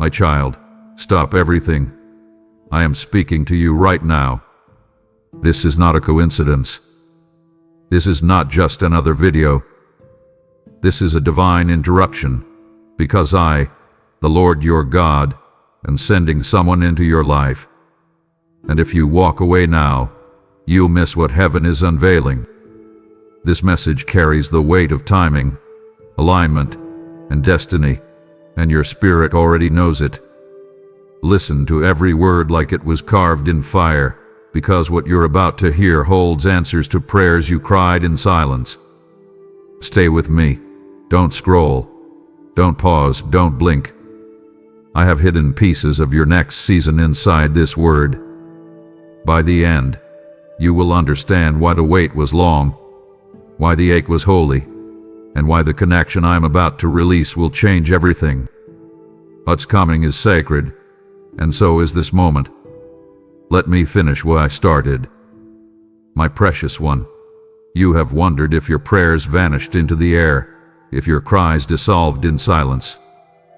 My child, stop everything. I am speaking to you right now. This is not a coincidence. This is not just another video. This is a divine interruption, because I, the Lord your God, am sending someone into your life. And if you walk away now, you'll miss what heaven is unveiling. This message carries the weight of timing, alignment, and destiny, and your spirit already knows it. Listen to every word like it was carved in fire, because what you're about to hear holds answers to prayers you cried in silence. Stay with me. Don't scroll. Don't pause. Don't blink. I have hidden pieces of your next season inside this word. By the end, you will understand why the wait was long, why the ache was holy, and why the connection I'm about to release will change everything. What's coming is sacred, and so is this moment. Let me finish where I started. My precious one, you have wondered if your prayers vanished into the air, if your cries dissolved in silence,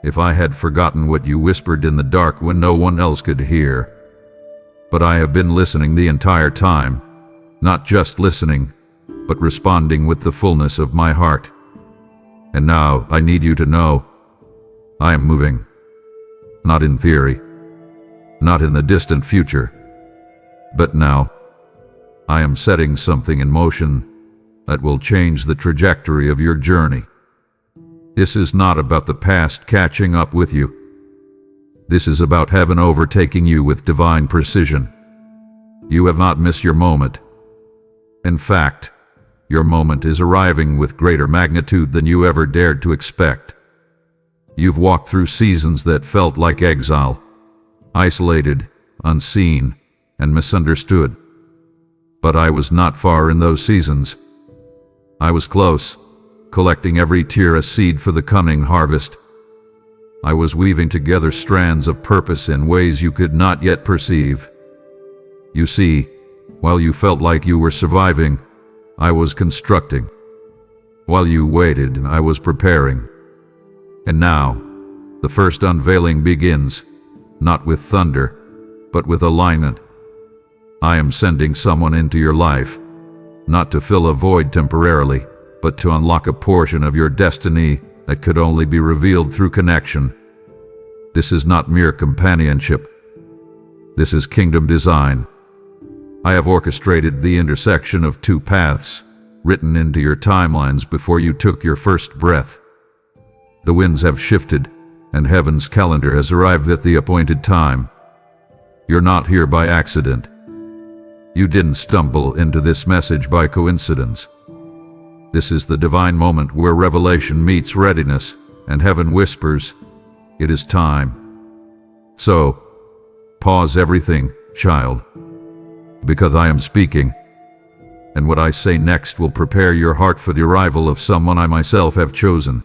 if I had forgotten what you whispered in the dark when no one else could hear. But I have been listening the entire time, not just listening, but responding with the fullness of my heart. And now I need you to know, I am moving. Not in theory, not in the distant future, but now. I am setting something in motion that will change the trajectory of your journey. This is not about the past catching up with you. This is about heaven overtaking you with divine precision. You have not missed your moment. In fact, your moment is arriving with greater magnitude than you ever dared to expect. You've walked through seasons that felt like exile, isolated, unseen, and misunderstood. But I was not far in those seasons. I was close, collecting every tear a seed for the coming harvest. I was weaving together strands of purpose in ways you could not yet perceive. You see, while you felt like you were surviving, I was constructing. While you waited, I was preparing. And now, the first unveiling begins, not with thunder, but with alignment. I am sending someone into your life, not to fill a void temporarily, but to unlock a portion of your destiny that could only be revealed through connection. This is not mere companionship. This is kingdom design. I have orchestrated the intersection of two paths, written into your timelines before you took your first breath. The winds have shifted, and heaven's calendar has arrived at the appointed time. You're not here by accident. You didn't stumble into this message by coincidence. This is the divine moment where revelation meets readiness, and heaven whispers, "It is time." So, pause everything, child, because I am speaking, and what I say next will prepare your heart for the arrival of someone I myself have chosen.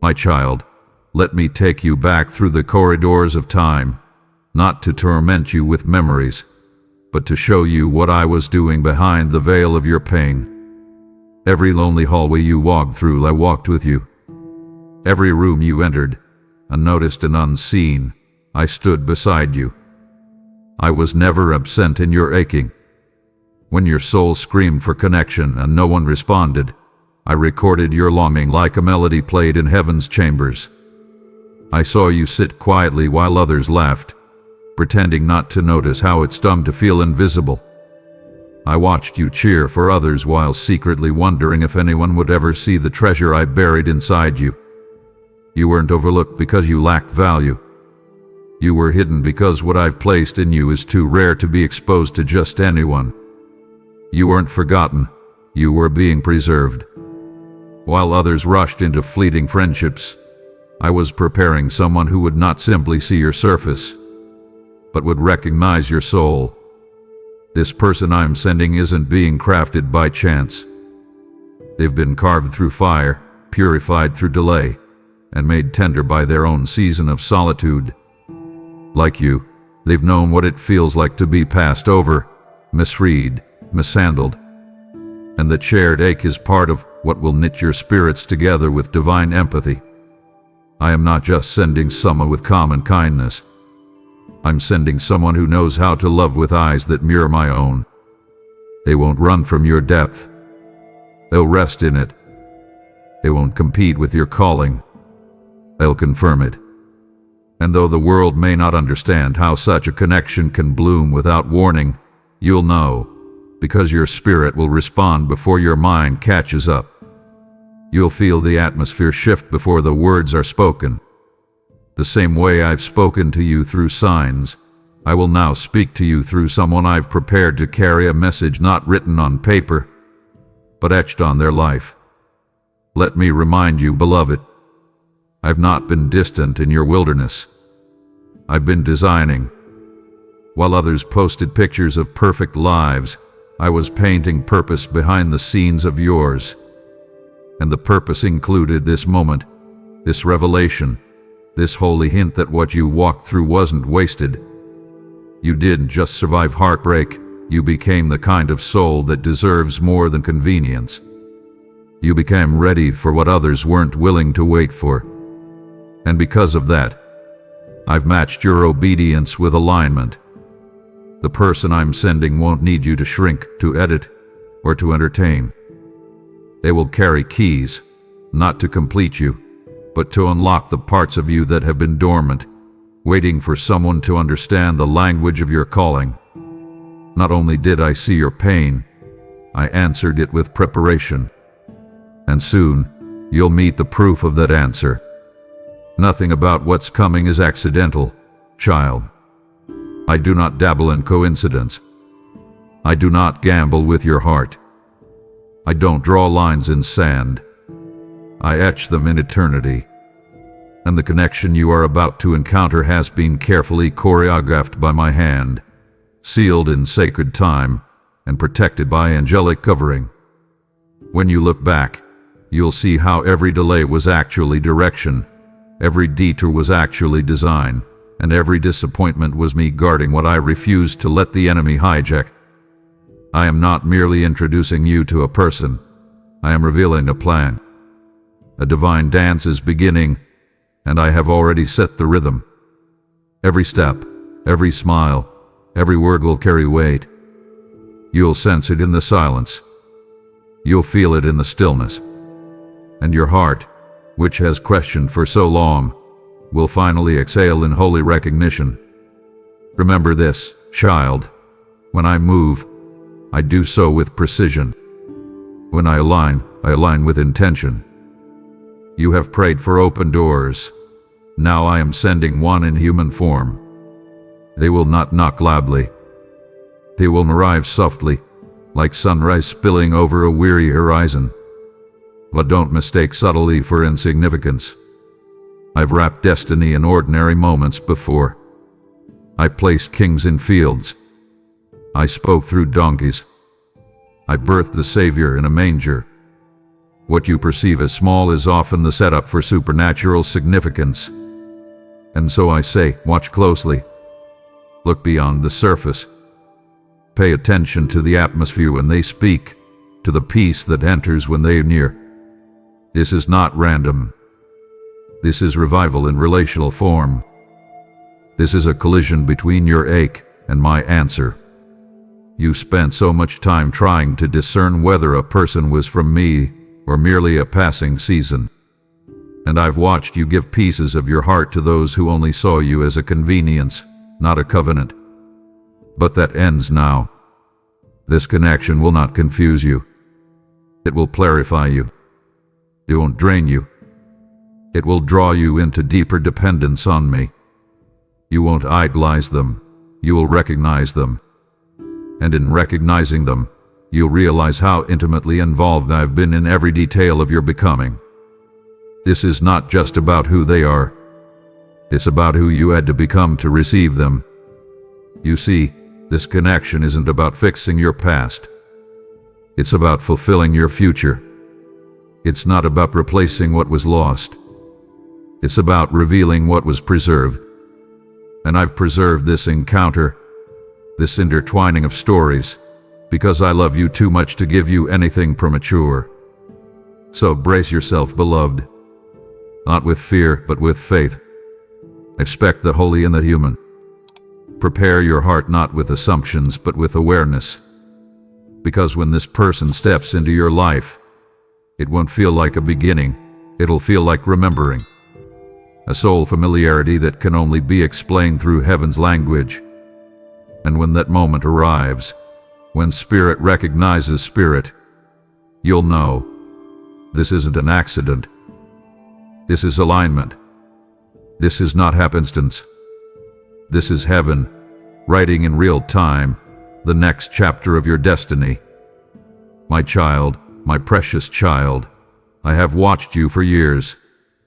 My child, let me take you back through the corridors of time, not to torment you with memories, but to show you what I was doing behind the veil of your pain. Every lonely hallway you walked through, I walked with you. Every room you entered, unnoticed and unseen, I stood beside you. I was never absent in your aching. When your soul screamed for connection and no one responded, I recorded your longing like a melody played in heaven's chambers. I saw you sit quietly while others laughed, pretending not to notice how it stung to feel invisible. I watched you cheer for others while secretly wondering if anyone would ever see the treasure I buried inside you. You weren't overlooked because you lacked value. You were hidden because what I've placed in you is too rare to be exposed to just anyone. You weren't forgotten. You were being preserved. While others rushed into fleeting friendships, I was preparing someone who would not simply see your surface, but would recognize your soul. This person I'm sending isn't being crafted by chance. They've been carved through fire, purified through delay, and made tender by their own season of solitude. Like you, they've known what it feels like to be passed over, misread, mishandled. And the shared ache is part of what will knit your spirits together with divine empathy. I am not just sending someone with common kindness. I'm sending someone who knows how to love with eyes that mirror my own. They won't run from your depth. They'll rest in it. They won't compete with your calling. They'll confirm it. And though the world may not understand how such a connection can bloom without warning, you'll know, because your spirit will respond before your mind catches up. You'll feel the atmosphere shift before the words are spoken. The same way I've spoken to you through signs, I will now speak to you through someone I've prepared to carry a message not written on paper, but etched on their life. Let me remind you, beloved, I've not been distant in your wilderness. I've been designing. While others posted pictures of perfect lives, I was painting purpose behind the scenes of yours. And the purpose included this moment, this revelation, this holy hint that what you walked through wasn't wasted. You didn't just survive heartbreak, you became the kind of soul that deserves more than convenience. You became ready for what others weren't willing to wait for. And because of that, I've matched your obedience with alignment. The person I'm sending won't need you to shrink, to edit, or to entertain. They will carry keys, not to complete you, but to unlock the parts of you that have been dormant, waiting for someone to understand the language of your calling. Not only did I see your pain, I answered it with preparation. And soon, you'll meet the proof of that answer. Nothing about what's coming is accidental, child. I do not dabble in coincidence. I do not gamble with your heart. I don't draw lines in sand. I etch them in eternity. And the connection you are about to encounter has been carefully choreographed by my hand, sealed in sacred time, and protected by angelic covering. When you look back, you'll see how every delay was actually direction, every detour was actually design, and every disappointment was me guarding what I refused to let the enemy hijack. I am not merely introducing you to a person. I am revealing a plan. A divine dance is beginning, and I have already set the rhythm. Every step, every smile, every word will carry weight. You'll sense it in the silence. You'll feel it in the stillness. And your heart, which has questioned for so long, will finally exhale in holy recognition. Remember this, child. When I move, I do so with precision. When I align with intention. You have prayed for open doors. Now I am sending one in human form. They will not knock loudly. They will arrive softly, like sunrise spilling over a weary horizon. But don't mistake subtlety for insignificance. I've wrapped destiny in ordinary moments before. I placed kings in fields. I spoke through donkeys. I birthed the Savior in a manger. What you perceive as small is often the setup for supernatural significance. And so I say, watch closely. Look beyond the surface. Pay attention to the atmosphere when they speak, to the peace that enters when they are near. This is not random. This is revival in relational form. This is a collision between your ache and my answer. You spent so much time trying to discern whether a person was from me or merely a passing season. And I've watched you give pieces of your heart to those who only saw you as a convenience, not a covenant. But that ends now. This connection will not confuse you. It will clarify you. It won't drain you. It will draw you into deeper dependence on me. You won't idolize them. You will recognize them. And in recognizing them, you'll realize how intimately involved I've been in every detail of your becoming. This is not just about who they are. It's about who you had to become to receive them. You see, this connection isn't about fixing your past. It's about fulfilling your future. It's not about replacing what was lost. It's about revealing what was preserved. And I've preserved this encounter, this intertwining of stories, because I love you too much to give you anything premature. So brace yourself, beloved. not with fear, but with faith. Expect the holy in the human. Prepare your heart not with assumptions, but with awareness. Because when this person steps into your life, it won't feel like a beginning, it'll feel like remembering. A soul familiarity that can only be explained through heaven's language. And when that moment arrives, when spirit recognizes spirit, you'll know this isn't an accident. This is alignment. This is not happenstance. This is heaven, writing in real time the next chapter of your destiny. My child, my precious child, I have watched you for years,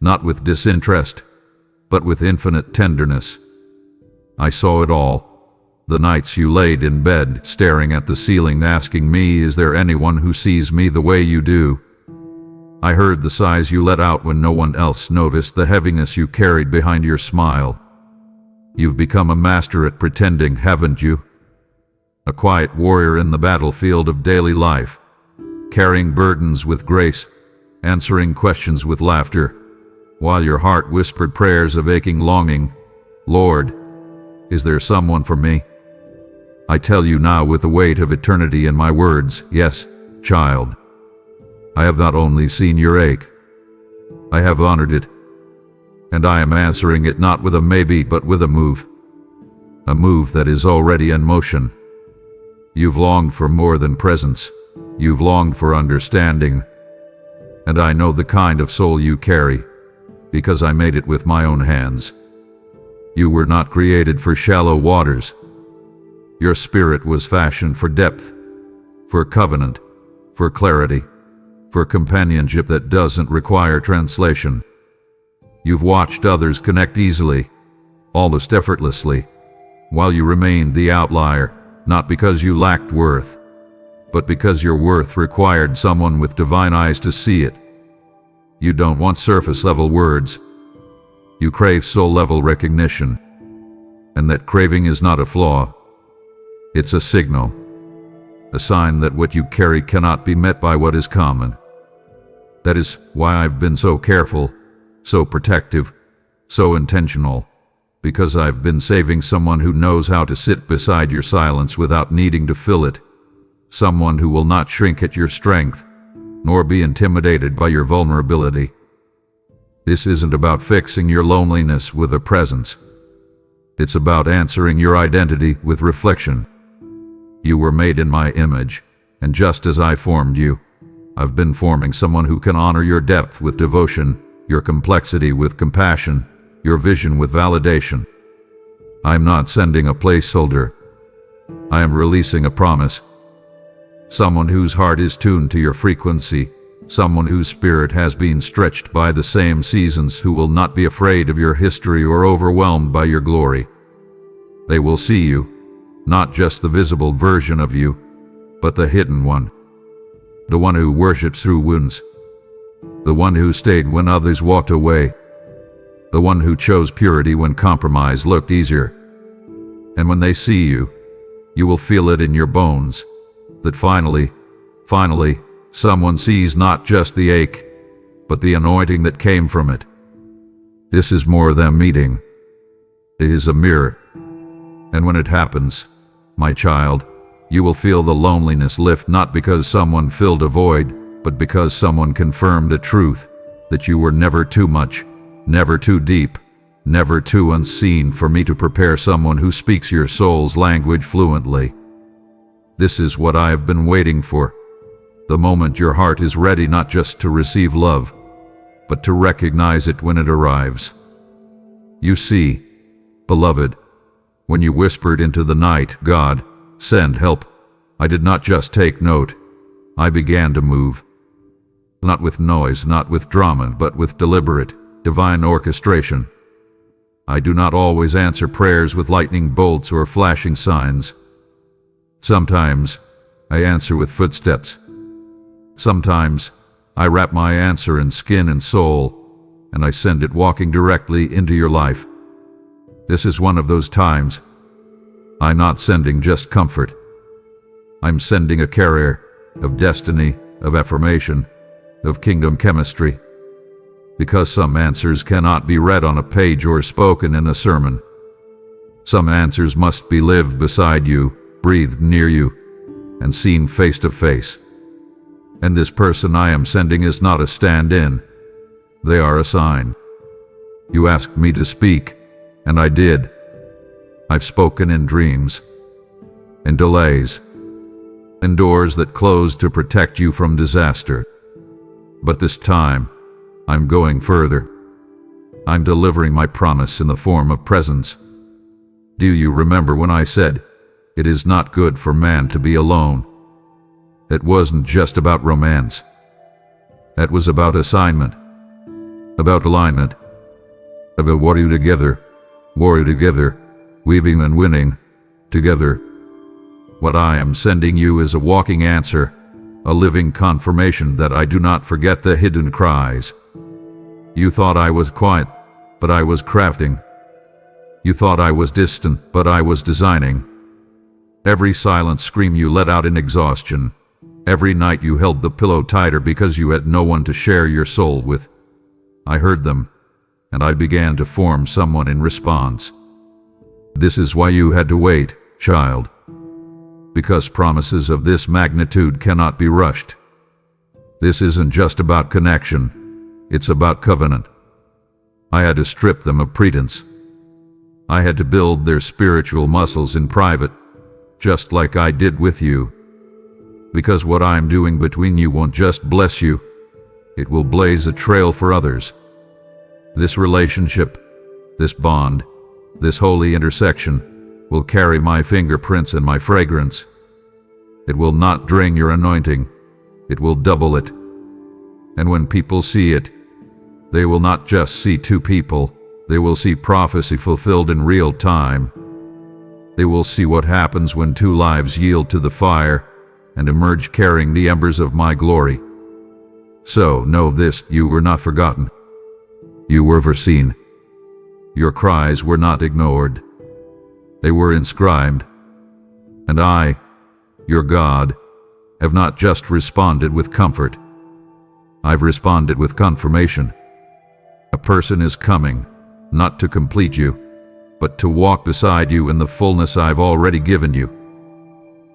not with disinterest, but with infinite tenderness. I saw it all. The nights you laid in bed, staring at the ceiling, asking me, is there anyone who sees me the way you do? I heard the sighs you let out when no one else noticed, the heaviness you carried behind your smile. You've become a master at pretending, haven't you? A quiet warrior in the battlefield of daily life, carrying burdens with grace, answering questions with laughter, while your heart whispered prayers of aching longing. Lord, is there someone for me? I tell you now with the weight of eternity in my words, yes, child. I have not only seen your ache, I have honored it. And I am answering it not with a maybe, but with a move that is already in motion. You've longed for more than presence. You've longed for understanding. And I know the kind of soul you carry, because I made it with my own hands. You were not created for shallow waters. Your spirit was fashioned for depth, for covenant, for clarity, for companionship that doesn't require translation. You've watched others connect easily, almost effortlessly, while you remained the outlier, not because you lacked worth, but because your worth required someone with divine eyes to see it. You don't want surface-level words. You crave soul-level recognition. And that craving is not a flaw. It's a signal. A sign that what you carry cannot be met by what is common. That is why I've been so careful, so protective, so intentional, because I've been saving someone who knows how to sit beside your silence without needing to fill it. Someone who will not shrink at your strength, nor be intimidated by your vulnerability. This isn't about fixing your loneliness with a presence. It's about answering your identity with reflection. You were made in my image, and just as I formed you, I've been forming someone who can honor your depth with devotion, your complexity with compassion, your vision with validation. I'm not sending a placeholder. I am releasing a promise. Someone whose heart is tuned to your frequency, someone whose spirit has been stretched by the same seasons, who will not be afraid of your history or overwhelmed by your glory. They will see you, not just the visible version of you, but the hidden one. The one who worships through wounds. The one who stayed when others walked away. The one who chose purity when compromise looked easier. And when they see you, you will feel it in your bones, that finally, someone sees not just the ache, but the anointing that came from it. This is more than meeting. It is a mirror. And when it happens, my child, you will feel the loneliness lift, not because someone filled a void, but because someone confirmed a truth, that you were never too much, never too deep, never too unseen for me to prepare someone who speaks your soul's language fluently. This is what I have been waiting for. The moment your heart is ready, not just to receive love, but to recognize it when it arrives. You see, beloved, when you whispered into the night, God, send help, I did not just take note. I began to move. Not with noise, not with drama, but with deliberate, divine orchestration. I do not always answer prayers with lightning bolts or flashing signs. Sometimes I answer with footsteps. Sometimes I wrap my answer in skin and soul, and I send it walking directly into your life. This is one of those times. I'm not sending just comfort. I'm sending a carrier of destiny, of affirmation, of kingdom chemistry. Because some answers cannot be read on a page or spoken in a sermon. Some answers must be lived beside you, breathed near you, and seen face to face. And this person I am sending is not a stand-in. They are a sign. You asked me to speak, and I did. I've spoken in dreams, in delays, in doors that closed to protect you from disaster. But this time, I'm going further. I'm delivering my promise in the form of presence. Do you remember when I said, it is not good for man to be alone? It wasn't just about romance. It was about assignment, about alignment, about warrior together, weaving and winning together. What I am sending you is a walking answer, a living confirmation that I do not forget the hidden cries. You thought I was quiet, but I was crafting. You thought I was distant, but I was designing. Every silent scream you let out in exhaustion, every night you held the pillow tighter because you had no one to share your soul with. I heard them, and I began to form someone in response. This is why you had to wait, child. Because promises of this magnitude cannot be rushed. This isn't just about connection, it's about covenant. I had to strip them of pretense. I had to build their spiritual muscles in private, just like I did with you. Because what I'm doing between you won't just bless you, it will blaze a trail for others. This relationship, this bond, this holy intersection will carry my fingerprints and my fragrance. It will not drain your anointing, it will double it. And when people see it, they will not just see two people, they will see prophecy fulfilled in real time. They will see what happens when two lives yield to the fire and emerge carrying the embers of my glory. So know this, you were not forgotten. You were foreseen. Your cries were not ignored. They were inscribed. And I, your God, have not just responded with comfort. I've responded with confirmation. A person is coming, not to complete you, but to walk beside you in the fullness I've already given you.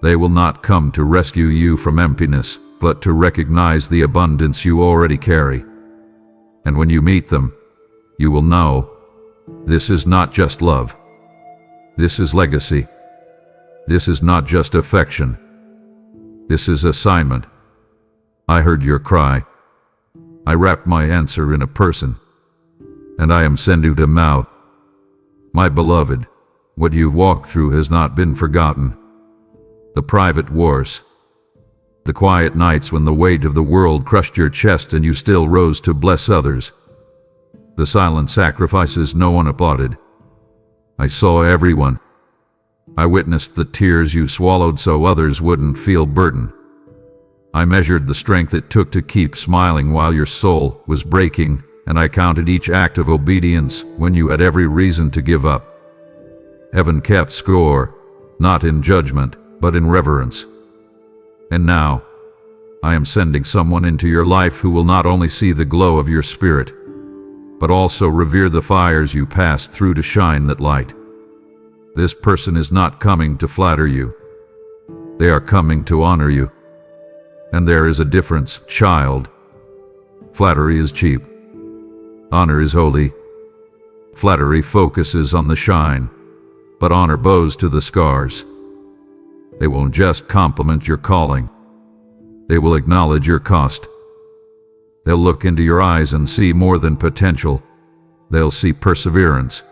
They will not come to rescue you from emptiness, but to recognize the abundance you already carry. And when you meet them, you will know, this is not just love. This is legacy. This is not just affection. This is assignment. I heard your cry. I wrapped my answer in a person, and I am sending them out. My beloved, what you've walked through has not been forgotten. The private wars, the quiet nights when the weight of the world crushed your chest and you still rose to bless others, the silent sacrifices no one applauded. I saw everyone. I witnessed the tears you swallowed so others wouldn't feel burden. I measured the strength it took to keep smiling while your soul was breaking, and I counted each act of obedience when you had every reason to give up. Heaven kept score, not in judgment, but in reverence. And now, I am sending someone into your life who will not only see the glow of your spirit, but also revere the fires you passed through to shine that light. This person is not coming to flatter you. They are coming to honor you. And there is a difference, child. Flattery is cheap. Honor is holy. Flattery focuses on the shine, but honor bows to the scars. They won't just compliment your calling. They will acknowledge your cost. They'll look into your eyes and see more than potential. They'll see perseverance.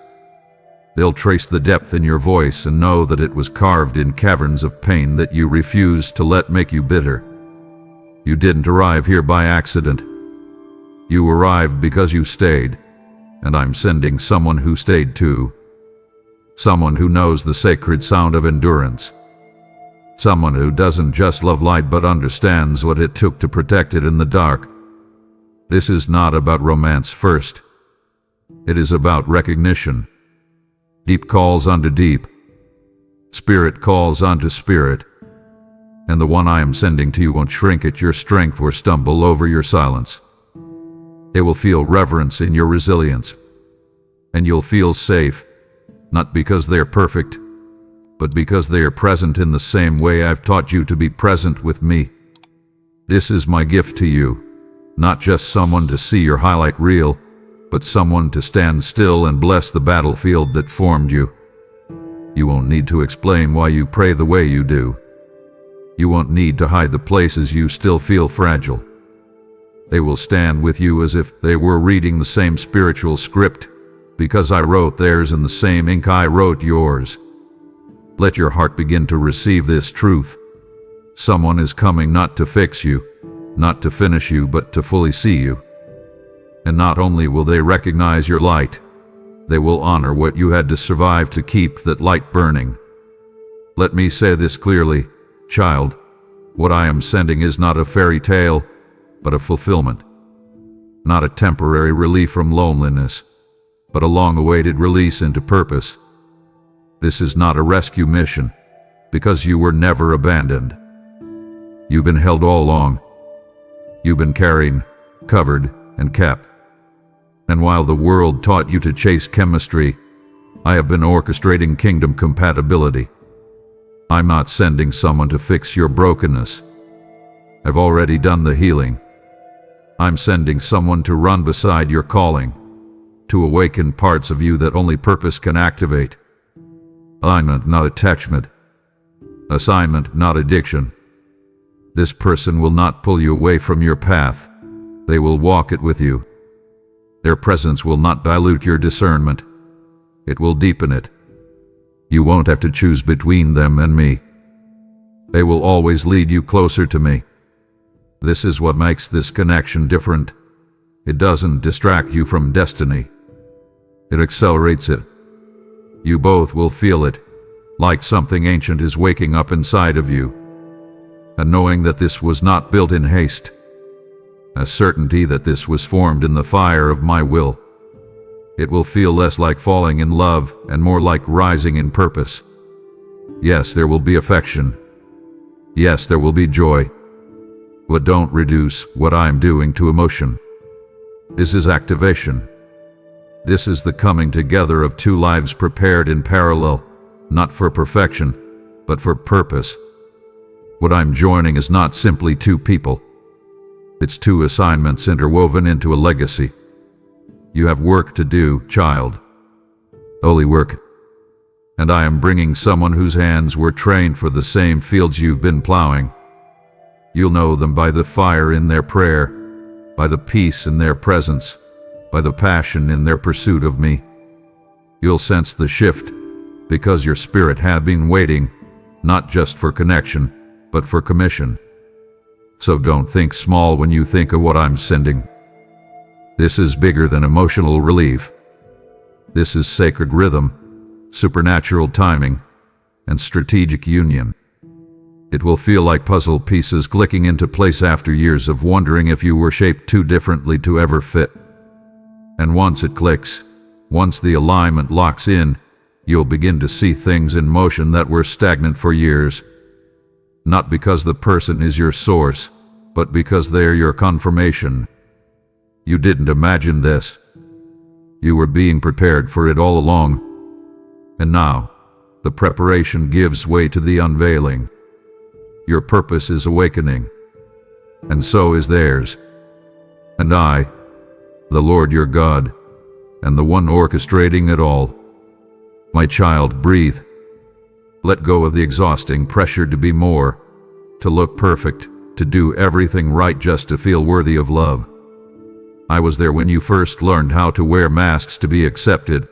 They'll trace the depth in your voice and know that it was carved in caverns of pain that you refused to let make you bitter. You didn't arrive here by accident. You arrived because you stayed, and I'm sending someone who stayed too. Someone who knows the sacred sound of endurance. Someone who doesn't just love light but understands what it took to protect it in the dark. This is not about romance first. It is about recognition. Deep calls unto deep. Spirit calls unto spirit. And the one I am sending to you won't shrink at your strength or stumble over your silence. They will feel reverence in your resilience. And you'll feel safe, not because they're perfect, but because they are present in the same way I've taught you to be present with me. This is my gift to you, not just someone to see your highlight reel, but someone to stand still and bless the battlefield that formed you. You won't need to explain why you pray the way you do. You won't need to hide the places you still feel fragile. They will stand with you as if they were reading the same spiritual script, because I wrote theirs in the same ink I wrote yours. Let your heart begin to receive this truth. Someone is coming not to fix you, not to finish you, but to fully see you. And not only will they recognize your light, they will honor what you had to survive to keep that light burning. Let me say this clearly, child. What I am sending is not a fairy tale, but a fulfillment. Not a temporary relief from loneliness, but a long-awaited release into purpose. This is not a rescue mission, because you were never abandoned. You've been held all along. You've been carried, covered, and kept. And while the world taught you to chase chemistry, I have been orchestrating kingdom compatibility. I'm not sending someone to fix your brokenness. I've already done the healing. I'm sending someone to run beside your calling, to awaken parts of you that only purpose can activate. Alignment, not attachment. Assignment, not addiction. This person will not pull you away from your path. They will walk it with you. Their presence will not dilute your discernment. It will deepen it. You won't have to choose between them and me. They will always lead you closer to me. This is what makes this connection different. It doesn't distract you from destiny. It accelerates it. You both will feel it, like something ancient is waking up inside of you. And knowing that this was not built in haste. A certainty that this was formed in the fire of my will. It will feel less like falling in love and more like rising in purpose. Yes, there will be affection. Yes, there will be joy. But don't reduce what I'm doing to emotion. This is activation. This is the coming together of two lives prepared in parallel, not for perfection, but for purpose. What I'm joining is not simply two people. It's two assignments interwoven into a legacy. You have work to do, child. Holy work. And I am bringing someone whose hands were trained for the same fields you've been plowing. You'll know them by the fire in their prayer, by the peace in their presence, by the passion in their pursuit of me. You'll sense the shift, because your spirit had been waiting, not just for connection, but for commission. So don't think small when you think of what I'm sending. This is bigger than emotional relief. This is sacred rhythm, supernatural timing, and strategic union. It will feel like puzzle pieces clicking into place after years of wondering if you were shaped too differently to ever fit. And once it clicks, once the alignment locks in, you'll begin to see things in motion that were stagnant for years. Not because the person is your source, but because they're your confirmation. You didn't imagine this. You were being prepared for it all along. And now, the preparation gives way to the unveiling. Your purpose is awakening, and so is theirs. And I, the Lord your God, am the one orchestrating it all. My child, breathe. Let go of the exhausting pressure to be more, to look perfect, to do everything right just to feel worthy of love. I was there when you first learned how to wear masks to be accepted.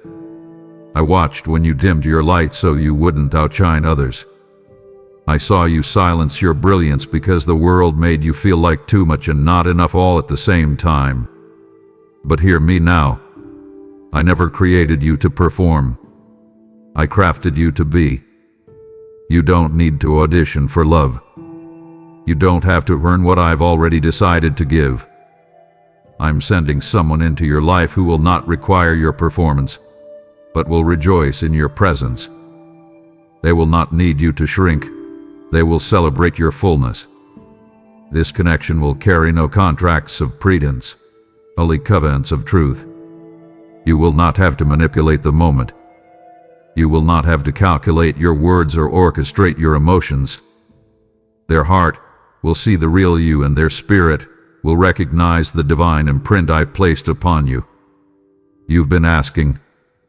I watched when you dimmed your light so you wouldn't outshine others. I saw you silence your brilliance because the world made you feel like too much and not enough all at the same time. But hear me now. I never created you to perform. I crafted you to be. You don't need to audition for love. You don't have to earn what I've already decided to give. I'm sending someone into your life who will not require your performance, but will rejoice in your presence. They will not need you to shrink. They will celebrate your fullness. This connection will carry no contracts of pretense, only covenants of truth. You will not have to manipulate the moment. You will not have to calculate your words or orchestrate your emotions. Their heart will see the real you, and their spirit will recognize the divine imprint I placed upon you. You've been asking,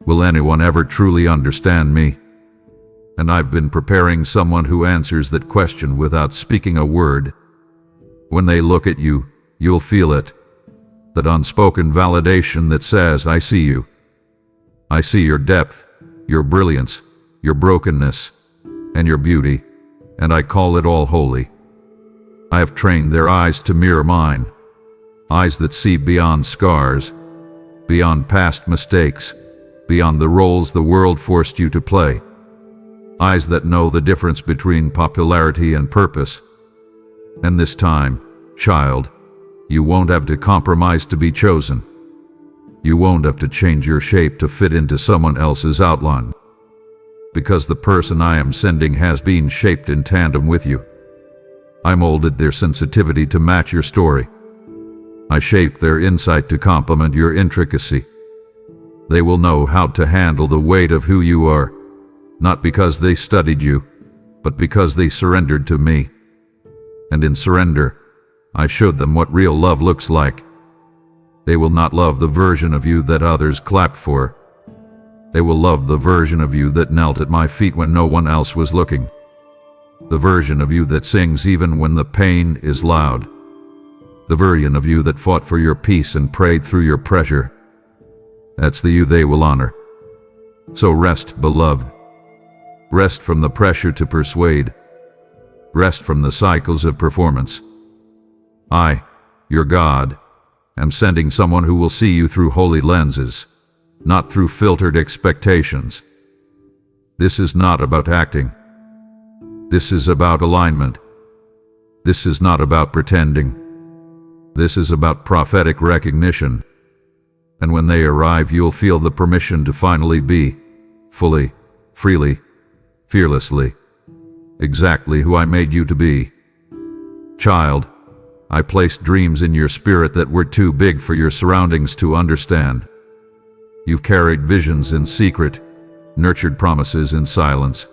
will anyone ever truly understand me? And I've been preparing someone who answers that question without speaking a word. When they look at you, you'll feel it. That unspoken validation that says, I see you. I see your depth, your brilliance, your brokenness, and your beauty, and I call it all holy. I have trained their eyes to mirror mine, eyes that see beyond scars, beyond past mistakes, beyond the roles the world forced you to play, eyes that know the difference between popularity and purpose. And this time, child, you won't have to compromise to be chosen. You won't have to change your shape to fit into someone else's outline, because the person I am sending has been shaped in tandem with you. I molded their sensitivity to match your story. I shaped their insight to complement your intricacy. They will know how to handle the weight of who you are, not because they studied you, but because they surrendered to me. And in surrender, I showed them what real love looks like. They will not love the version of you that others clapped for. They will love the version of you that knelt at my feet when no one else was looking. The version of you that sings even when the pain is loud. The version of you that fought for your peace and prayed through your pressure. That's the you they will honor. So rest, beloved. Rest from the pressure to persuade. Rest from the cycles of performance. I, your God, am sending someone who will see you through holy lenses, not through filtered expectations. This is not about acting. This is about alignment. This is not about pretending. This is about prophetic recognition. And when they arrive, you'll feel the permission to finally be, fully, freely, fearlessly, exactly who I made you to be. Child, I placed dreams in your spirit that were too big for your surroundings to understand. You've carried visions in secret, nurtured promises in silence,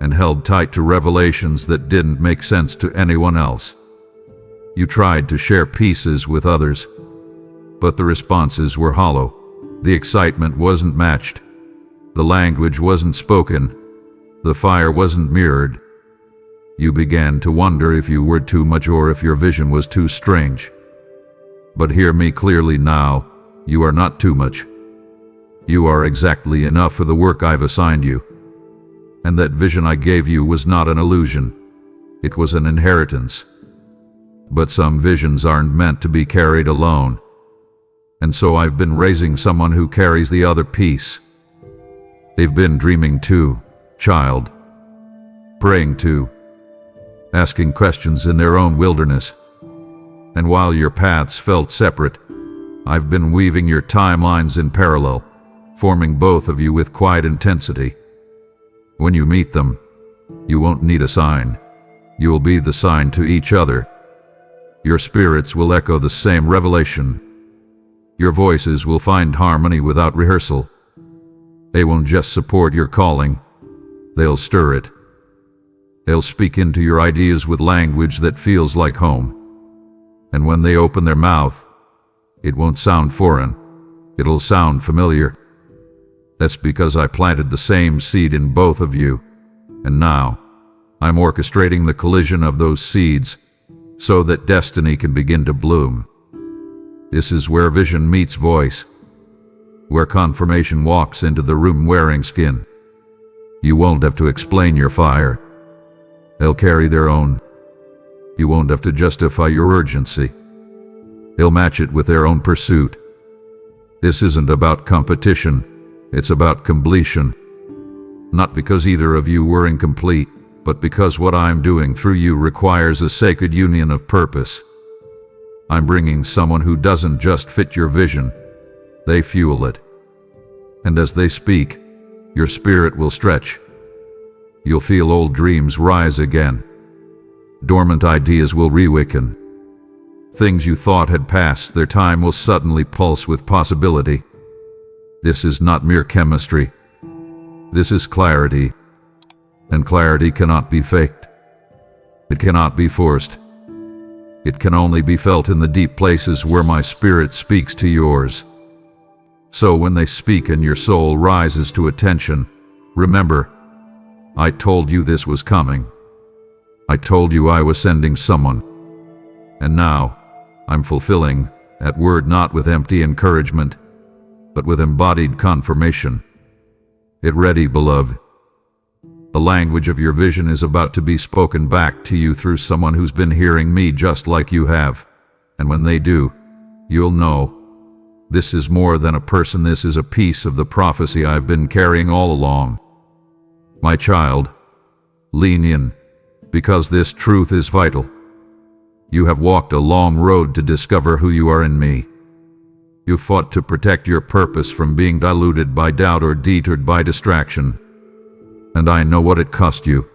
and held tight to revelations that didn't make sense to anyone else. You tried to share pieces with others, but the responses were hollow. The excitement wasn't matched. The language wasn't spoken. The fire wasn't mirrored. You began to wonder if you were too much or if your vision was too strange. But hear me clearly now, you are not too much. You are exactly enough for the work I've assigned you. And that vision I gave you was not an illusion. It was an inheritance. But some visions aren't meant to be carried alone. And so I've been raising someone who carries the other piece. They've been dreaming too, child. Praying too. Asking questions in their own wilderness. And while your paths felt separate, I've been weaving your timelines in parallel, forming both of you with quiet intensity. When you meet them, you won't need a sign. You will be the sign to each other. Your spirits will echo the same revelation. Your voices will find harmony without rehearsal. They won't just support your calling, they'll stir it. They'll speak into your ideas with language that feels like home. And when they open their mouth, it won't sound foreign. It'll sound familiar. That's because I planted the same seed in both of you. And now, I'm orchestrating the collision of those seeds so that destiny can begin to bloom. This is where vision meets voice. Where confirmation walks into the room wearing skin. You won't have to explain your fire. They'll carry their own. You won't have to justify your urgency. They'll match it with their own pursuit. This isn't about competition, it's about completion. Not because either of you were incomplete, but because what I'm doing through you requires a sacred union of purpose. I'm bringing someone who doesn't just fit your vision, they fuel it. And as they speak, your spirit will stretch. You'll feel old dreams rise again. Dormant ideas will reawaken. Things you thought had passed their time will suddenly pulse with possibility. This is not mere chemistry. This is clarity. And clarity cannot be faked. It cannot be forced. It can only be felt in the deep places where my spirit speaks to yours. So when they speak and your soul rises to attention, remember, I told you this was coming. I told you I was sending someone. And now, I'm fulfilling that word not with empty encouragement, but with embodied confirmation. Get ready, beloved. The language of your vision is about to be spoken back to you through someone who's been hearing me just like you have. And when they do, you'll know. This is more than a person, this is a piece of the prophecy I've been carrying all along. My child, lean in, because this truth is vital. You have walked a long road to discover who you are in me. You fought to protect your purpose from being diluted by doubt or deterred by distraction. And I know what it cost you.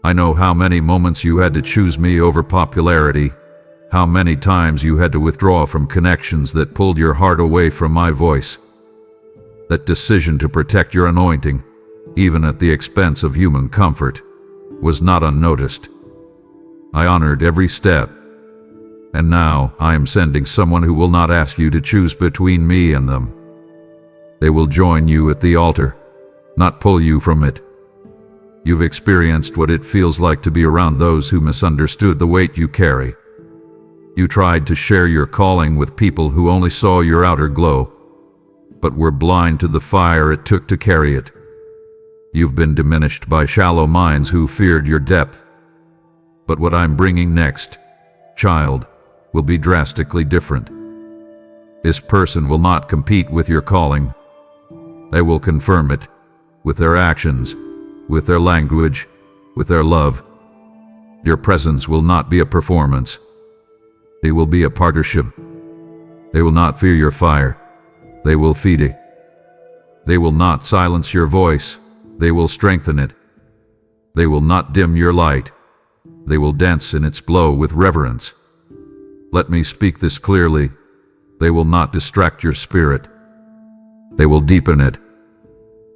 I know how many moments you had to choose me over popularity, how many times you had to withdraw from connections that pulled your heart away from my voice. That decision to protect your anointing, even at the expense of human comfort, was not unnoticed. I honored every step. And now I am sending someone who will not ask you to choose between me and them. They will join you at the altar, not pull you from it. You've experienced what it feels like to be around those who misunderstood the weight you carry. You tried to share your calling with people who only saw your outer glow, but were blind to the fire it took to carry it. You've been diminished by shallow minds who feared your depth. But what I'm bringing next, child, will be drastically different. This person will not compete with your calling. They will confirm it with their actions, with their language, with their love. Your presence will not be a performance. It will be a partnership. They will not fear your fire. They will feed it. They will not silence your voice. They will strengthen it. They will not dim your light. They will dance in its glow with reverence. Let me speak this clearly. They will not distract your spirit. They will deepen it.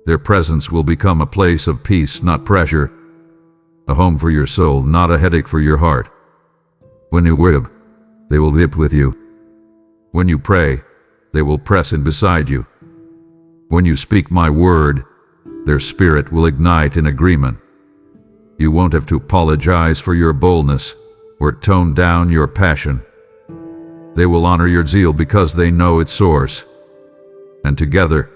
Their presence will become a place of peace, not pressure. A home for your soul, not a headache for your heart. When you weep, they will weep with you. When you pray, they will press in beside you. When you speak my word, their spirit will ignite in agreement. You won't have to apologize for your boldness or tone down your passion. They will honor your zeal because they know its source. And together,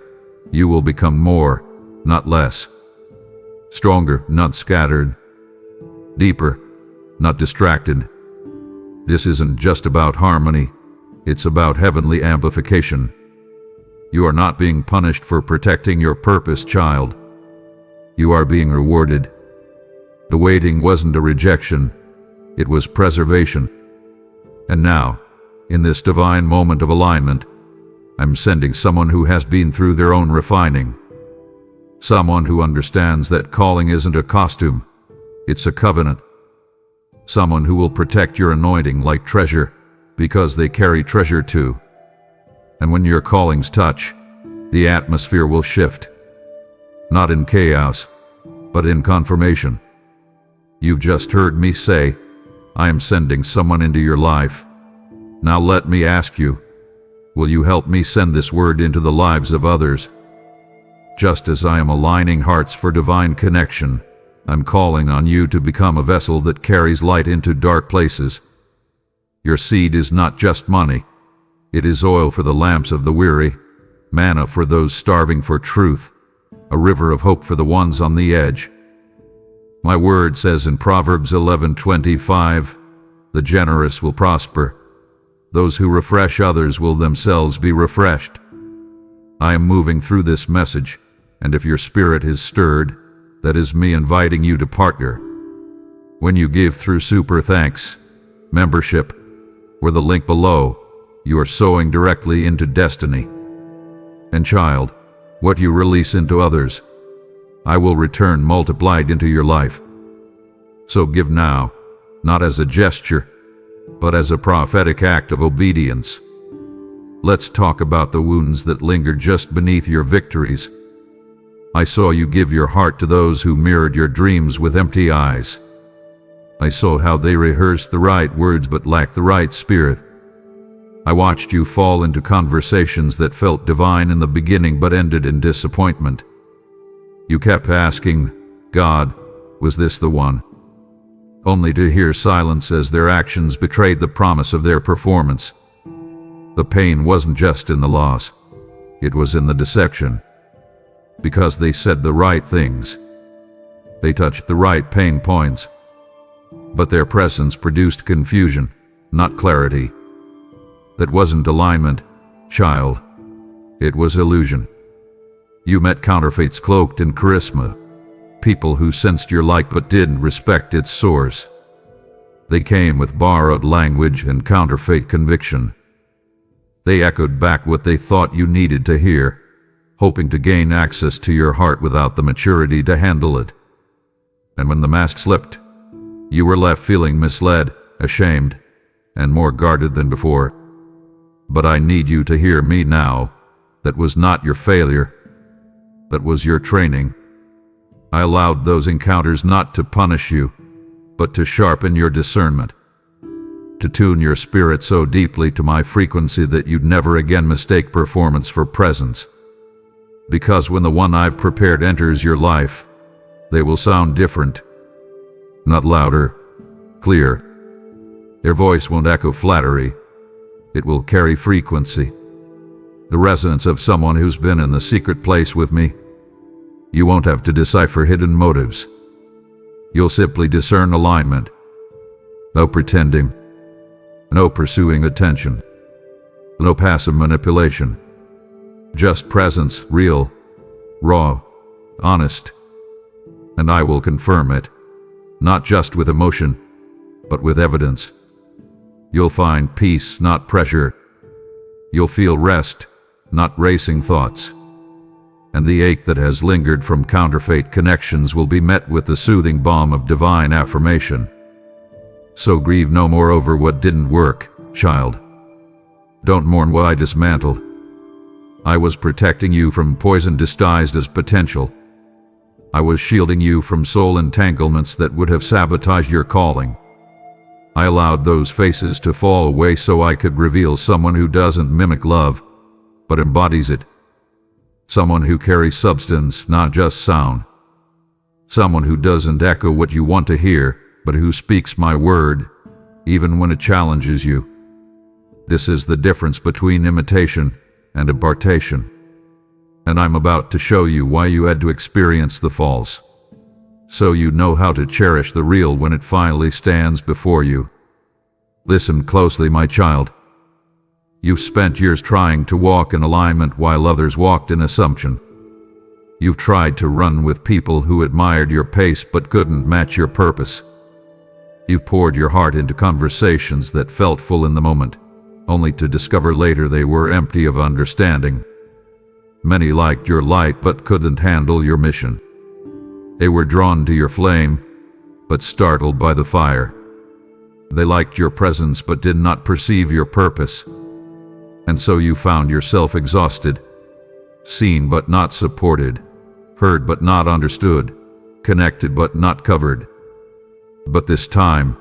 you will become more, not less. Stronger, not scattered. Deeper, not distracted. This isn't just about harmony, it's about heavenly amplification. You are not being punished for protecting your purpose, child. You are being rewarded. The waiting wasn't a rejection, it was preservation. And now, in this divine moment of alignment, I'm sending someone who has been through their own refining. Someone who understands that calling isn't a costume, it's a covenant. Someone who will protect your anointing like treasure, because they carry treasure too. And when your callings touch, the atmosphere will shift. Not in chaos, but in confirmation. You've just heard me say, I am sending someone into your life. Now let me ask you, will you help me send this word into the lives of others? Just as I am aligning hearts for divine connection, I'm calling on you to become a vessel that carries light into dark places. Your seed is not just money. It is oil for the lamps of the weary, manna for those starving for truth, a river of hope for the ones on the edge. My word says in Proverbs 11:25, the generous will prosper. Those who refresh others will themselves be refreshed. I am moving through this message, and if your spirit is stirred, that is me inviting you to partner. When you give through Super Thanks, membership, or the link below, you are sowing directly into destiny. And child, what you release into others, I will return multiplied into your life. So give now, not as a gesture, but as a prophetic act of obedience. Let's talk about the wounds that linger just beneath your victories. I saw you give your heart to those who mirrored your dreams with empty eyes. I saw how they rehearsed the right words but lacked the right spirit. I watched you fall into conversations that felt divine in the beginning but ended in disappointment. You kept asking, God, was this the one? Only to hear silence as their actions betrayed the promise of their performance. The pain wasn't just in the loss, it was in the deception. Because they said the right things. They touched the right pain points. But their presence produced confusion, not clarity. That wasn't alignment, child. It was illusion. You met counterfeits cloaked in charisma. People who sensed your light but didn't respect its source. They came with borrowed language and counterfeit conviction. They echoed back what they thought you needed to hear, hoping to gain access to your heart without the maturity to handle it. And when the mask slipped, you were left feeling misled, ashamed, and more guarded than before. But I need you to hear me now. That was not your failure. That was your training. I allowed those encounters not to punish you, but to sharpen your discernment. To tune your spirit so deeply to my frequency that you'd never again mistake performance for presence. Because when the one I've prepared enters your life, they will sound different. Not louder, clear. Their voice won't echo flattery. It will carry frequency. The resonance of someone who's been in the secret place with me. You won't have to decipher hidden motives. You'll simply discern alignment. No pretending. No pursuing attention. No passive manipulation. Just presence, real, raw, honest. And I will confirm it. Not just with emotion, but with evidence. You'll find peace, not pressure. You'll feel rest, not racing thoughts. And the ache that has lingered from counterfeit connections will be met with the soothing balm of divine affirmation. So grieve no more over what didn't work, child. Don't mourn what I dismantled. I was protecting you from poison disguised as potential. I was shielding you from soul entanglements that would have sabotaged your calling. I allowed those faces to fall away so I could reveal someone who doesn't mimic love, but embodies it. Someone who carries substance, not just sound. Someone who doesn't echo what you want to hear, but who speaks my word, even when it challenges you. This is the difference between imitation and impartation. And I'm about to show you why you had to experience the false. So you know how to cherish the real when it finally stands before you. Listen closely, my child. You've spent years trying to walk in alignment while others walked in assumption. You've tried to run with people who admired your pace but couldn't match your purpose. You've poured your heart into conversations that felt full in the moment, only to discover later they were empty of understanding. Many liked your light but couldn't handle your mission. They were drawn to your flame, but startled by the fire. They liked your presence but did not perceive your purpose. And so you found yourself exhausted, seen but not supported, heard but not understood, connected but not covered. But this time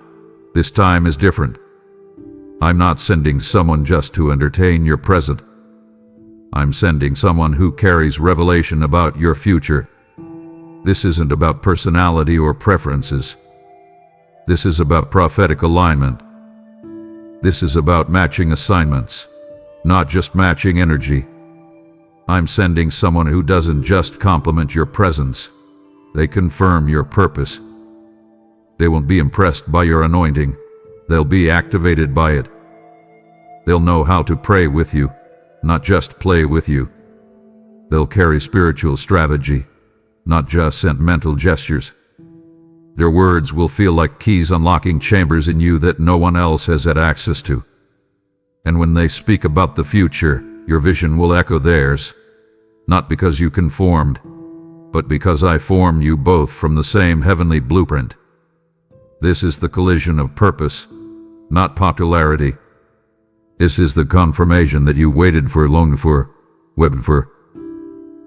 is different. I'm not sending someone just to entertain your present. I'm sending someone who carries revelation about your future. This isn't about personality or preferences. This is about prophetic alignment. This is about matching assignments, not just matching energy. I'm sending someone who doesn't just complement your presence. They confirm your purpose. They won't be impressed by your anointing. They'll be activated by it. They'll know how to pray with you, not just play with you. They'll carry spiritual strategy, not just sentimental gestures. Their words will feel like keys unlocking chambers in you that no one else has had access to. And when they speak about the future, your vision will echo theirs, not because you conformed, but because I formed you both from the same heavenly blueprint. This is the collision of purpose, not popularity. This is the confirmation that you waited for, longed for, wept for.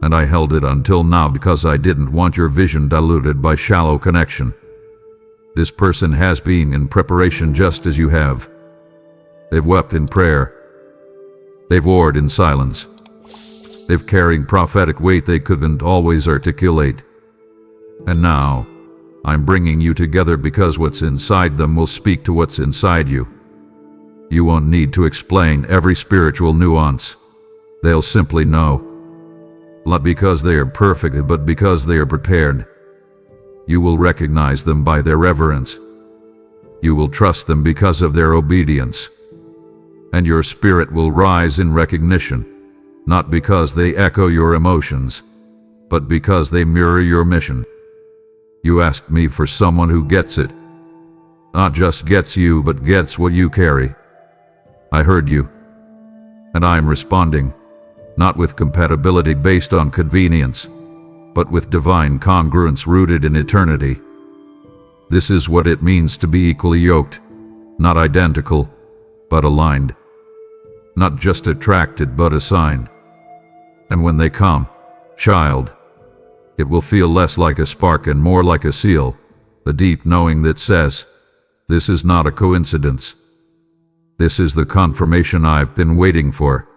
And I held it until now because I didn't want your vision diluted by shallow connection. This person has been in preparation just as you have. They've wept in prayer. They've warred in silence. They've carried prophetic weight they couldn't always articulate. And now, I'm bringing you together because what's inside them will speak to what's inside you. You won't need to explain every spiritual nuance. They'll simply know. Not because they are perfect, but because they are prepared. You will recognize them by their reverence. You will trust them because of their obedience. And your spirit will rise in recognition, not because they echo your emotions, but because they mirror your mission. You asked me for someone who gets it. Not just gets you, but gets what you carry. I heard you. And I'm responding, not with compatibility based on convenience, but with divine congruence rooted in eternity. This is what it means to be equally yoked, not identical, but aligned. Not just attracted, but assigned. And when they come, child, it will feel less like a spark and more like a seal, the deep knowing that says, this is not a coincidence. This is the confirmation I've been waiting for.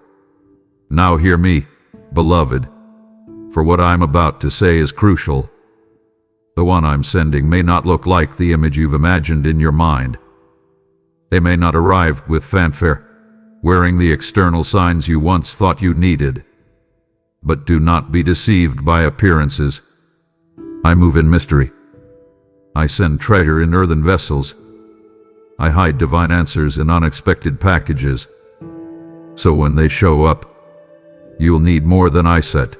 Now hear me, beloved, for what I'm about to say is crucial. The one I'm sending may not look like the image you've imagined in your mind. They may not arrive with fanfare, wearing the external signs you once thought you needed. But do not be deceived by appearances. I move in mystery. I send treasure in earthen vessels. I hide divine answers in unexpected packages. So when they show up, you'll need more than eyesight.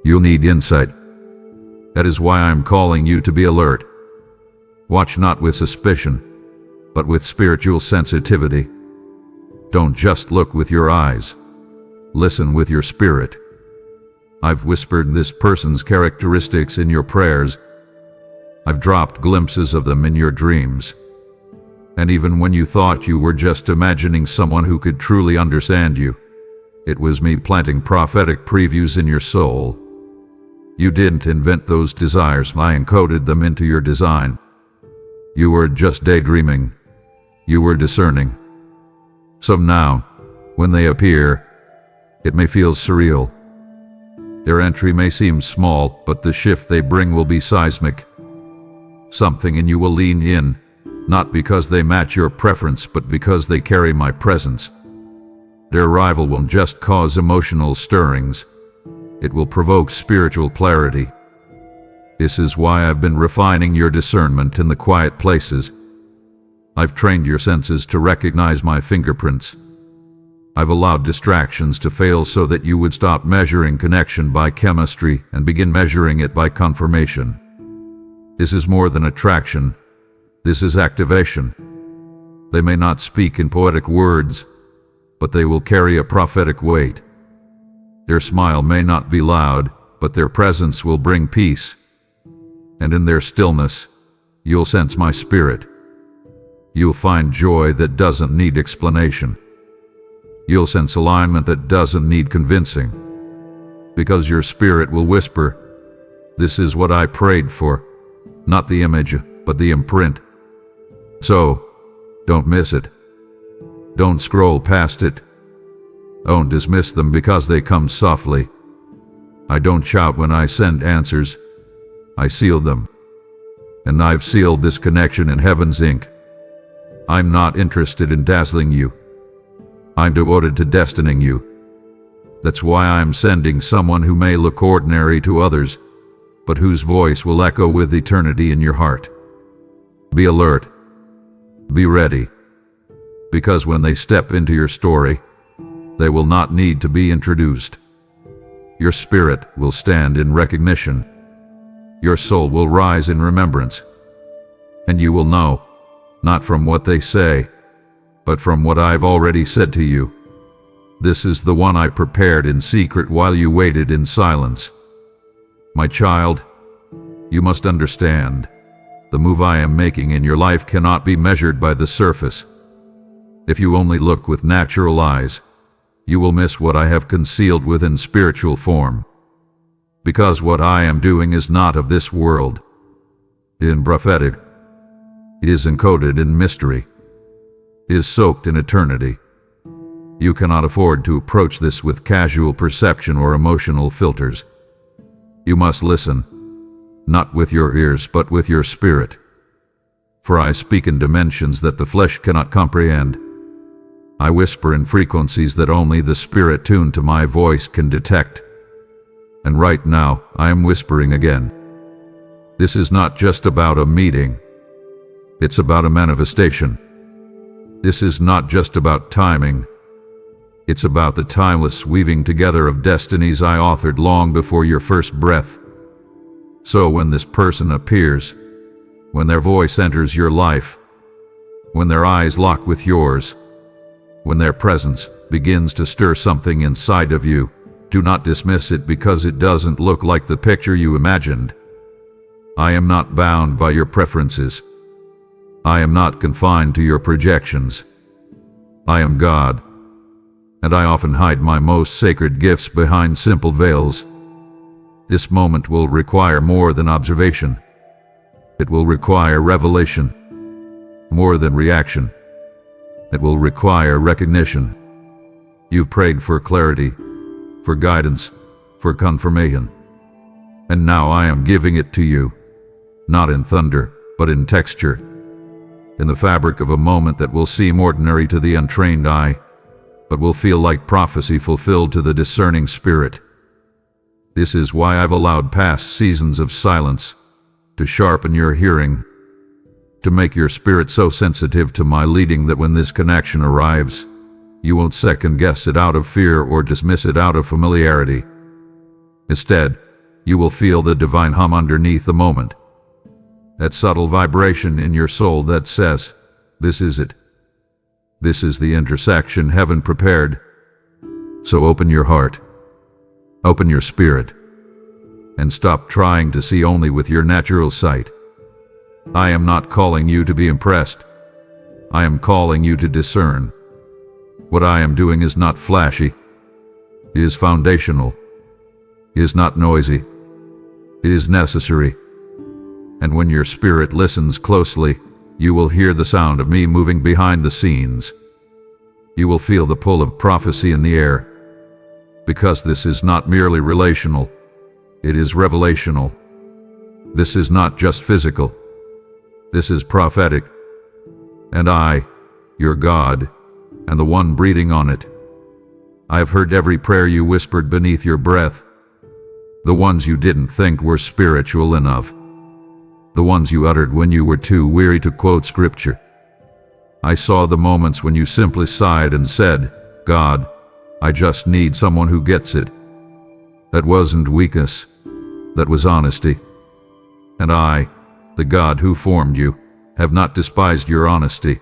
You'll need insight. That is why I'm calling you to be alert. Watch not with suspicion, but with spiritual sensitivity. Don't just look with your eyes. Listen with your spirit. I've whispered this person's characteristics in your prayers. I've dropped glimpses of them in your dreams. And even when you thought you were just imagining someone who could truly understand you, it was me planting prophetic previews in your soul. You didn't invent those desires, I encoded them into your design. You were just daydreaming. You were discerning. So now, when they appear, it may feel surreal. Their entry may seem small, but the shift they bring will be seismic. Something in you will lean in, not because they match your preference, but because they carry my presence. Their arrival won't just cause emotional stirrings. It will provoke spiritual clarity. This is why I've been refining your discernment in the quiet places. I've trained your senses to recognize my fingerprints. I've allowed distractions to fail so that you would stop measuring connection by chemistry and begin measuring it by confirmation. This is more than attraction. This is activation. They may not speak in poetic words, but they will carry a prophetic weight. Their smile may not be loud, but their presence will bring peace. And in their stillness, you'll sense my spirit. You'll find joy that doesn't need explanation. You'll sense alignment that doesn't need convincing. Because your spirit will whisper, this is what I prayed for, not the image, but the imprint. So, don't miss it. Don't scroll past it. Don't dismiss them because they come softly. I don't shout when I send answers. I seal them. And I've sealed this connection in heaven's ink. I'm not interested in dazzling you. I'm devoted to destining you. That's why I'm sending someone who may look ordinary to others, but whose voice will echo with eternity in your heart. Be alert. Be ready. Because when they step into your story, they will not need to be introduced. Your spirit will stand in recognition. Your soul will rise in remembrance. And you will know, not from what they say, but from what I've already said to you. This is the one I prepared in secret while you waited in silence. My child, you must understand, the move I am making in your life cannot be measured by the surface. If you only look with natural eyes, you will miss what I have concealed within spiritual form. Because what I am doing is not of this world. In prophetic, it is encoded in mystery. It is soaked in eternity. You cannot afford to approach this with casual perception or emotional filters. You must listen, not with your ears but with your spirit. For I speak in dimensions that the flesh cannot comprehend. I whisper in frequencies that only the spirit tuned to my voice can detect. And right now, I am whispering again. This is not just about a meeting. It's about a manifestation. This is not just about timing. It's about the timeless weaving together of destinies I authored long before your first breath. So when this person appears, when their voice enters your life, when their eyes lock with yours, when their presence begins to stir something inside of you, do not dismiss it because it doesn't look like the picture you imagined. I am not bound by your preferences. I am not confined to your projections. I am God, and I often hide my most sacred gifts behind simple veils. This moment will require more than observation. It will require revelation, more than reaction. It will require recognition. You've prayed for clarity, for guidance, for confirmation. And now I am giving it to you, not in thunder, but in texture, in the fabric of a moment that will seem ordinary to the untrained eye, but will feel like prophecy fulfilled to the discerning spirit. This is why I've allowed past seasons of silence to sharpen your hearing, to make your spirit so sensitive to my leading that when this connection arrives, you won't second-guess it out of fear or dismiss it out of familiarity. Instead, you will feel the divine hum underneath the moment, that subtle vibration in your soul that says, "This is it. This is the intersection heaven prepared." So open your heart, open your spirit, and stop trying to see only with your natural sight. I am not calling you to be impressed. I am calling you to discern. What I am doing is not flashy. It is foundational. It is not noisy. It is necessary. And when your spirit listens closely, you will hear the sound of me moving behind the scenes. You will feel the pull of prophecy in the air. Because this is not merely relational, it is revelational. This is not just physical. This is prophetic. And I, your God, and the one breathing on it. I have heard every prayer you whispered beneath your breath. The ones you didn't think were spiritual enough. The ones you uttered when you were too weary to quote scripture. I saw the moments when you simply sighed and said, "God, I just need someone who gets it." That wasn't weakness. That was honesty. And I, the God who formed you, have not despised your honesty.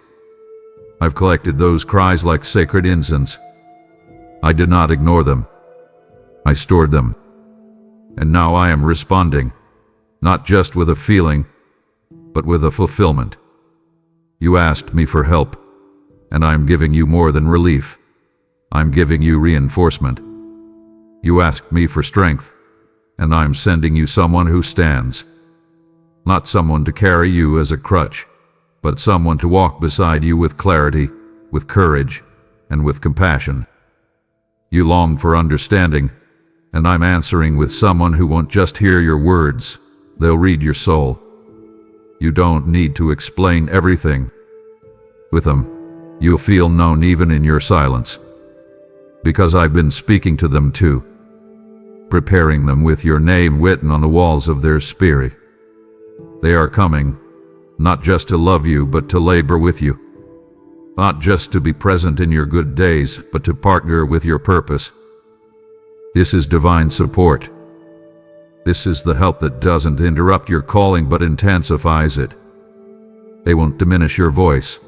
I've collected those cries like sacred incense. I did not ignore them. I stored them. And now I am responding, not just with a feeling, but with a fulfillment. You asked me for help, and I'm giving you more than relief. I'm giving you reinforcement. You asked me for strength, and I'm sending you someone who stands. Not someone to carry you as a crutch, but someone to walk beside you with clarity, with courage, and with compassion. You longed for understanding, and I'm answering with someone who won't just hear your words, they'll read your soul. You don't need to explain everything. With them, you'll feel known even in your silence. Because I've been speaking to them too, preparing them with your name written on the walls of their spirit. They are coming, not just to love you, but to labor with you. Not just to be present in your good days, but to partner with your purpose. This is divine support. This is the help that doesn't interrupt your calling but intensifies it. They won't diminish your voice.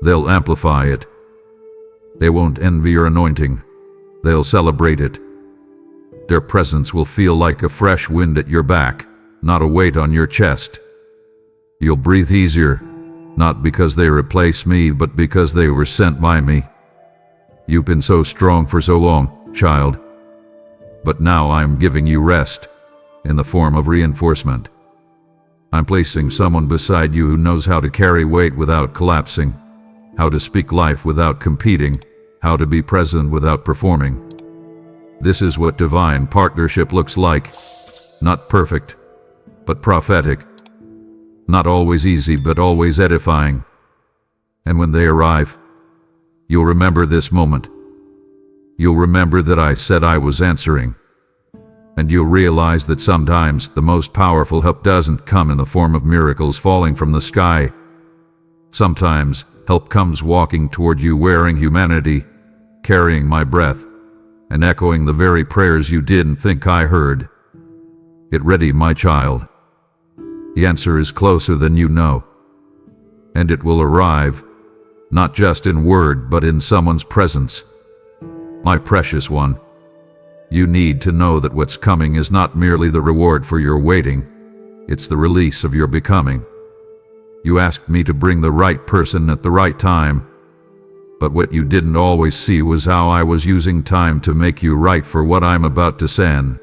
They'll amplify it. They won't envy your anointing. They'll celebrate it. Their presence will feel like a fresh wind at your back, not a weight on your chest. You'll breathe easier, not because they replace me, but because they were sent by me. You've been so strong for so long, child. But now I'm giving you rest in the form of reinforcement. I'm placing someone beside you who knows how to carry weight without collapsing, how to speak life without competing, how to be present without performing. This is what divine partnership looks like. Not perfect, but prophetic. Not always easy, but always edifying. And when they arrive, you'll remember this moment. You'll remember that I said I was answering. And you'll realize that sometimes the most powerful help doesn't come in the form of miracles falling from the sky. Sometimes help comes walking toward you wearing humanity, carrying my breath, and echoing the very prayers you didn't think I heard. Get ready, my child. The answer is closer than you know. And it will arrive, not just in word, but in someone's presence. My precious one, you need to know that what's coming is not merely the reward for your waiting, it's the release of your becoming. You asked me to bring the right person at the right time, but what you didn't always see was how I was using time to make you right for what I'm about to send.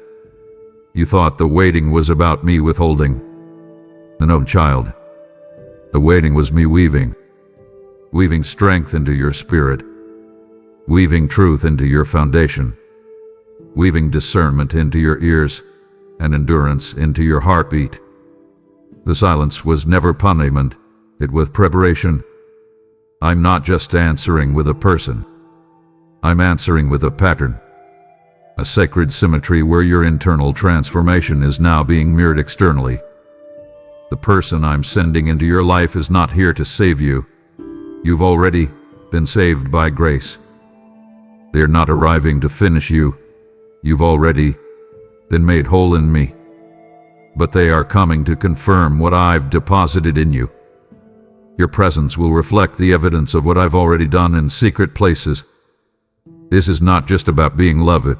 You thought the waiting was about me withholding. No, child. The waiting was me weaving strength into your spirit, weaving truth into your foundation, weaving discernment into your ears, and endurance into your heartbeat. The silence was never punishment, it was preparation. I'm not just answering with a person. I'm answering with a pattern. A sacred symmetry where your internal transformation is now being mirrored externally. The person I'm sending into your life is not here to save you. You've already been saved by grace. They're not arriving to finish you. You've already been made whole in me. But they are coming to confirm what I've deposited in you. Your presence will reflect the evidence of what I've already done in secret places. This is not just about being loved.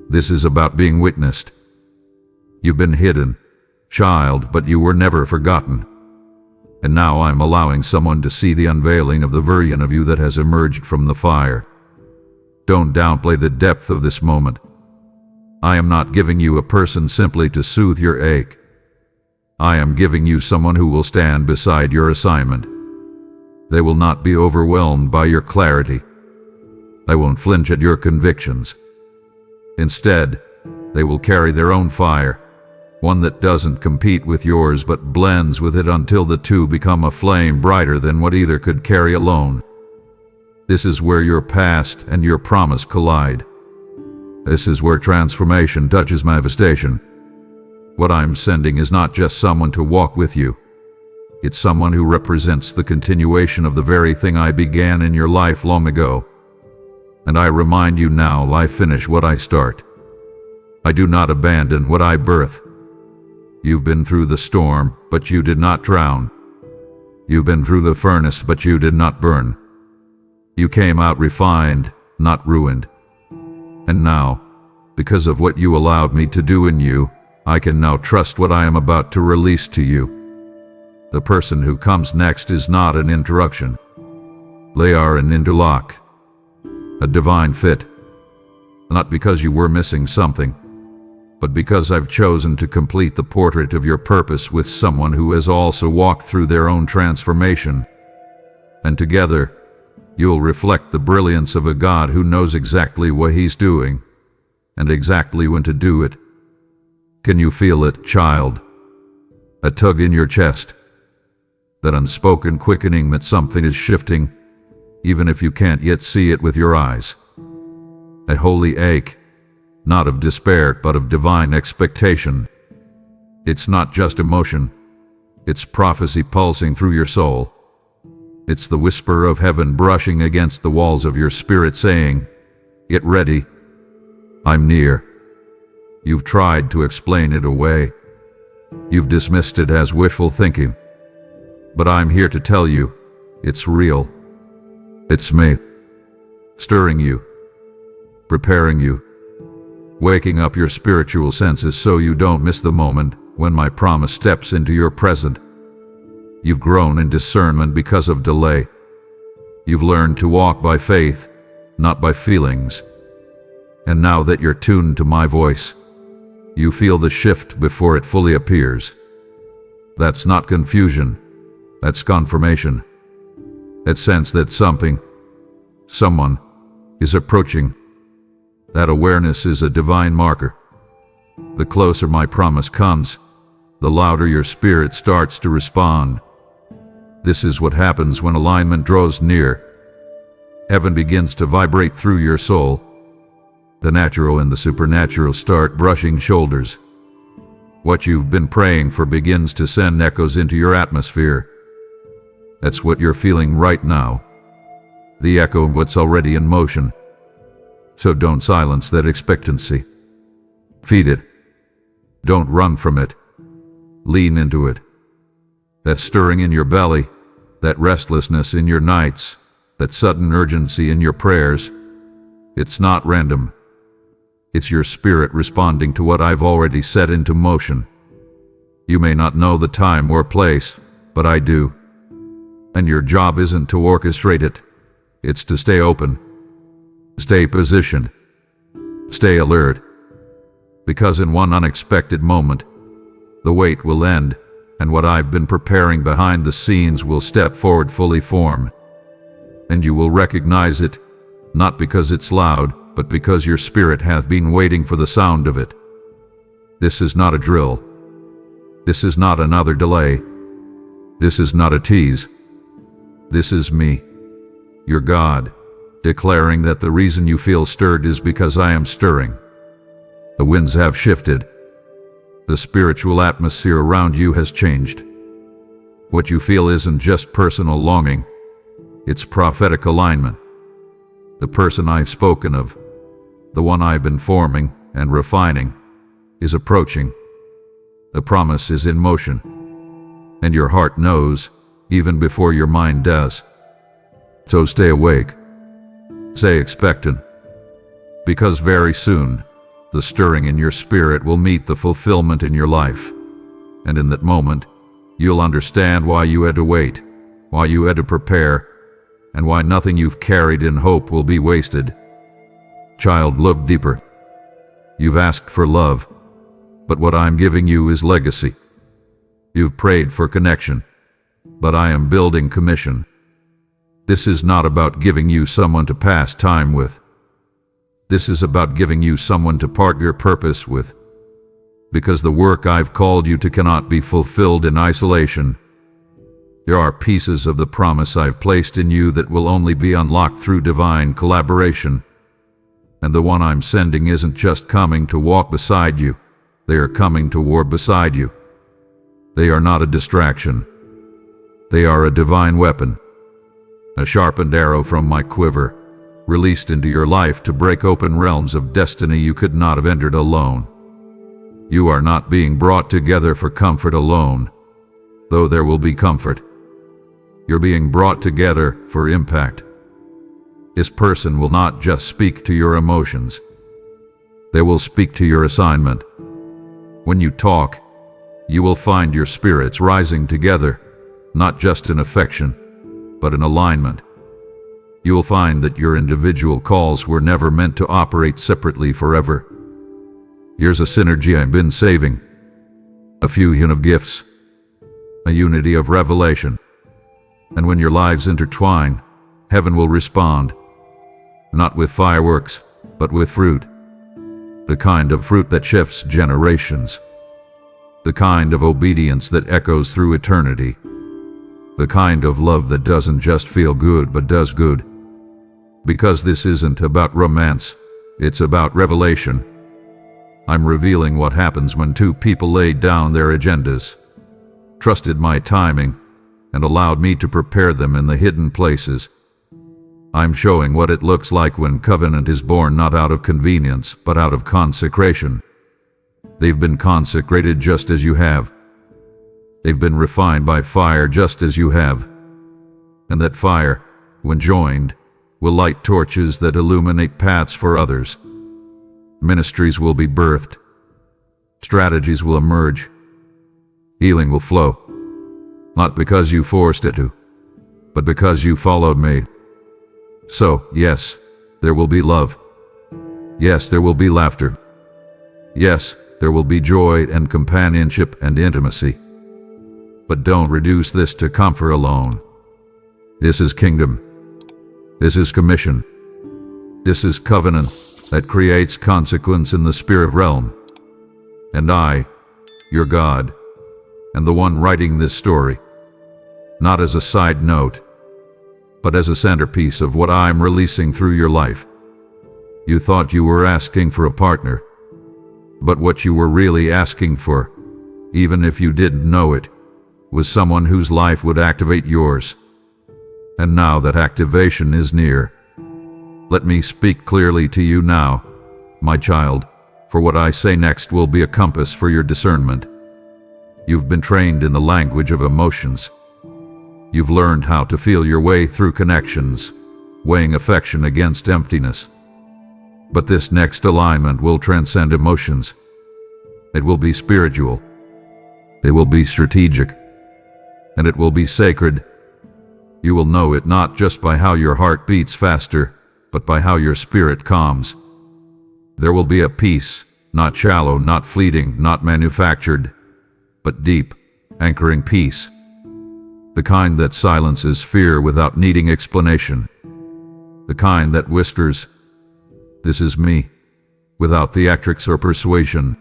This is about being witnessed. You've been hidden, child, but you were never forgotten. And now I'm allowing someone to see the unveiling of the version of you that has emerged from the fire. Don't downplay the depth of this moment. I am not giving you a person simply to soothe your ache. I am giving you someone who will stand beside your assignment. They will not be overwhelmed by your clarity. They won't flinch at your convictions. Instead, they will carry their own fire, one that doesn't compete with yours but blends with it until the two become a flame brighter than what either could carry alone. This is where your past and your promise collide. This is where transformation touches manifestation. What I'm sending is not just someone to walk with you. It's someone who represents the continuation of the very thing I began in your life long ago. And I remind you now, I finish what I start. I do not abandon what I birth. You've been through the storm, but you did not drown. You've been through the furnace, but you did not burn. You came out refined, not ruined. And now, because of what you allowed me to do in you, I can now trust what I am about to release to you. The person who comes next is not an interruption. They are an interlock, a divine fit. Not because you were missing something, but because I've chosen to complete the portrait of your purpose with someone who has also walked through their own transformation. And together, you'll reflect the brilliance of a God who knows exactly what he's doing, and exactly when to do it. Can you feel it, child? A tug in your chest. That unspoken quickening that something is shifting, even if you can't yet see it with your eyes. A holy ache, not of despair, but of divine expectation. It's not just emotion. It's prophecy pulsing through your soul. It's the whisper of heaven brushing against the walls of your spirit saying, "Get ready. I'm near." You've tried to explain it away. You've dismissed it as wishful thinking. But I'm here to tell you, it's real. It's me. Stirring you. Preparing you. Waking up your spiritual senses so you don't miss the moment when my promise steps into your present. You've grown in discernment because of delay. You've learned to walk by faith, not by feelings. And now that you're tuned to my voice, you feel the shift before it fully appears. That's not confusion. That's confirmation. That sense that someone is approaching. That awareness is a divine marker. The closer my promise comes, the louder your spirit starts to respond. This is what happens when alignment draws near. Heaven begins to vibrate through your soul. The natural and the supernatural start brushing shoulders. What you've been praying for begins to send echoes into your atmosphere. That's what you're feeling right now. The echo of what's already in motion. So don't silence that expectancy. Feed it. Don't run from it. Lean into it. That stirring in your belly, that restlessness in your nights, that sudden urgency in your prayers, it's not random. It's your spirit responding to what I've already set into motion. You may not know the time or place, but I do. And your job isn't to orchestrate it. It's to stay open. Stay positioned. Stay alert. Because in one unexpected moment, the wait will end, and what I've been preparing behind the scenes will step forward fully formed. And you will recognize it, not because it's loud, but because your spirit hath been waiting for the sound of it. This is not a drill. This is not another delay. This is not a tease. This is me, your God, declaring that the reason you feel stirred is because I am stirring. The winds have shifted. The spiritual atmosphere around you has changed. What you feel isn't just personal longing. It's prophetic alignment. The person I've spoken of, the one I've been forming and refining, is approaching. The promise is in motion. And your heart knows, even before your mind does. So stay awake. Stay expectant. Because very soon, the stirring in your spirit will meet the fulfillment in your life. And in that moment, you'll understand why you had to wait, why you had to prepare, and why nothing you've carried in hope will be wasted. Child, look deeper. You've asked for love, but what I'm giving you is legacy. You've prayed for connection, but I am building commission. This is not about giving you someone to pass time with. This is about giving you someone to part your purpose with. Because the work I've called you to cannot be fulfilled in isolation. There are pieces of the promise I've placed in you that will only be unlocked through divine collaboration. And the one I'm sending isn't just coming to walk beside you. They are coming to war beside you. They are not a distraction. They are a divine weapon. A sharpened arrow from my quiver, released into your life to break open realms of destiny you could not have entered alone. You are not being brought together for comfort alone, though there will be comfort. You're being brought together for impact. This person will not just speak to your emotions. They will speak to your assignment. When you talk, you will find your spirits rising together, not just in affection, but in alignment. You will find that your individual calls were never meant to operate separately forever. Here's a synergy I've been saving. A fusion of gifts. A unity of revelation. And when your lives intertwine, heaven will respond. Not with fireworks, but with fruit. The kind of fruit that shifts generations. The kind of obedience that echoes through eternity. The kind of love that doesn't just feel good but does good. Because this isn't about romance, it's about revelation. I'm revealing what happens when two people laid down their agendas, trusted my timing, and allowed me to prepare them in the hidden places. I'm showing what it looks like when covenant is born not out of convenience, but out of consecration. They've been consecrated just as you have. They've been refined by fire just as you have. And that fire, when joined, will light torches that illuminate paths for others. Ministries will be birthed. Strategies will emerge. Healing will flow. not because you forced it to, but because you followed me. So, yes, there will be love. Yes, there will be laughter. Yes, there will be joy and companionship and intimacy. But don't reduce this to comfort alone. This is kingdom. This is commission. This is covenant that creates consequence in the spirit realm. And I, your God, am the one writing this story, not as a side note, but as a centerpiece of what I'm releasing through your life. You thought you were asking for a partner, but what you were really asking for, even if you didn't know it, was someone whose life would activate yours. And now that activation is near, let me speak clearly to you now, my child, for what I say next will be a compass for your discernment. You've been trained in the language of emotions. You've learned how to feel your way through connections, weighing affection against emptiness. But this next alignment will transcend emotions. It will be spiritual. It will be strategic. And it will be sacred. You will know it not just by how your heart beats faster, but by how your spirit calms. There will be a peace, not shallow, not fleeting, not manufactured, but deep, anchoring peace. The kind that silences fear without needing explanation. The kind that whispers, "This is me," without theatrics or persuasion.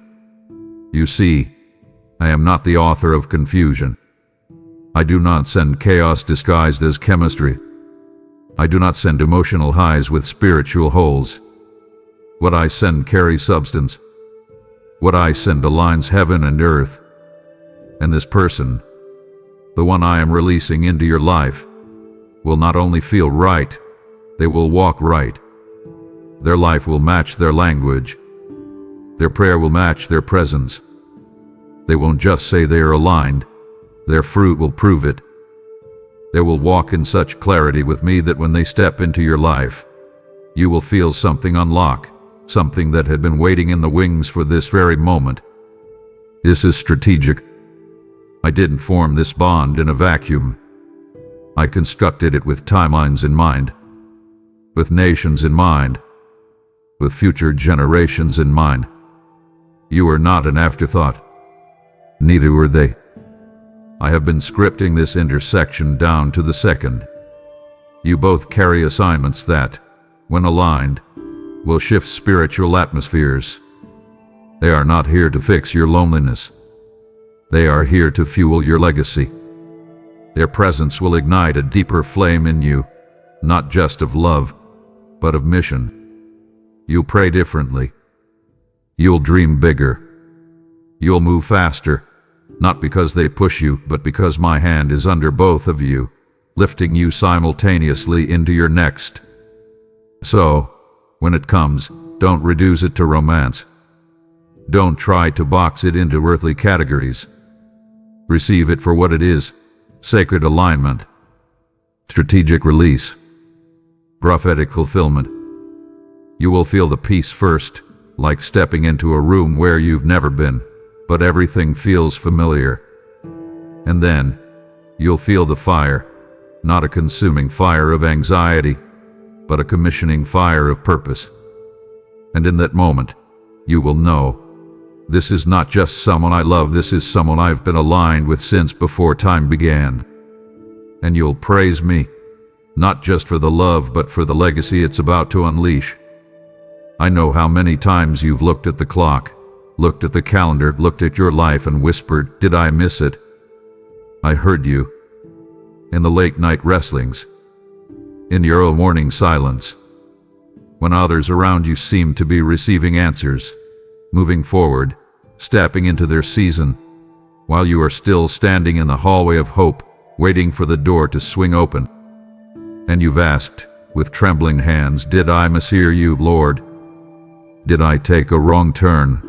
You see, I am not the author of confusion. I do not send chaos disguised as chemistry. I do not send emotional highs with spiritual holes. What I send carries substance. What I send aligns heaven and earth. And this person, the one I am releasing into your life, will not only feel right, they will walk right. Their life will match their language. Their prayer will match their presence. They won't just say they are aligned, their fruit will prove it. They will walk in such clarity with me that when they step into your life, you will feel something unlock, something that had been waiting in the wings for this very moment. This is strategic. I didn't form this bond in a vacuum. I constructed it with timelines in mind, with nations in mind, with future generations in mind. You are not an afterthought. Neither were they. I have been scripting this intersection down to the second. You both carry assignments that, when aligned, will shift spiritual atmospheres. They are not here to fix your loneliness. They are here to fuel your legacy. Their presence will ignite a deeper flame in you, not just of love, but of mission. You'll pray differently. You'll dream bigger. You'll move faster, not because they push you, but because my hand is under both of you, lifting you simultaneously into your next. So, when it comes, don't reduce it to romance. Don't try to box it into earthly categories. Receive it for what it is: sacred alignment, strategic release, prophetic fulfillment. You will feel the peace first, like stepping into a room where you've never been, but everything feels familiar. And then, you'll feel the fire, not a consuming fire of anxiety, but a commissioning fire of purpose. And in that moment, you will know, this is not just someone I love, this is someone I've been aligned with since before time began. And you'll praise me, not just for the love, but for the legacy it's about to unleash. I know how many times you've looked at the clock, looked at the calendar, looked at your life and whispered, "Did I miss it?" I heard you. In the late night wrestlings, in your early morning silence, when others around you seem to be receiving answers, moving forward, stepping into their season, while you are still standing in the hallway of hope, waiting for the door to swing open. And you've asked, with trembling hands, "Did I mishear you, Lord? Did I take a wrong turn?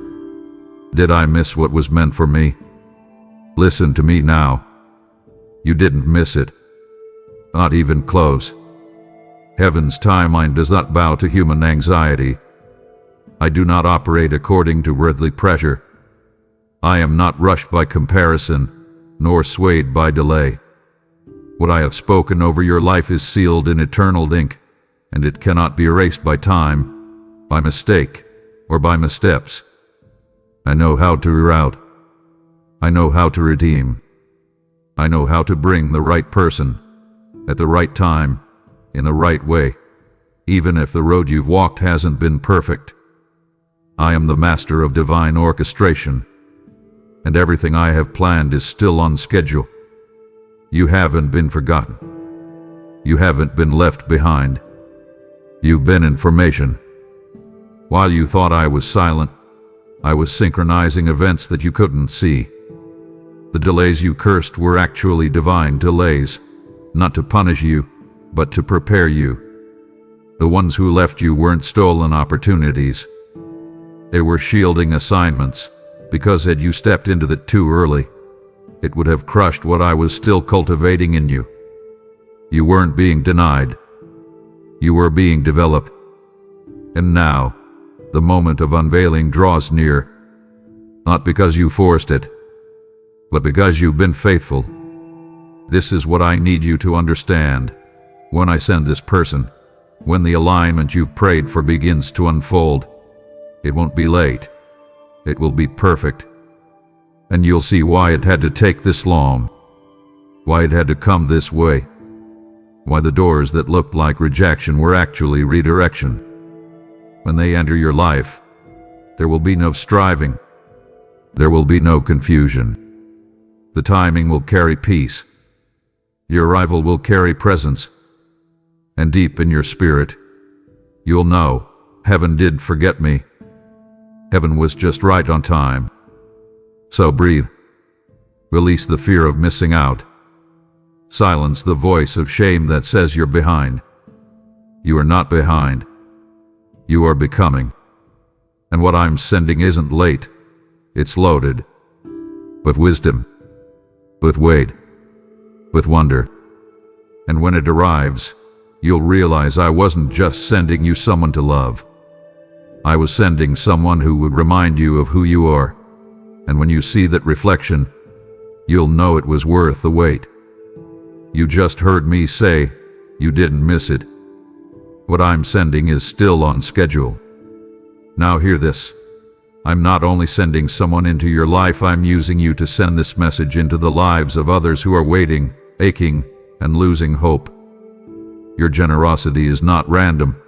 Did I miss what was meant for me?" Listen to me now. You didn't miss it. Not even close. Heaven's timeline does not bow to human anxiety. I do not operate according to earthly pressure. I am not rushed by comparison, nor swayed by delay. What I have spoken over your life is sealed in eternal ink, and it cannot be erased by time, by mistake, or by missteps. I know how to reroute. I know how to redeem. I know how to bring the right person, at the right time, in the right way, even if the road you've walked hasn't been perfect. I am the master of divine orchestration, and everything I have planned is still on schedule. You haven't been forgotten. You haven't been left behind. You've been in formation. While you thought I was silent, I was synchronizing events that you couldn't see. The delays you cursed were actually divine delays, not to punish you, but to prepare you. The ones who left you weren't stolen opportunities. They were shielding assignments, because had you stepped into that too early, it would have crushed what I was still cultivating in you. You weren't being denied. You were being developed. And now, the moment of unveiling draws near, not because you forced it, but because you've been faithful. This is what I need you to understand. When I send this person, when the alignment you've prayed for begins to unfold, it won't be late. It will be perfect. And you'll see why it had to take this long, why it had to come this way, why the doors that looked like rejection were actually redirection. When they enter your life, there will be no striving. There will be no confusion. The timing will carry peace. Your arrival will carry presence. And deep in your spirit, you'll know, heaven did forget me. Heaven was just right on time. So breathe. Release the fear of missing out. Silence the voice of shame that says you're behind. You are not behind. You are becoming. And what I'm sending isn't late. It's loaded. With wisdom. With weight. With wonder. And when it arrives, you'll realize I wasn't just sending you someone to love. I was sending someone who would remind you of who you are. And when you see that reflection, you'll know it was worth the wait. You just heard me say, you didn't miss it. What I'm sending is still on schedule. Now hear this. I'm not only sending someone into your life, I'm using you to send this message into the lives of others who are waiting, aching, and losing hope. Your generosity is not random.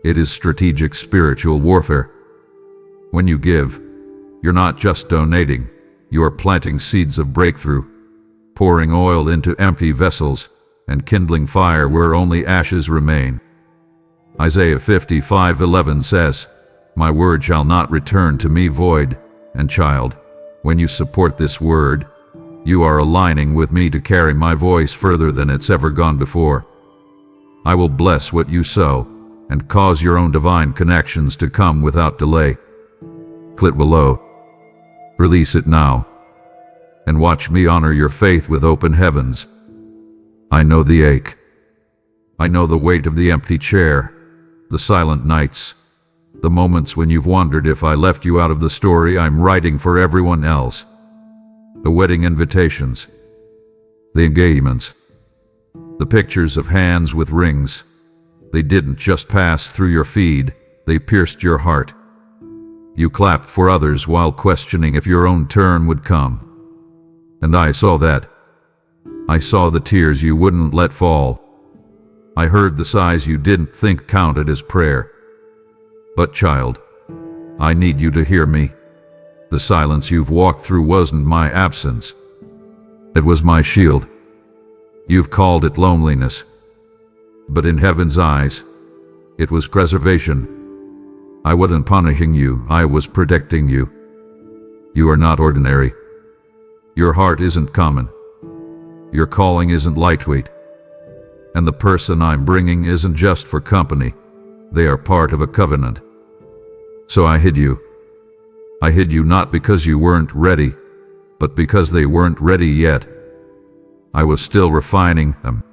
It is strategic spiritual warfare. When you give, you're not just donating, you are planting seeds of breakthrough, pouring oil into empty vessels, and kindling fire where only ashes remain. Isaiah 55:11 says, "My word shall not return to me void." And child, when you support this word, you are aligning with me to carry my voice further than it's ever gone before. I will bless what you sow, and cause your own divine connections to come without delay. Click below. Release it now. And watch me honor your faith with open heavens. I know the ache. I know the weight of the empty chair, the silent nights, the moments when you've wondered if I left you out of the story I'm writing for everyone else. The wedding invitations, the engagements, the pictures of hands with rings. They didn't just pass through your feed, they pierced your heart. You clapped for others while questioning if your own turn would come. And I saw that. I saw the tears you wouldn't let fall. I heard the sighs you didn't think counted as prayer. But child, I need you to hear me. The silence you've walked through wasn't my absence. It was my shield. You've called it loneliness. But in heaven's eyes, it was preservation. I wasn't punishing you, I was protecting you. You are not ordinary. Your heart isn't common. Your calling isn't lightweight. And the person I'm bringing isn't just for company. They are part of a covenant. So I hid you. I hid you not because you weren't ready, but because they weren't ready yet. I was still refining them,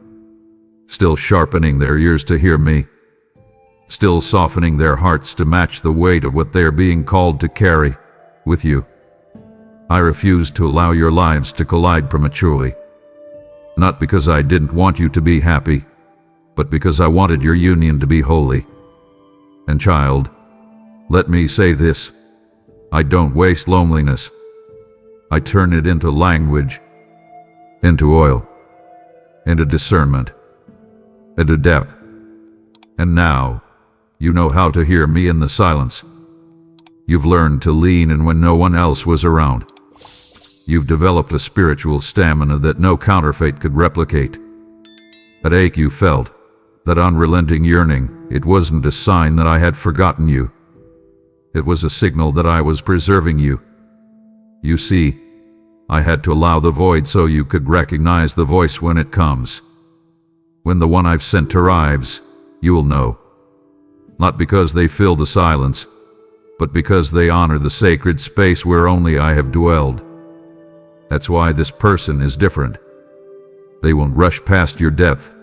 still sharpening their ears to hear me, still softening their hearts to match the weight of what they're being called to carry with you. I refused to allow your lives to collide prematurely. Not because I didn't want you to be happy, but because I wanted your union to be holy. And child, let me say this, I don't waste loneliness. I turn it into language, into oil, into discernment, into depth. And now, you know how to hear me in the silence. You've learned to lean in when no one else was around. You've developed a spiritual stamina that no counterfeit could replicate. That ache you felt, that unrelenting yearning, it wasn't a sign that I had forgotten you. It was a signal that I was preserving you. You see, I had to allow the void so you could recognize the voice when it comes. When the one I've sent arrives, you will know. Not because they fill the silence, but because they honor the sacred space where only I have dwelled. That's why this person is different. They won't rush past your depth.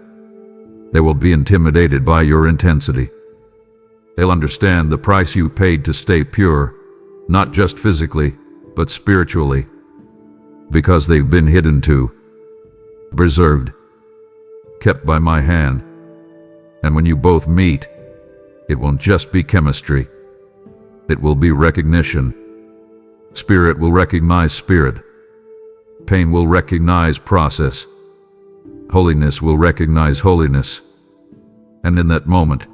They will be intimidated by your intensity. They'll understand the price you paid to stay pure, not just physically, but spiritually. Because they've been hidden too, preserved, kept by my hand. And when you both meet, it won't just be chemistry. It will be recognition. Spirit will recognize spirit. Pain will recognize process. Holiness will recognize holiness. And in that moment,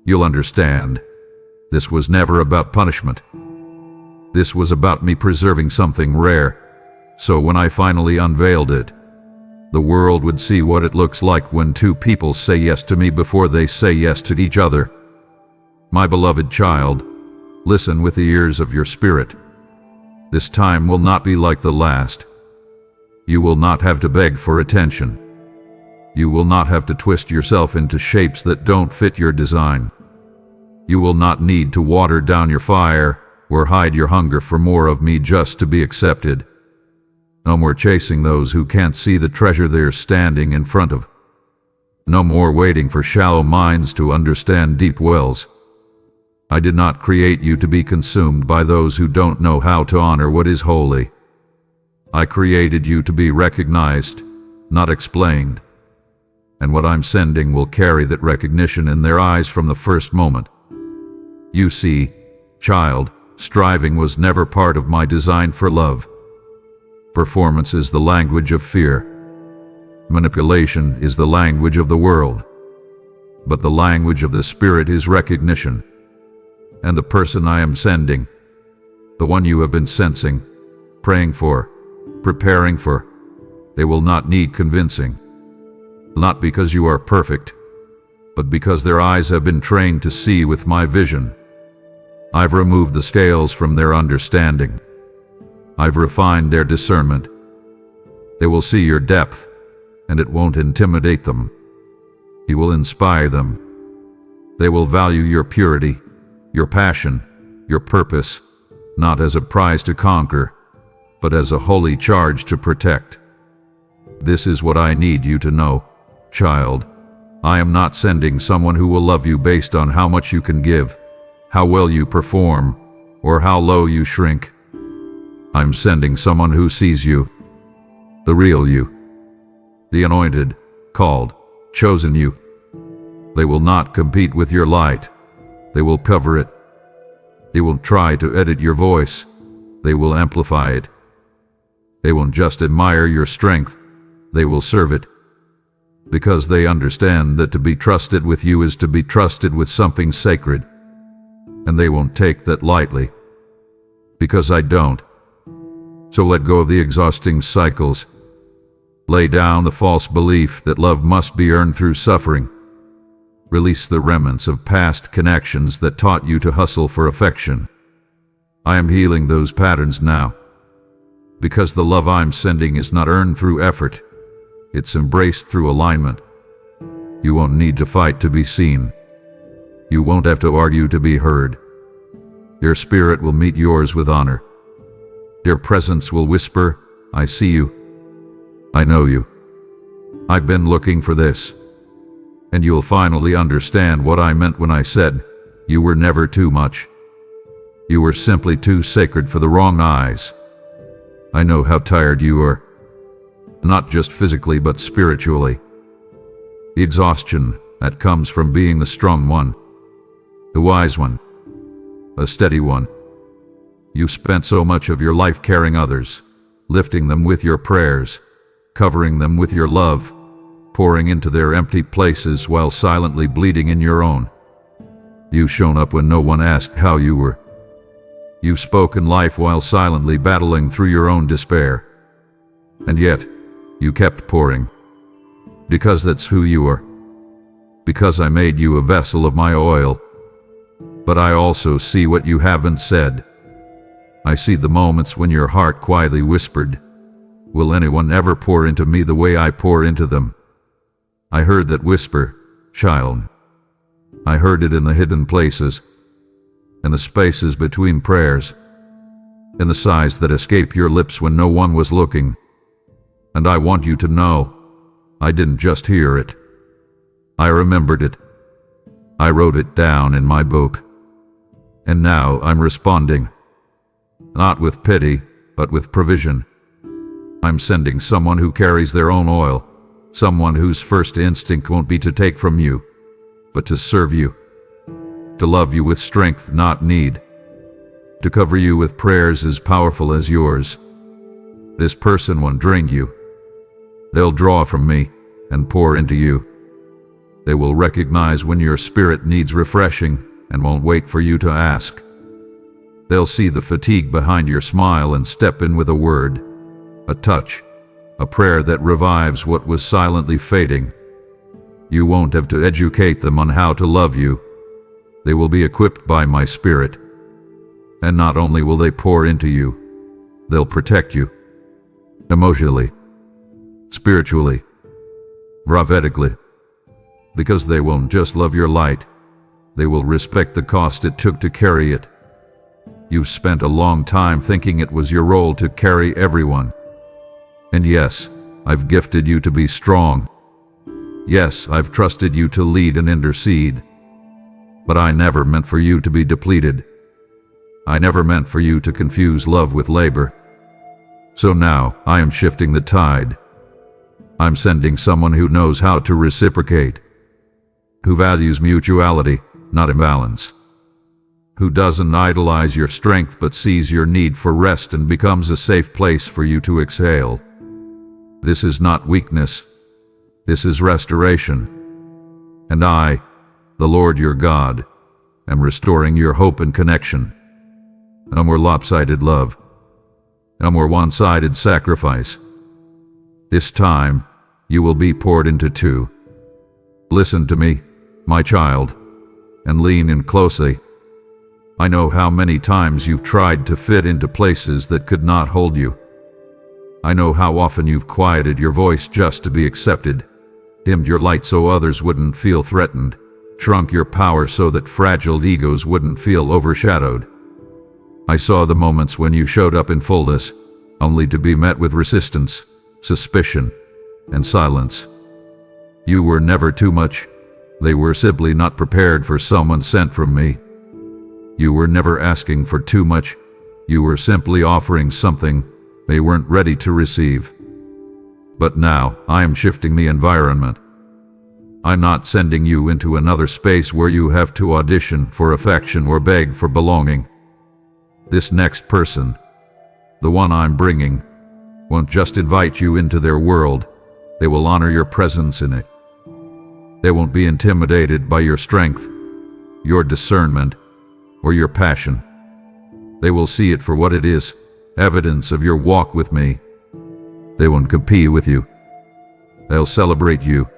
you'll understand, this was never about punishment. This was about me preserving something rare, so when I finally unveiled it, the world would see what it looks like when two people say yes to me before they say yes to each other. My beloved child, listen with the ears of your spirit. This time will not be like the last. You will not have to beg for attention. You will not have to twist yourself into shapes that don't fit your design. You will not need to water down your fire or hide your hunger for more of me just to be accepted. No more chasing those who can't see the treasure they're standing in front of. No more waiting for shallow minds to understand deep wells. I did not create you to be consumed by those who don't know how to honor what is holy. I created you to be recognized, not explained. And what I'm sending will carry that recognition in their eyes from the first moment. You see, child, striving was never part of my design for love. Performance is the language of fear. Manipulation is the language of the world. But the language of the spirit is recognition. And the person I am sending, the one you have been sensing, praying for, preparing for, they will not need convincing. Not because you are perfect, but because their eyes have been trained to see with my vision. I've removed the scales from their understanding. I've refined their discernment. They will see your depth, and it won't intimidate them. You will inspire them. They will value your purity, your passion, your purpose, not as a prize to conquer, but as a holy charge to protect. This is what I need you to know, child. I am not sending someone who will love you based on how much you can give, how well you perform, or how low you shrink. I'm sending someone who sees you, the real you, the anointed, called, chosen you. They will not compete with your light. They will cover it. They won't try to edit your voice. They will amplify it. They won't just admire your strength. They will serve it. Because they understand that to be trusted with you is to be trusted with something sacred. And they won't take that lightly. Because I don't. So let go of the exhausting cycles. Lay down the false belief that love must be earned through suffering. Release the remnants of past connections that taught you to hustle for affection. I am healing those patterns now. Because the love I'm sending is not earned through effort. It's embraced through alignment. You won't need to fight to be seen. You won't have to argue to be heard. Your spirit will meet yours with honor. Your presence will whisper, I see you. I know you. I've been looking for this. And you'll finally understand what I meant when I said, you were never too much. You were simply too sacred for the wrong eyes. I know how tired you are, not just physically but spiritually. Exhaustion that comes from being the strong one, the wise one, a steady one. You spent so much of your life carrying others, lifting them with your prayers, covering them with your love, pouring into their empty places while silently bleeding in your own. You've shown up when no one asked how you were. You've spoken life while silently battling through your own despair. And yet, you kept pouring. Because that's who you are. Because I made you a vessel of my oil. But I also see what you haven't said. I see the moments when your heart quietly whispered, "Will anyone ever pour into me the way I pour into them?" I heard that whisper, child. I heard it in the hidden places, in the spaces between prayers, in the sighs that escape your lips when no one was looking. And I want you to know, I didn't just hear it. I remembered it. I wrote it down in my book. And now I'm responding. Not with pity, but with provision. I'm sending someone who carries their own oil, someone whose first instinct won't be to take from you, but to serve you, to love you with strength, not need, to cover you with prayers as powerful as yours. This person won't drain you. They'll draw from me and pour into you. They will recognize when your spirit needs refreshing and won't wait for you to ask. They'll see the fatigue behind your smile and step in with a word, a touch, a prayer that revives what was silently fading. You won't have to educate them on how to love you. They will be equipped by my Spirit. And not only will they pour into you, they'll protect you. Emotionally, spiritually, prophetically. Because they won't just love your light, they will respect the cost it took to carry it. You've spent a long time thinking it was your role to carry everyone. And yes, I've gifted you to be strong. Yes, I've trusted you to lead and intercede. But I never meant for you to be depleted. I never meant for you to confuse love with labor. So now, I am shifting the tide. I'm sending someone who knows how to reciprocate, who values mutuality, not imbalance, who doesn't idolize your strength but sees your need for rest and becomes a safe place for you to exhale. This is not weakness. This is restoration. And I, the Lord your God, am restoring your hope and connection. No more lopsided love. No more one-sided sacrifice. This time, you will be poured into too. Listen to me, my child, and lean in closely. I know how many times you've tried to fit into places that could not hold you. I know how often you've quieted your voice just to be accepted, dimmed your light so others wouldn't feel threatened, shrunk your power so that fragile egos wouldn't feel overshadowed. I saw the moments when you showed up in fullness, only to be met with resistance, suspicion, and silence. You were never too much. They were simply not prepared for someone sent from me. You were never asking for too much. You were simply offering something they weren't ready to receive. But now, I am shifting the environment. I'm not sending you into another space where you have to audition for affection or beg for belonging. This next person, the one I'm bringing, won't just invite you into their world. They will honor your presence in it. They won't be intimidated by your strength, your discernment, or your passion. They will see it for what it is, evidence of your walk with me. They won't compete with you. They'll celebrate you.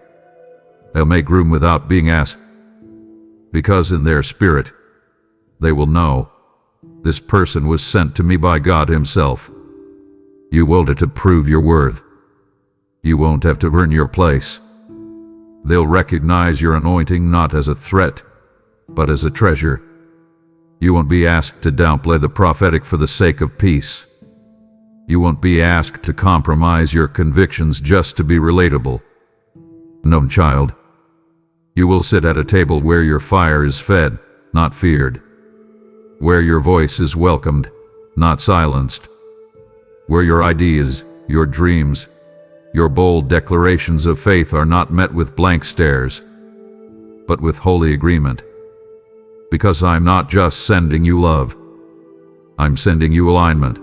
They'll make room without being asked. Because in their spirit, they will know, this person was sent to me by God Himself. You won't have to prove your worth. You won't have to earn your place. They'll recognize your anointing not as a threat, but as a treasure. You won't be asked to downplay the prophetic for the sake of peace. You won't be asked to compromise your convictions just to be relatable. No, child. You will sit at a table where your fire is fed, not feared. Where your voice is welcomed, not silenced. where your ideas, your dreams, your bold declarations of faith are not met with blank stares, but with holy agreement. Because I'm not just sending you love, I'm sending you alignment.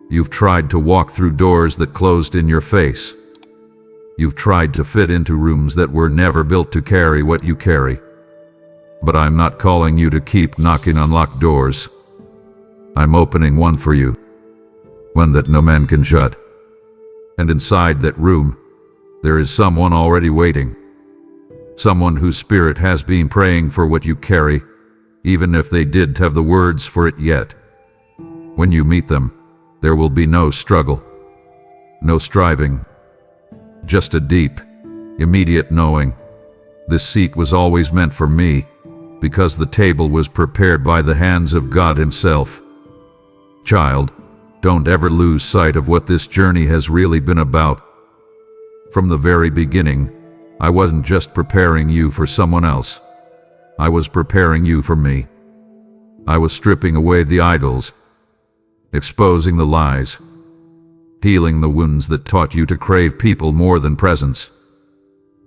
You've tried to walk through doors that closed in your face. You've tried to fit into rooms that were never built to carry what you carry. But I'm not calling you to keep knocking on locked doors. I'm opening one for you, one that no man can shut. And inside that room, there is someone already waiting. Someone whose spirit has been praying for what you carry, even if they didn't have the words for it yet. When you meet them, there will be no struggle, no striving, just a deep, immediate knowing. This seat was always meant for me, because the table was prepared by the hands of God Himself. Child, don't ever lose sight of what this journey has really been about. From the very beginning, I wasn't just preparing you for someone else. I was preparing you for me. I was stripping away the idols, exposing the lies, healing the wounds that taught you to crave people more than presence.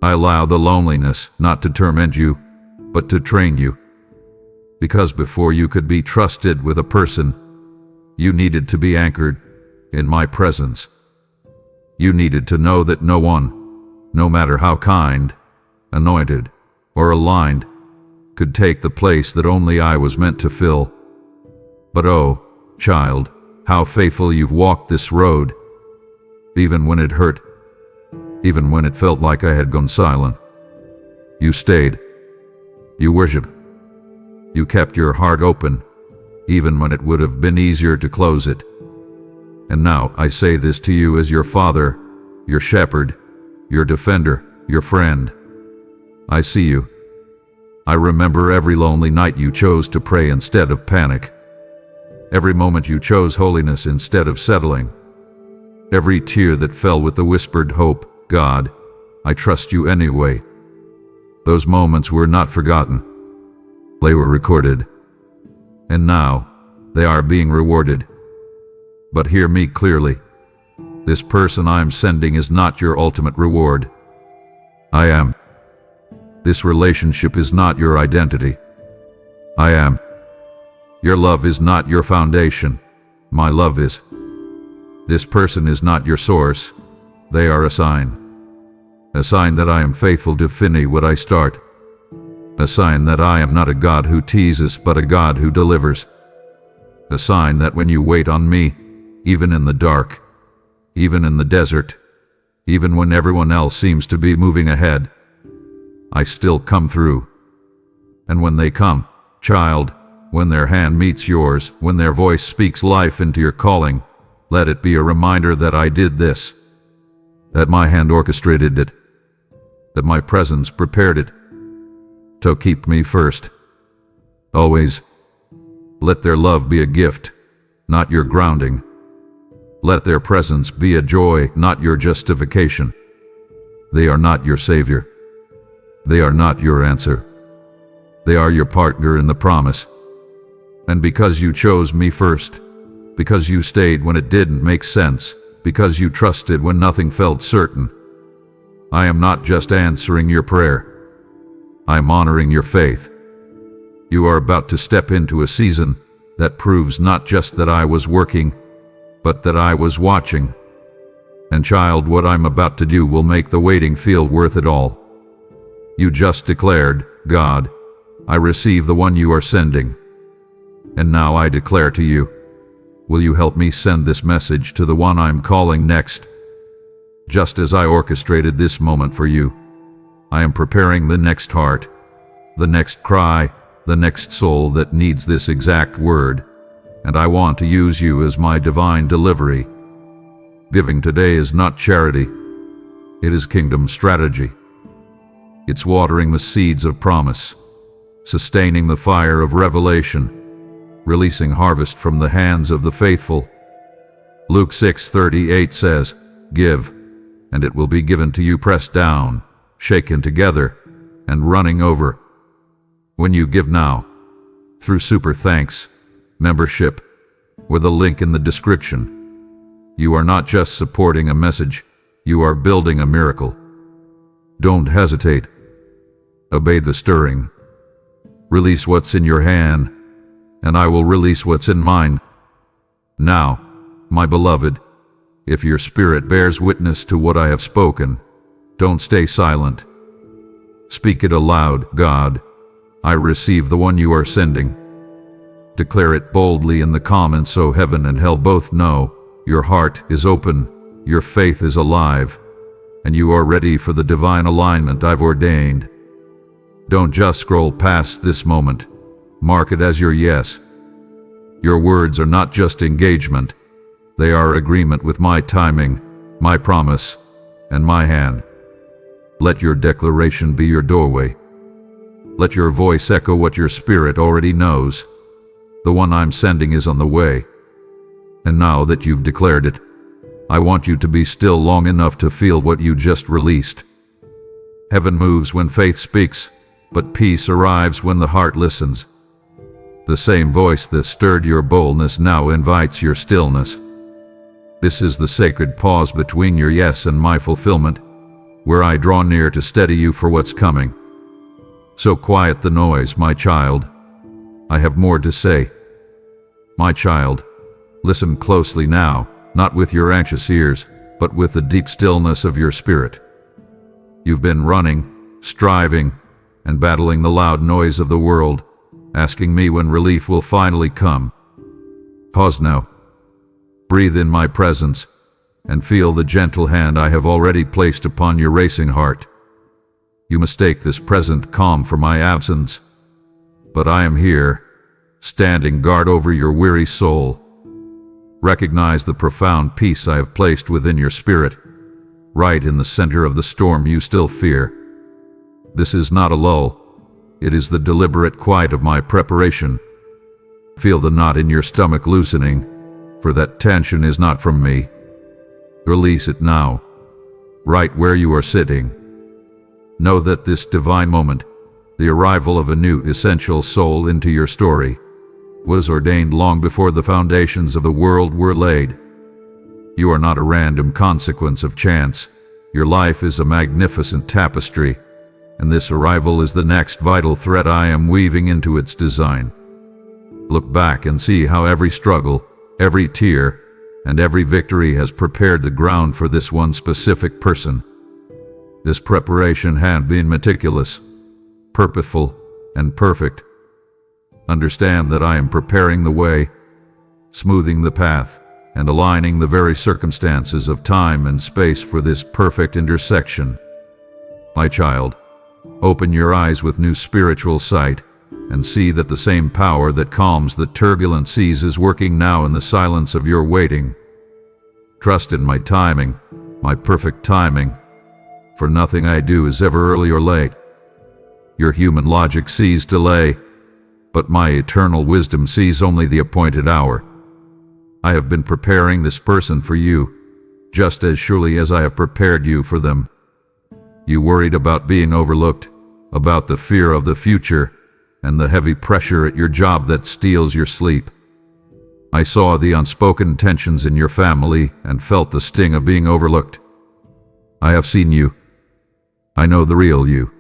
I allowed the loneliness not to torment you, but to train you. Because before you could be trusted with a person, you needed to be anchored in my presence. You needed to know that no one, no matter how kind, anointed, or aligned, could take the place that only I was meant to fill. But oh, child, how faithful you've walked this road, even when it hurt, even when it felt like I had gone silent. You stayed. You worshiped. You kept your heart open, even when it would have been easier to close it. And now I say this to you as your father, your shepherd, your defender, your friend. I see you. I remember every lonely night you chose to pray instead of panic. Every moment you chose holiness instead of settling. Every tear that fell with the whispered hope, God, I trust you anyway. Those moments were not forgotten. They were recorded. And now, they are being rewarded. But hear me clearly. This person I am sending is not your ultimate reward. I am. This relationship is not your identity. I am. Your love is not your foundation. My love is. This person is not your source. They are a sign. A sign that I am faithful to finish what I start. A sign that I am not a God who teases, but a God who delivers. A sign that when you wait on me, even in the dark, even in the desert, even when everyone else seems to be moving ahead, I still come through. And when they come, child, when their hand meets yours, when their voice speaks life into your calling, let it be a reminder that I did this, that my hand orchestrated it, that my presence prepared it. So keep me first. Always. Let their love be a gift, not your grounding. Let their presence be a joy, not your justification. They are not your savior. They are not your answer. They are your partner in the promise. And because you chose me first, because you stayed when it didn't make sense, because you trusted when nothing felt certain, I am not just answering your prayer. I am honoring your faith. You are about to step into a season that proves not just that I was working, but that I was watching. And child, what I'm about to do will make the waiting feel worth it all. You just declared, God, I receive the one you are sending. And now I declare to you, will you help me send this message to the one I'm calling next? Just as I orchestrated this moment for you, I am preparing the next heart, the next cry, the next soul that needs this exact word, and I want to use you as my divine delivery. Giving today is not charity, it is kingdom strategy. It's watering the seeds of promise, sustaining the fire of revelation, releasing harvest from the hands of the faithful. Luke 6:38 says, Give, and it will be given to you, pressed down, shaken together, and running over. When you give now, through Super Thanks membership, with a link in the description, You are not just supporting a message, you are building a miracle. Don't hesitate. Obey the stirring. Release what's in your hand, and I will release what's in mine. Now, my beloved, if your spirit bears witness to what I have spoken, don't stay silent. Speak it aloud. God, I receive the one you are sending. Declare it boldly in the comments so heaven and hell both know your heart is open, your faith is alive, and you are ready for the divine alignment I've ordained. Don't just scroll past this moment. Mark it as your yes. Your words are not just engagement. They are agreement with my timing, my promise, and my hand. Let your declaration be your doorway. Let your voice echo what your spirit already knows. The one I'm sending is on the way. And now that you've declared it, I want you to be still long enough to feel what you just released. Heaven moves when faith speaks, but peace arrives when the heart listens. The same voice that stirred your boldness now invites your stillness. This is the sacred pause between your yes and my fulfillment, where I draw near to steady you for what's coming. So quiet the noise, my child. I have more to say. My child, listen closely now, not with your anxious ears, but with the deep stillness of your spirit. You've been running, striving, and battling the loud noise of the world, asking me when relief will finally come. Pause now. Breathe in my presence, and feel the gentle hand I have already placed upon your racing heart. You mistake this present calm for my absence, but I am here, standing guard over your weary soul. Recognize the profound peace I have placed within your spirit, right in the center of the storm you still fear. This is not a lull. It is the deliberate quiet of my preparation. Feel the knot in your stomach loosening, for that tension is not from me. Release it now, right where you are sitting. Know that this divine moment, the arrival of a new essential soul into your story, was ordained long before the foundations of the world were laid. You are not a random consequence of chance. Your life is a magnificent tapestry, and this arrival is the next vital thread I am weaving into its design. Look back and see how every struggle, every tear, and every victory has prepared the ground for this one specific person. This preparation had been meticulous, purposeful, and perfect. Understand that I am preparing the way, smoothing the path, and aligning the very circumstances of time and space for this perfect intersection. My child, open your eyes with new spiritual sight and see that the same power that calms the turbulent seas is working now in the silence of your waiting. Trust in my timing, my perfect timing, for nothing I do is ever early or late. Your human logic sees delay, but my eternal wisdom sees only the appointed hour. I have been preparing this person for you, just as surely as I have prepared you for them. You worried about being overlooked, about the fear of the future, and the heavy pressure at your job that steals your sleep. I saw the unspoken tensions in your family and felt the sting of being overlooked. I have seen you. I know the real you.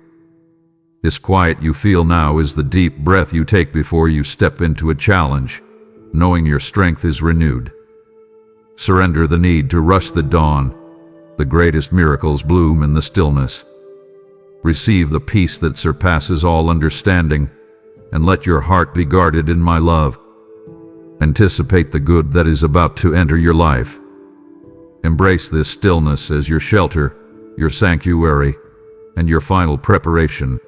This quiet you feel now is the deep breath you take before you step into a challenge, knowing your strength is renewed. Surrender the need to rush the dawn. The greatest miracles bloom in the stillness. Receive the peace that surpasses all understanding, and let your heart be guarded in my love. Anticipate the good that is about to enter your life. Embrace this stillness as your shelter, your sanctuary, and your final preparation.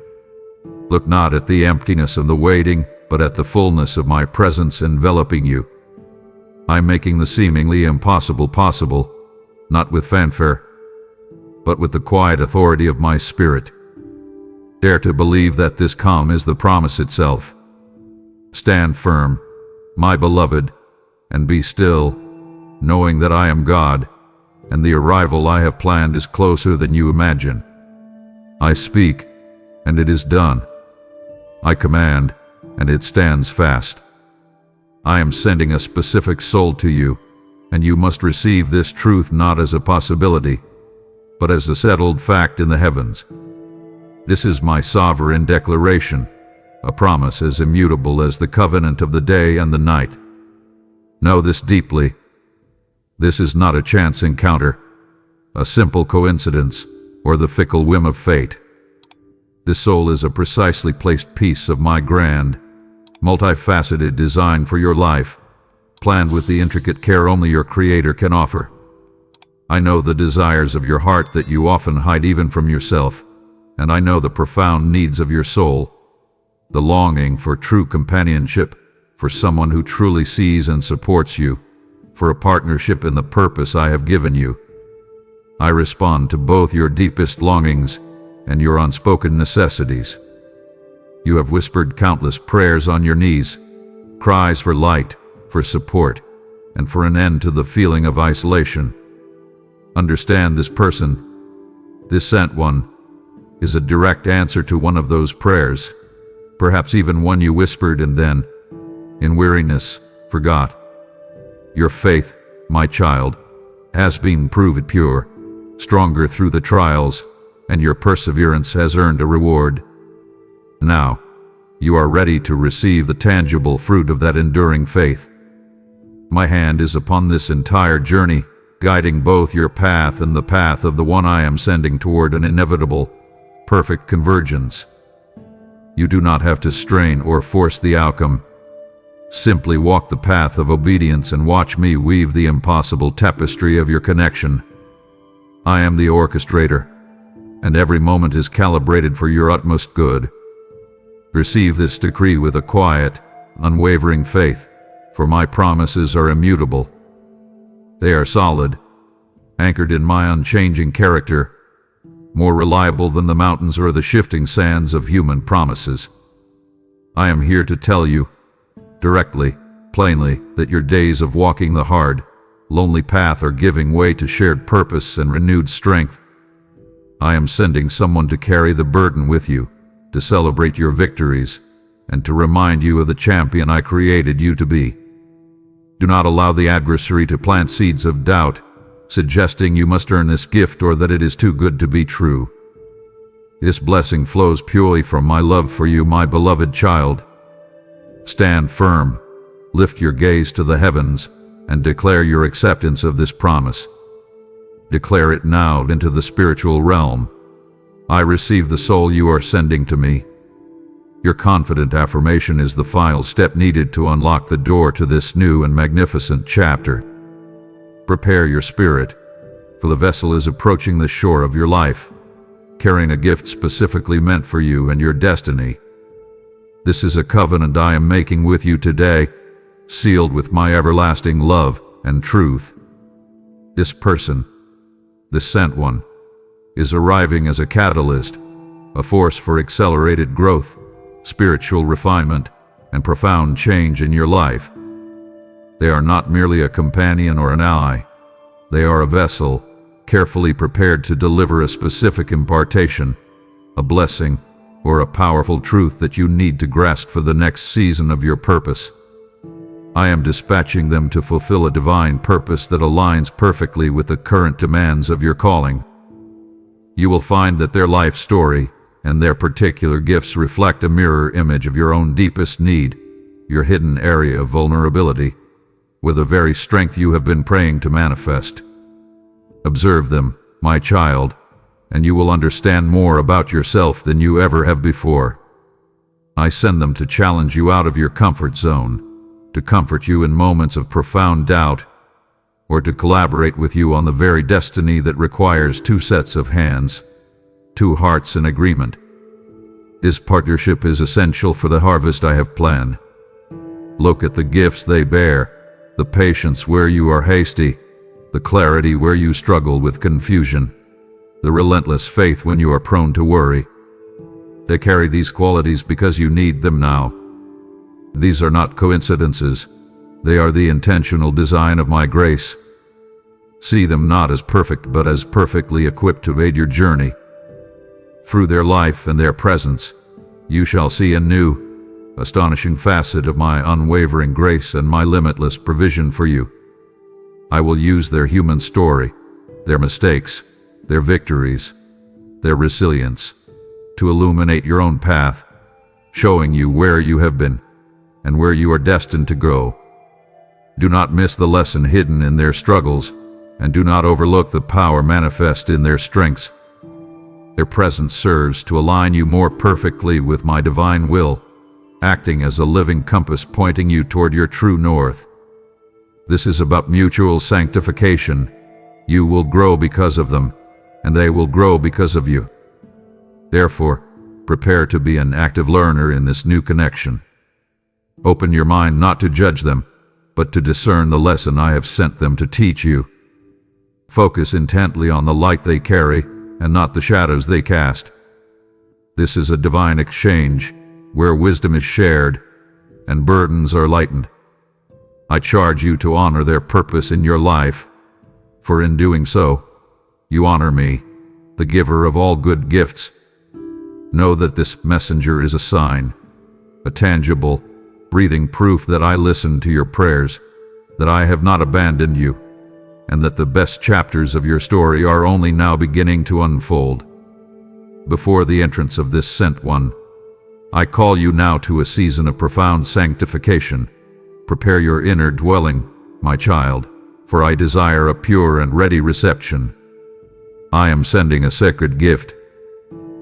Look not at the emptiness of the waiting, but at the fullness of my presence enveloping you. I'm making the seemingly impossible possible, not with fanfare, but with the quiet authority of my spirit. Dare to believe that this calm is the promise itself. Stand firm, my beloved, and be still, knowing that I am God, and the arrival I have planned is closer than you imagine. I speak, and it is done. I command, and it stands fast. I am sending a specific soul to you, and you must receive this truth not as a possibility, but as a settled fact in the heavens. This is my sovereign declaration, a promise as immutable as the covenant of the day and the night. Know this deeply. This is not a chance encounter, a simple coincidence, or the fickle whim of fate. This soul is a precisely placed piece of my grand, multifaceted design for your life, planned with the intricate care only your Creator can offer. I know the desires of your heart that you often hide even from yourself, and I know the profound needs of your soul, the longing for true companionship, for someone who truly sees and supports you, for a partnership in the purpose I have given you. I respond to both your deepest longings and your unspoken necessities. You have whispered countless prayers on your knees, cries for light, for support, and for an end to the feeling of isolation. Understand this person, this sent one, is a direct answer to one of those prayers, perhaps even one you whispered and then, in weariness, forgot. Your faith, my child, has been proved pure, stronger through the trials, and your perseverance has earned a reward. Now, you are ready to receive the tangible fruit of that enduring faith. My hand is upon this entire journey, guiding both your path and the path of the one I am sending toward an inevitable, perfect convergence. You do not have to strain or force the outcome. Simply walk the path of obedience and watch me weave the impossible tapestry of your connection. I am the orchestrator, and every moment is calibrated for your utmost good. Receive this decree with a quiet, unwavering faith, for my promises are immutable. They are solid, anchored in my unchanging character, more reliable than the mountains or the shifting sands of human promises. I am here to tell you, directly, plainly, that your days of walking the hard, lonely path are giving way to shared purpose and renewed strength. I am sending someone to carry the burden with you, to celebrate your victories, and to remind you of the champion I created you to be. Do not allow the adversary to plant seeds of doubt, suggesting you must earn this gift or that it is too good to be true. This blessing flows purely from my love for you, my beloved child. Stand firm, lift your gaze to the heavens, and declare your acceptance of this promise. Declare it now into the spiritual realm. I receive the soul you are sending to me. Your confident affirmation is the final step needed to unlock the door to this new and magnificent chapter. Prepare your spirit, for the vessel is approaching the shore of your life, carrying a gift specifically meant for you and your destiny. This is a covenant I am making with you today, sealed with my everlasting love and truth. This person, the sent one, is arriving as a catalyst, a force for accelerated growth, spiritual refinement, and profound change in your life. They are not merely a companion or an ally. They are a vessel, carefully prepared to deliver a specific impartation, a blessing, or a powerful truth that you need to grasp for the next season of your purpose. I am dispatching them to fulfill a divine purpose that aligns perfectly with the current demands of your calling. You will find that their life story and their particular gifts reflect a mirror image of your own deepest need, your hidden area of vulnerability, with the very strength you have been praying to manifest. Observe them, my child, and you will understand more about yourself than you ever have before. I send them to challenge you out of your comfort zone, to comfort you in moments of profound doubt, or to collaborate with you on the very destiny that requires two sets of hands, two hearts in agreement. This partnership is essential for the harvest I have planned. Look at the gifts they bear, the patience where you are hasty, the clarity where you struggle with confusion, the relentless faith when you are prone to worry. They carry these qualities because you need them now. These are not coincidences. They are the intentional design of my grace. See them not as perfect but as perfectly equipped to aid your journey. Through their life and their presence, you shall see a new, astonishing facet of my unwavering grace and my limitless provision for you. I will use their human story, their mistakes, their victories, their resilience, to illuminate your own path, showing you where you have been and where you are destined to go. Do not miss the lesson hidden in their struggles, and do not overlook the power manifest in their strengths. Their presence serves to align you more perfectly with my divine will, acting as a living compass pointing you toward your true north. This is about mutual sanctification. You will grow because of them, and they will grow because of you. Therefore, prepare to be an active learner in this new connection. Open your mind not to judge them, but to discern the lesson I have sent them to teach you. Focus intently on the light they carry, and not the shadows they cast. This is a divine exchange, where wisdom is shared, and burdens are lightened. I charge you to honor their purpose in your life, for in doing so, you honor me, the giver of all good gifts. Know that this messenger is a sign, a tangible, breathing proof that I listen to your prayers, that I have not abandoned you, and that the best chapters of your story are only now beginning to unfold. Before the entrance of this sent one, I call you now to a season of profound sanctification. Prepare your inner dwelling, my child, for I desire a pure and ready reception. I am sending a sacred gift,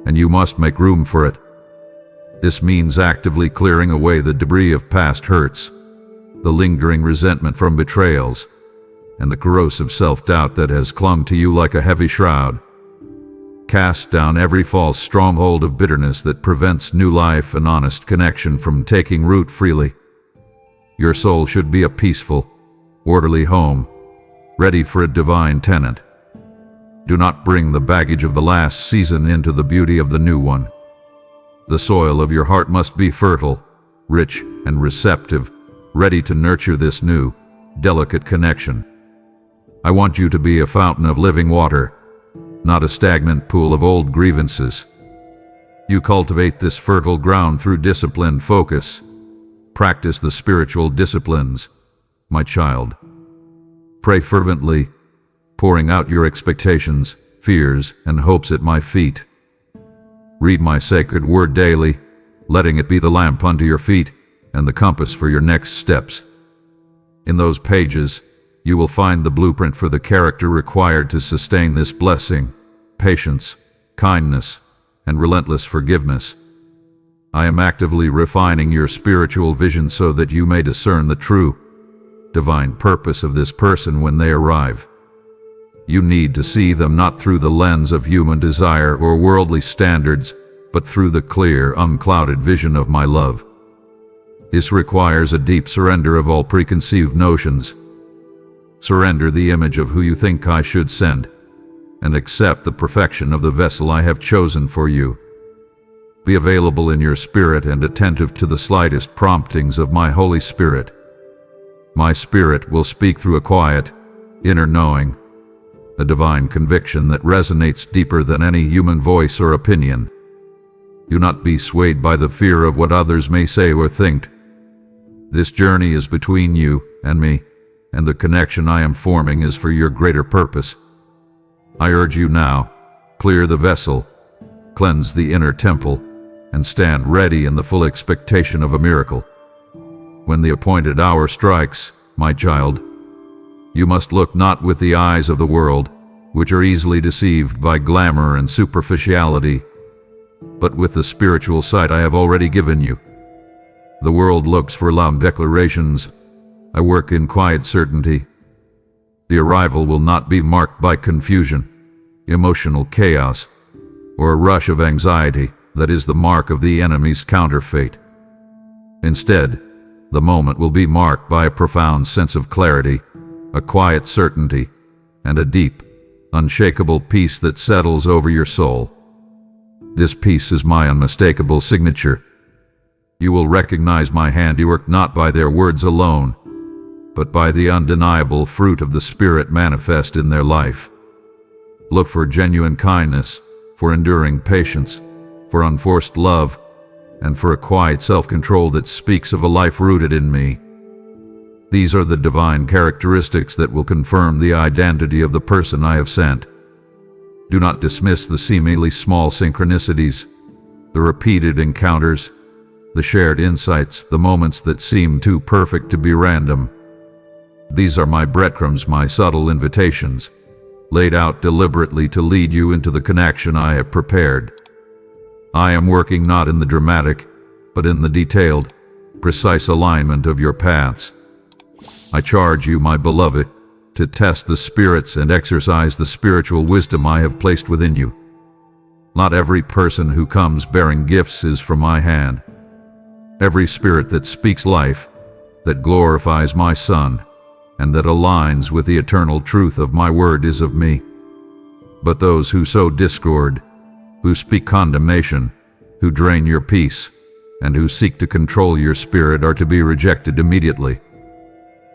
and you must make room for it. This means actively clearing away the debris of past hurts, the lingering resentment from betrayals, and the corrosive self-doubt that has clung to you like a heavy shroud. Cast down every false stronghold of bitterness that prevents new life and honest connection from taking root freely. Your soul should be a peaceful, orderly home, ready for a divine tenant. Do not bring the baggage of the last season into the beauty of the new one. The soil of your heart must be fertile, rich, and receptive, ready to nurture this new, delicate connection. I want you to be a fountain of living water, not a stagnant pool of old grievances. You cultivate this fertile ground through disciplined focus. Practice the spiritual disciplines, my child. Pray fervently, pouring out your expectations, fears, and hopes at my feet. Read my sacred word daily, letting it be the lamp unto your feet and the compass for your next steps. In those pages, you will find the blueprint for the character required to sustain this blessing: patience, kindness, and relentless forgiveness. I am actively refining your spiritual vision so that you may discern the true, divine purpose of this person when they arrive. You need to see them not through the lens of human desire or worldly standards, but through the clear, unclouded vision of my love. This requires a deep surrender of all preconceived notions. Surrender the image of who you think I should send, and accept the perfection of the vessel I have chosen for you. Be available in your spirit and attentive to the slightest promptings of my Holy Spirit. My Spirit will speak through a quiet, inner knowing, a divine conviction that resonates deeper than any human voice or opinion. Do not be swayed by the fear of what others may say or think. This journey is between you and me, and the connection I am forming is for your greater purpose. I urge you now, clear the vessel, cleanse the inner temple, and stand ready in the full expectation of a miracle. When the appointed hour strikes, my child, you must look not with the eyes of the world, which are easily deceived by glamour and superficiality, but with the spiritual sight I have already given you. The world looks for loud declarations. I work in quiet certainty. The arrival will not be marked by confusion, emotional chaos, or a rush of anxiety that is the mark of the enemy's counterfeit. Instead, the moment will be marked by a profound sense of clarity, a quiet certainty, and a deep, unshakable peace that settles over your soul. This peace is my unmistakable signature. You will recognize my handiwork not by their words alone, but by the undeniable fruit of the Spirit manifest in their life. Look for genuine kindness, for enduring patience, for unforced love, and for a quiet self-control that speaks of a life rooted in me. These are the divine characteristics that will confirm the identity of the person I have sent. Do not dismiss the seemingly small synchronicities, the repeated encounters, the shared insights, the moments that seem too perfect to be random. These are my breadcrumbs, my subtle invitations, laid out deliberately to lead you into the connection I have prepared. I am working not in the dramatic, but in the detailed, precise alignment of your paths. I charge you, my beloved, to test the spirits and exercise the spiritual wisdom I have placed within you. Not every person who comes bearing gifts is from my hand. Every spirit that speaks life, that glorifies my Son, and that aligns with the eternal truth of my word is of me. But those who sow discord, who speak condemnation, who drain your peace, and who seek to control your spirit are to be rejected immediately.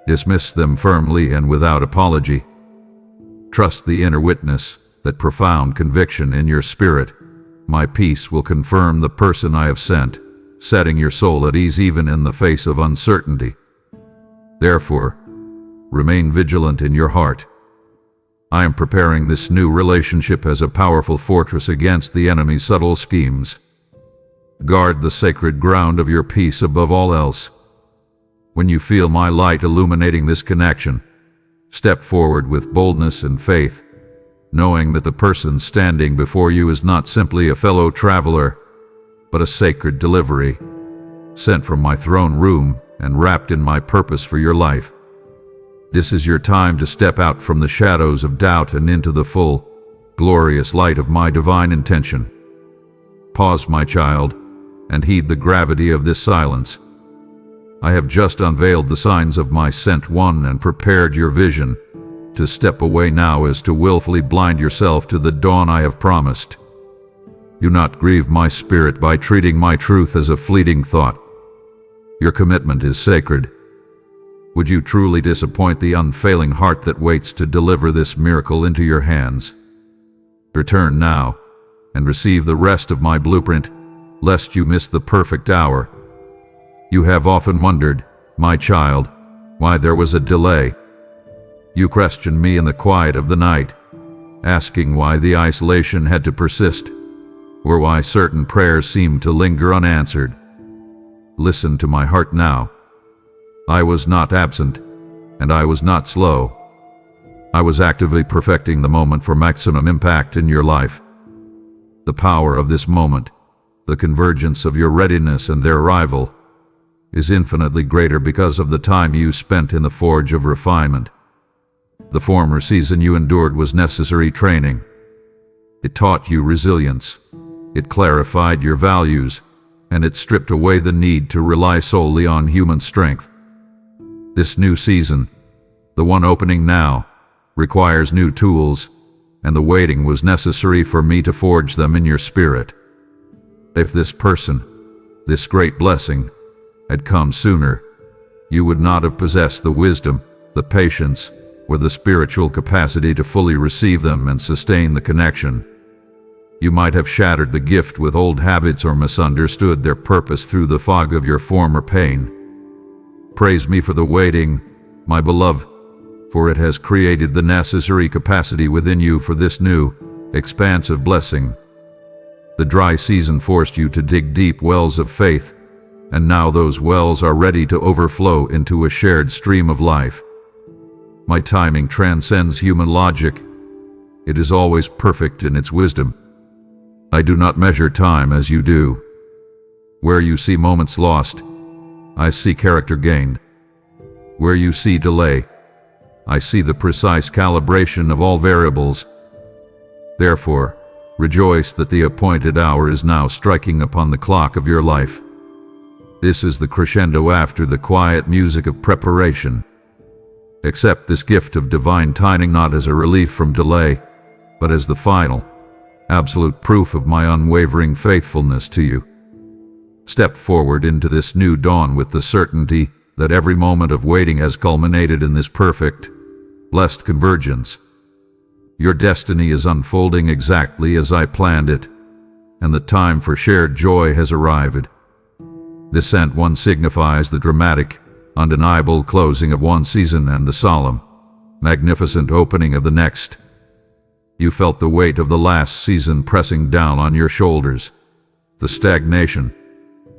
Dismiss them firmly and without apology. Trust the inner witness, that profound conviction in your spirit. My peace will confirm the person I have sent, setting your soul at ease even in the face of uncertainty. Therefore, remain vigilant in your heart. I am preparing this new relationship as a powerful fortress against the enemy's subtle schemes. Guard the sacred ground of your peace above all else. When you feel my light illuminating this connection, step forward with boldness and faith, knowing that the person standing before you is not simply a fellow traveler, but a sacred delivery, sent from my throne room and wrapped in my purpose for your life. This is your time to step out from the shadows of doubt and into the full, glorious light of my divine intention. Pause, my child, and heed the gravity of this silence. I have just unveiled the signs of my sent one and prepared your vision. To step away now is to willfully blind yourself to the dawn I have promised. Do not grieve my spirit by treating my truth as a fleeting thought. Your commitment is sacred. Would you truly disappoint the unfailing heart that waits to deliver this miracle into your hands? Return now and receive the rest of my blueprint, lest you miss the perfect hour. You have often wondered, my child, why there was a delay. You questioned me in the quiet of the night, asking why the isolation had to persist, or why certain prayers seemed to linger unanswered. Listen to my heart now. I was not absent, and I was not slow. I was actively perfecting the moment for maximum impact in your life. The power of this moment, the convergence of your readiness and their arrival, is infinitely greater because of the time you spent in the forge of refinement. The former season you endured was necessary training. It taught you resilience, it clarified your values, and it stripped away the need to rely solely on human strength. This new season, the one opening now, requires new tools, and the waiting was necessary for me to forge them in your spirit. If this person, this great blessing, had come sooner, you would not have possessed the wisdom, the patience, or the spiritual capacity to fully receive them and sustain the connection. You might have shattered the gift with old habits or misunderstood their purpose through the fog of your former pain. Praise me for the waiting, my beloved, for it has created the necessary capacity within you for this new, expansive blessing. The dry season forced you to dig deep wells of faith, and now those wells are ready to overflow into a shared stream of life. My timing transcends human logic. It is always perfect in its wisdom. I do not measure time as you do. Where you see moments lost, I see character gained. Where you see delay, I see the precise calibration of all variables. Therefore, rejoice that the appointed hour is now striking upon the clock of your life. This is the crescendo after the quiet music of preparation. Accept this gift of divine timing not as a relief from delay, but as the final, absolute proof of my unwavering faithfulness to you. Step forward into this new dawn with the certainty that every moment of waiting has culminated in this perfect, blessed convergence. Your destiny is unfolding exactly as I planned it, and the time for shared joy has arrived. This sent one signifies the dramatic, undeniable closing of one season and the solemn, magnificent opening of the next. You felt the weight of the last season pressing down on your shoulders, the stagnation,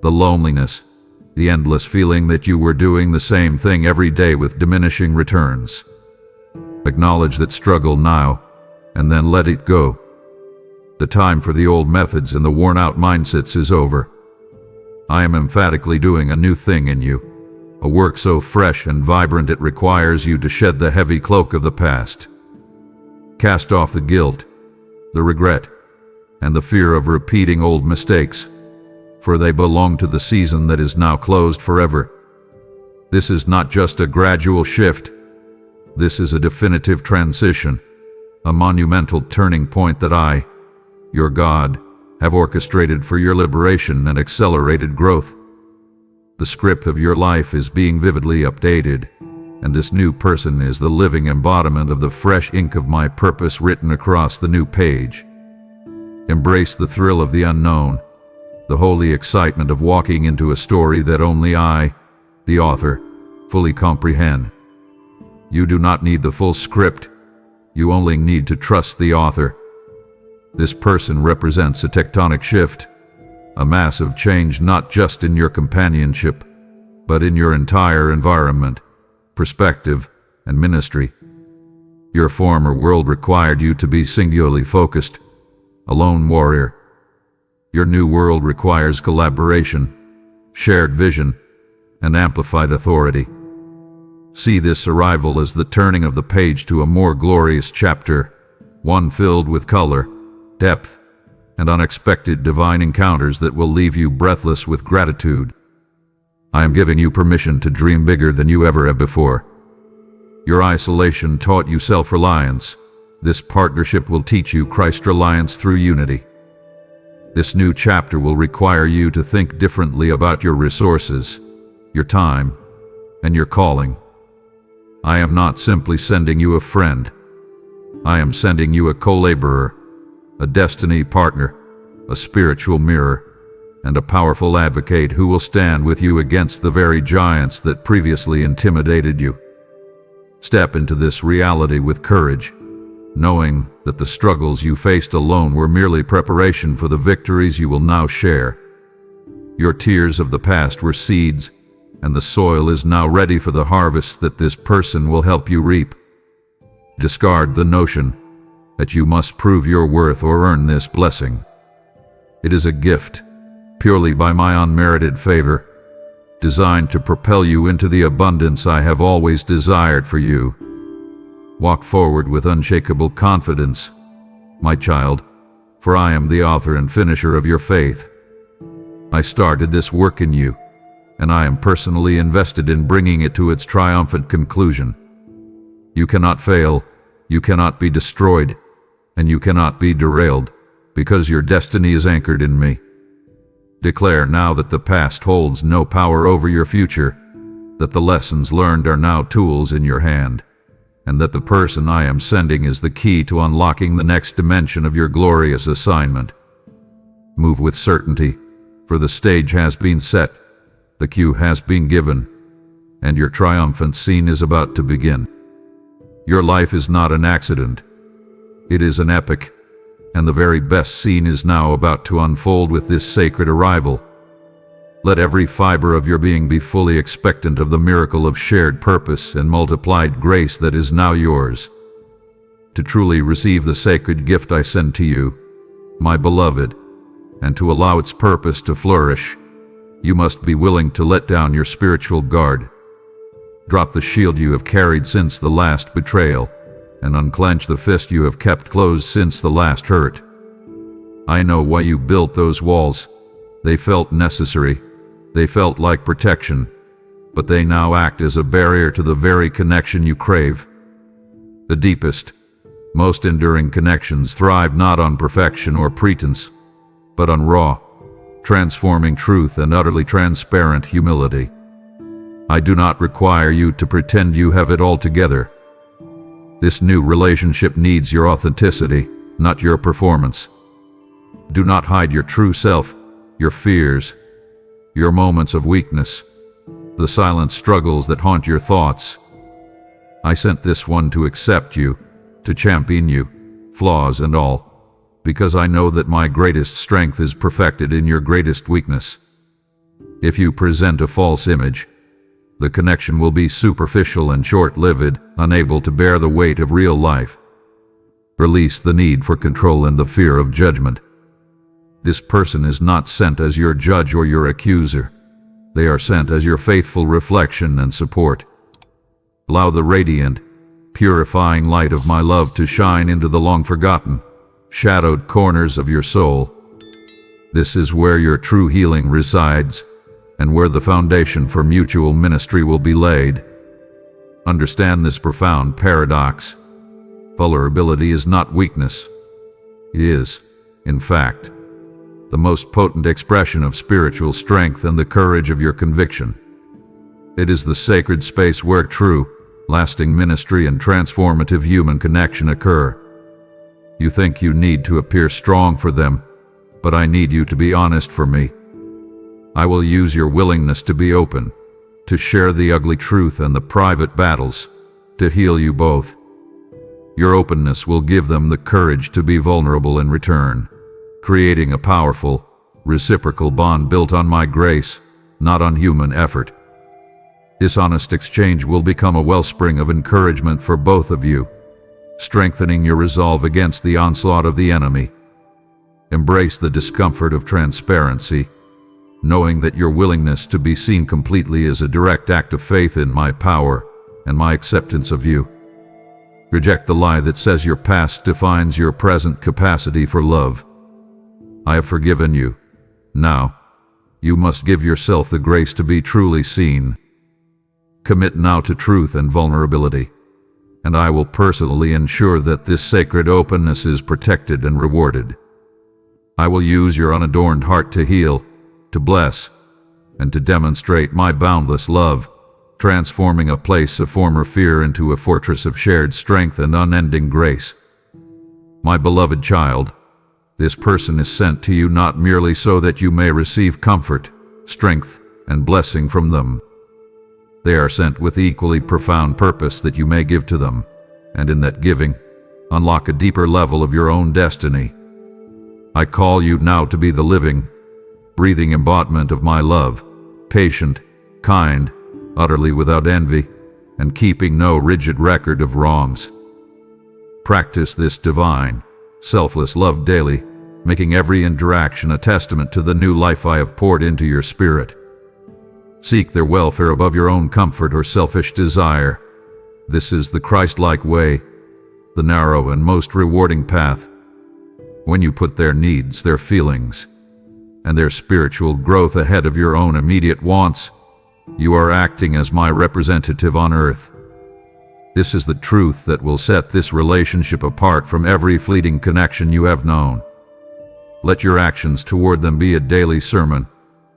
the loneliness, the endless feeling that you were doing the same thing every day with diminishing returns. Acknowledge that struggle now, and then let it go. The time for the old methods and the worn-out mindsets is over. I am emphatically doing a new thing in you, a work so fresh and vibrant it requires you to shed the heavy cloak of the past. Cast off the guilt, the regret, and the fear of repeating old mistakes, for they belong to the season that is now closed forever. This is not just a gradual shift. This is a definitive transition, a monumental turning point that I, your God, have orchestrated for your liberation and accelerated growth. The script of your life is being vividly updated, and this new person is the living embodiment of the fresh ink of my purpose written across the new page. Embrace the thrill of the unknown, the holy excitement of walking into a story that only I, the author, fully comprehend. You do not need the full script. You only need to trust the author. This person represents a tectonic shift, a massive change not just in your companionship, but in your entire environment, perspective, and ministry. Your former world required you to be singularly focused, a lone warrior. Your new world requires collaboration, shared vision, and amplified authority. See this arrival as the turning of the page to a more glorious chapter, one filled with color, depth, and unexpected divine encounters that will leave you breathless with gratitude. I am giving you permission to dream bigger than you ever have before. Your isolation taught you self-reliance. This partnership will teach you Christ-reliance through unity. This new chapter will require you to think differently about your resources, your time, and your calling. I am not simply sending you a friend. I am sending you a co-laborer, a destiny partner, a spiritual mirror, and a powerful advocate who will stand with you against the very giants that previously intimidated you. Step into this reality with courage, knowing that the struggles you faced alone were merely preparation for the victories you will now share. Your tears of the past were seeds, and the soil is now ready for the harvest that this person will help you reap. Discard the notion that you must prove your worth or earn this blessing. It is a gift, purely by my unmerited favor, designed to propel you into the abundance I have always desired for you. Walk forward with unshakable confidence, my child, for I am the author and finisher of your faith. I started this work in you, and I am personally invested in bringing it to its triumphant conclusion. You cannot fail, you cannot be destroyed, and you cannot be derailed, because your destiny is anchored in me. Declare now that the past holds no power over your future, that the lessons learned are now tools in your hand, and that the person I am sending is the key to unlocking the next dimension of your glorious assignment. Move with certainty, for the stage has been set, the cue has been given, and your triumphant scene is about to begin. Your life is not an accident. It is an epic, and the very best scene is now about to unfold with this sacred arrival. Let every fiber of your being be fully expectant of the miracle of shared purpose and multiplied grace that is now yours. To truly receive the sacred gift I send to you, my beloved, and to allow its purpose to flourish, you must be willing to let down your spiritual guard. Drop the shield you have carried since the last betrayal, and unclench the fist you have kept closed since the last hurt. I know why you built those walls. They felt necessary. They felt like protection, but they now act as a barrier to the very connection you crave. The deepest, most enduring connections thrive not on perfection or pretense, but on raw, transforming truth and utterly transparent humility. I do not require you to pretend you have it all together. This new relationship needs your authenticity, not your performance. Do not hide your true self, your fears, your moments of weakness, the silent struggles that haunt your thoughts. I sent this one to accept you, to champion you, flaws and all, because I know that my greatest strength is perfected in your greatest weakness. If you present a false image, the connection will be superficial and short-lived, unable to bear the weight of real life. Release the need for control and the fear of judgment. This person is not sent as your judge or your accuser. They are sent as your faithful reflection and support. Allow the radiant, purifying light of my love to shine into the long-forgotten, shadowed corners of your soul. This is where your true healing resides, and where the foundation for mutual ministry will be laid. Understand this profound paradox. Vulnerability is not weakness. It is, in fact, the most potent expression of spiritual strength and the courage of your conviction. It is the sacred space where true, lasting ministry and transformative human connection occur. You think you need to appear strong for them, but I need you to be honest for me. I will use your willingness to be open, to share the ugly truth and the private battles, to heal you both. Your openness will give them the courage to be vulnerable in return, creating a powerful, reciprocal bond built on my grace, not on human effort. This honest exchange will become a wellspring of encouragement for both of you, strengthening your resolve against the onslaught of the enemy. Embrace the discomfort of transparency, knowing that your willingness to be seen completely is a direct act of faith in my power and my acceptance of you. Reject the lie that says your past defines your present capacity for love. I have forgiven you. Now, you must give yourself the grace to be truly seen. Commit now to truth and vulnerability, and I will personally ensure that this sacred openness is protected and rewarded. I will use your unadorned heart to heal, to bless, and to demonstrate my boundless love, transforming a place of former fear into a fortress of shared strength and unending grace. My beloved child, this person is sent to you not merely so that you may receive comfort, strength, and blessing from them. They are sent with equally profound purpose that you may give to them, and in that giving, unlock a deeper level of your own destiny. I call you now to be the living, breathing embodiment of my love, patient, kind, utterly without envy, and keeping no rigid record of wrongs. Practice this divine, selfless love daily, making every interaction a testament to the new life I have poured into your spirit. Seek their welfare above your own comfort or selfish desire. This is the Christ-like way, the narrow and most rewarding path. When you put their needs, their feelings, and their spiritual growth ahead of your own immediate wants, you are acting as my representative on earth. This is the truth that will set this relationship apart from every fleeting connection you have known. Let your actions toward them be a daily sermon,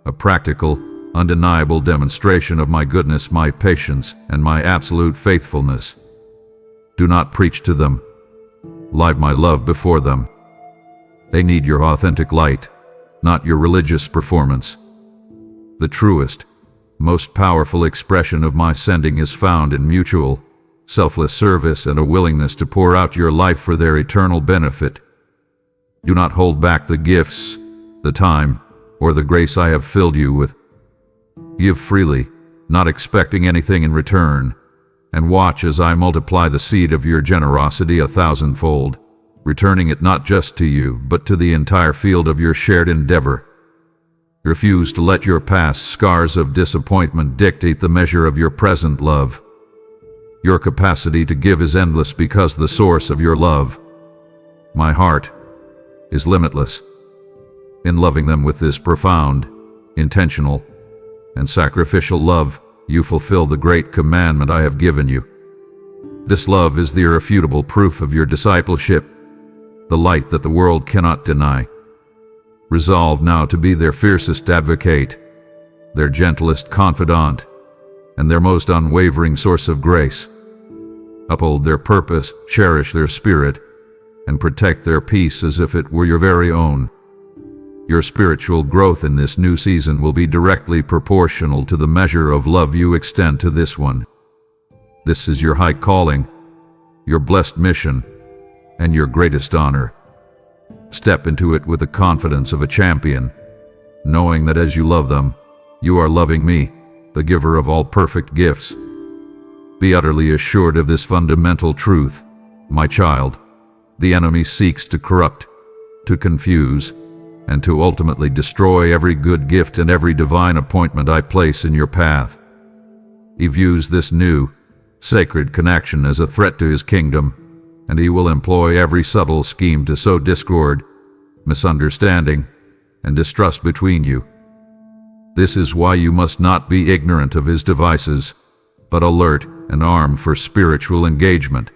a practical, undeniable demonstration of my goodness, my patience, and my absolute faithfulness. Do not preach to them. Live my love before them. They need your authentic light, not your religious performance. The truest, most powerful expression of my sending is found in mutual, selfless service and a willingness to pour out your life for their eternal benefit. Do not hold back the gifts, the time, or the grace I have filled you with. Give freely, not expecting anything in return, and watch as I multiply the seed of your generosity 1,000-fold, returning it not just to you, but to the entire field of your shared endeavor. Refuse to let your past scars of disappointment dictate the measure of your present love. Your capacity to give is endless because the source of your love, my heart, is limitless. In loving them with this profound, intentional, and sacrificial love, you fulfill the great commandment I have given you. This love is the irrefutable proof of your discipleship, the light that the world cannot deny. Resolve now to be their fiercest advocate, their gentlest confidant, and their most unwavering source of grace. Uphold their purpose, cherish their spirit, and protect their peace as if it were your very own. Your spiritual growth in this new season will be directly proportional to the measure of love you extend to this one. This is your high calling, your blessed mission, and your greatest honor. Step into it with the confidence of a champion, knowing that as you love them, you are loving me, the giver of all perfect gifts. Be utterly assured of this fundamental truth, my child. The enemy seeks to corrupt, to confuse, and to ultimately destroy every good gift and every divine appointment I place in your path. He views this new, sacred connection as a threat to his kingdom, and he will employ every subtle scheme to sow discord, misunderstanding, and distrust between you. This is why you must not be ignorant of his devices, but alert and armed for spiritual engagement.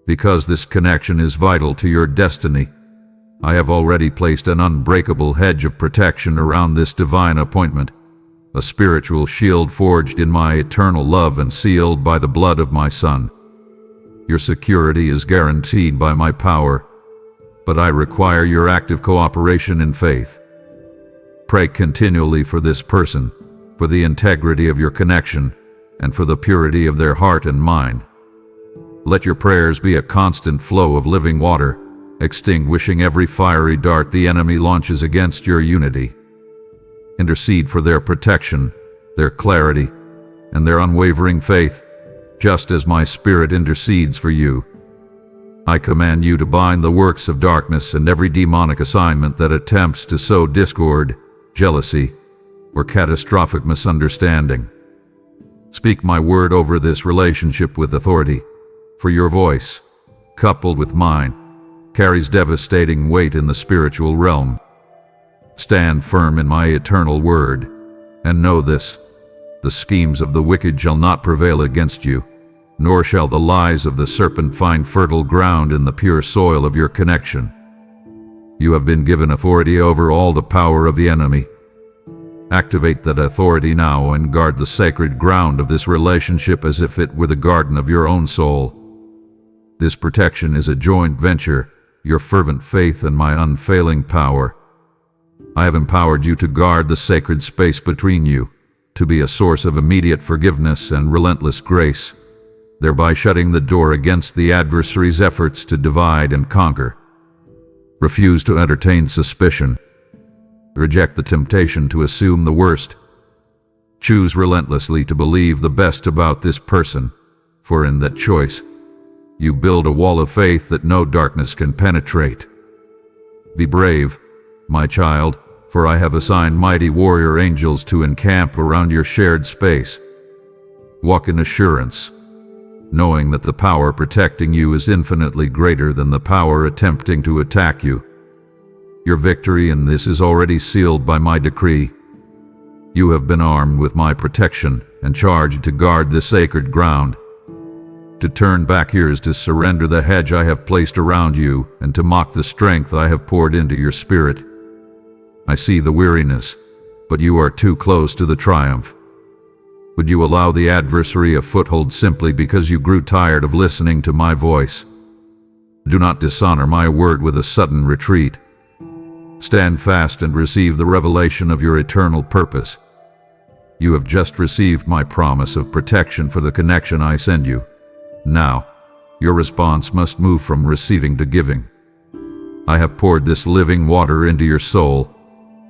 Because this connection is vital to your destiny, I have already placed an unbreakable hedge of protection around this divine appointment, a spiritual shield forged in my eternal love and sealed by the blood of my Son. Your security is guaranteed by my power, but I require your active cooperation in faith. Pray continually for this person, for the integrity of your connection, and for the purity of their heart and mind. Let your prayers be a constant flow of living water, extinguishing every fiery dart the enemy launches against your unity. Intercede for their protection, their clarity, and their unwavering faith, just as my Spirit intercedes for you. I command you to bind the works of darkness and every demonic assignment that attempts to sow discord, jealousy, or catastrophic misunderstanding. Speak my word over this relationship with authority, for your voice, coupled with mine, carries devastating weight in the spiritual realm. Stand firm in my eternal word, and know this: the schemes of the wicked shall not prevail against you, nor shall the lies of the serpent find fertile ground in the pure soil of your connection. You have been given authority over all the power of the enemy. Activate that authority now and guard the sacred ground of this relationship as if it were the garden of your own soul. This protection is a joint venture, your fervent faith and my unfailing power. I have empowered you to guard the sacred space between you, to be a source of immediate forgiveness and relentless grace, thereby shutting the door against the adversary's efforts to divide and conquer. Refuse to entertain suspicion. Reject the temptation to assume the worst. Choose relentlessly to believe the best about this person, for in that choice, you build a wall of faith that no darkness can penetrate. Be brave, my child, for I have assigned mighty warrior angels to encamp around your shared space. Walk in assurance, knowing that the power protecting you is infinitely greater than the power attempting to attack you. Your victory in this is already sealed by my decree. You have been armed with my protection and charged to guard this sacred ground. To turn back here is to surrender the hedge I have placed around you and to mock the strength I have poured into your spirit. I see the weariness, but you are too close to the triumph. Would you allow the adversary a foothold simply because you grew tired of listening to my voice? Do not dishonor my word with a sudden retreat. Stand fast and receive the revelation of your eternal purpose. You have just received my promise of protection for the connection I send you. Now, your response must move from receiving to giving. I have poured this living water into your soul,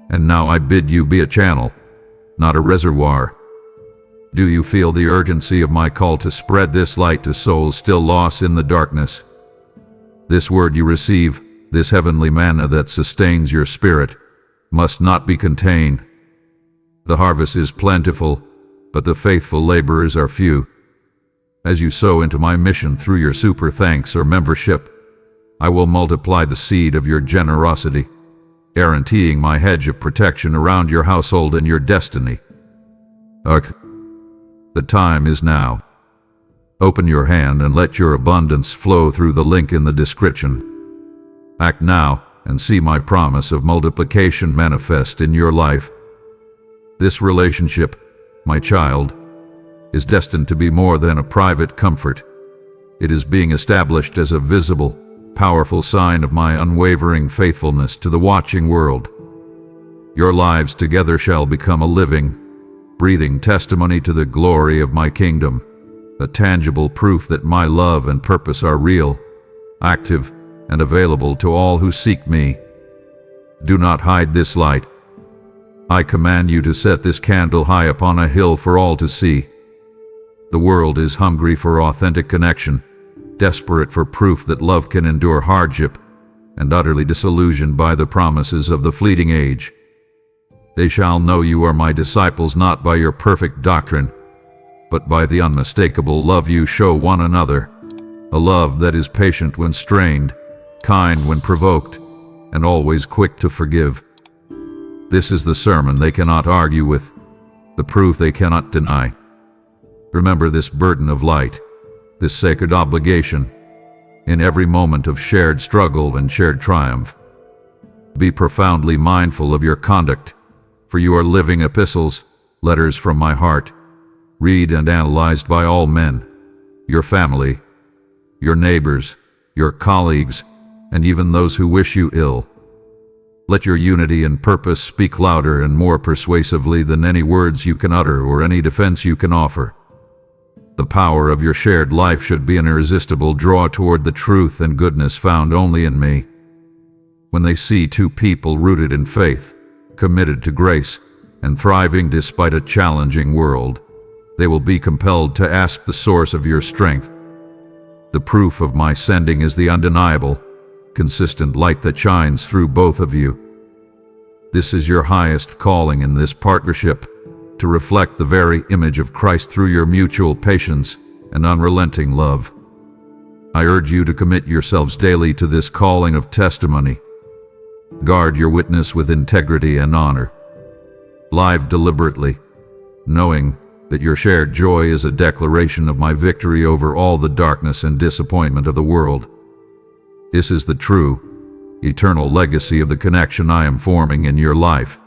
and now I bid you be a channel, not a reservoir. Do you feel the urgency of my call to spread this light to souls still lost in the darkness? This word you receive, this heavenly manna that sustains your spirit, must not be contained. The harvest is plentiful, but the faithful laborers are few. As you sow into my mission through your super thanks or membership, I will multiply the seed of your generosity, guaranteeing my hedge of protection around your household and your destiny. The time is now. Open your hand and let your abundance flow through the link in the description. Act now and see my promise of multiplication manifest in your life. This relationship, my child, is destined to be more than a private comfort. It is being established as a visible, powerful sign of my unwavering faithfulness to the watching world. Your lives together shall become a living, breathing testimony to the glory of my kingdom, a tangible proof that my love and purpose are real, active, and available to all who seek me. Do not hide this light. I command you to set this candle high upon a hill for all to see. The world is hungry for authentic connection, desperate for proof that love can endure hardship, and utterly disillusioned by the promises of the fleeting age. They shall know you are my disciples not by your perfect doctrine, but by the unmistakable love you show one another, a love that is patient when strained, kind when provoked, and always quick to forgive. This is the sermon they cannot argue with, the proof they cannot deny. Remember this burden of light, this sacred obligation, in every moment of shared struggle and shared triumph. Be profoundly mindful of your conduct, for you are living epistles, letters from my heart, read and analyzed by all men, your family, your neighbors, your colleagues, and even those who wish you ill. Let your unity and purpose speak louder and more persuasively than any words you can utter or any defense you can offer. The power of your shared life should be an irresistible draw toward the truth and goodness found only in me. When they see two people rooted in faith, committed to grace, and thriving despite a challenging world, they will be compelled to ask the source of your strength. The proof of my sending is the undeniable, consistent light that shines through both of you. This is your highest calling in this partnership, to reflect the very image of Christ through your mutual patience and unrelenting love. I urge you to commit yourselves daily to this calling of testimony. Guard your witness with integrity and honor. Live deliberately, knowing that your shared joy is a declaration of my victory over all the darkness and disappointment of the world. This is the true, eternal legacy of the connection I am forming in your life.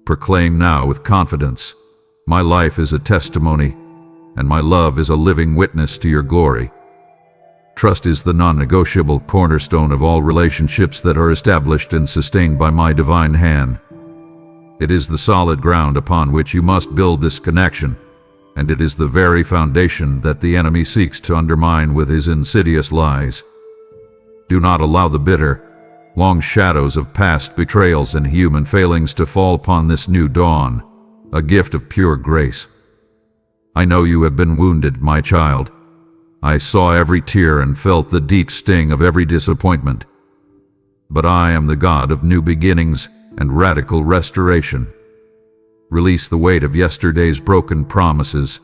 Proclaim now with confidence, my life is a testimony, and my love is a living witness to your glory. Trust is the non-negotiable cornerstone of all relationships that are established and sustained by my divine hand. It is the solid ground upon which you must build this connection, and it is the very foundation that the enemy seeks to undermine with his insidious lies. Do not allow the bitter, long shadows of past betrayals and human failings to fall upon this new dawn, a gift of pure grace. I know you have been wounded, my child. I saw every tear and felt the deep sting of every disappointment. But I am the God of new beginnings and radical restoration. Release the weight of yesterday's broken promises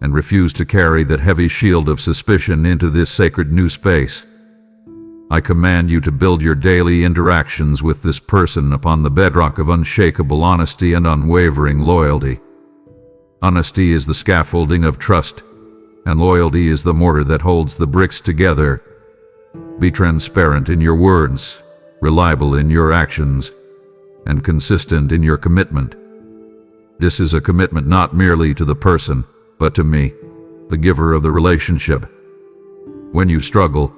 and refuse to carry that heavy shield of suspicion into this sacred new space. I command you to build your daily interactions with this person upon the bedrock of unshakable honesty and unwavering loyalty. Honesty is the scaffolding of trust, and loyalty is the mortar that holds the bricks together. Be transparent in your words, reliable in your actions, and consistent in your commitment. This is a commitment not merely to the person, but to me, the giver of the relationship. When you struggle,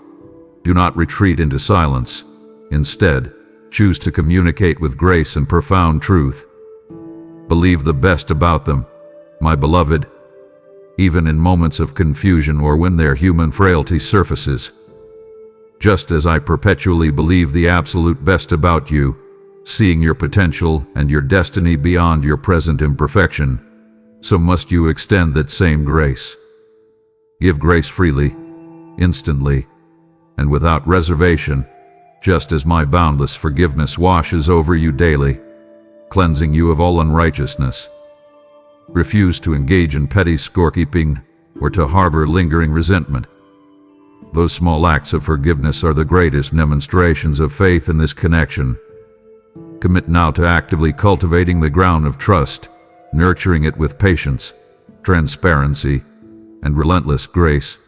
do not retreat into silence. Instead, choose to communicate with grace and profound truth. Believe the best about them, my beloved, even in moments of confusion or when their human frailty surfaces. Just as I perpetually believe the absolute best about you, seeing your potential and your destiny beyond your present imperfection, so must you extend that same grace. Give grace freely, instantly, and without reservation, just as my boundless forgiveness washes over you daily, cleansing you of all unrighteousness. Refuse to engage in petty scorekeeping or to harbor lingering resentment. Those small acts of forgiveness are the greatest demonstrations of faith in this connection. Commit now to actively cultivating the ground of trust, nurturing it with patience, transparency, and relentless grace.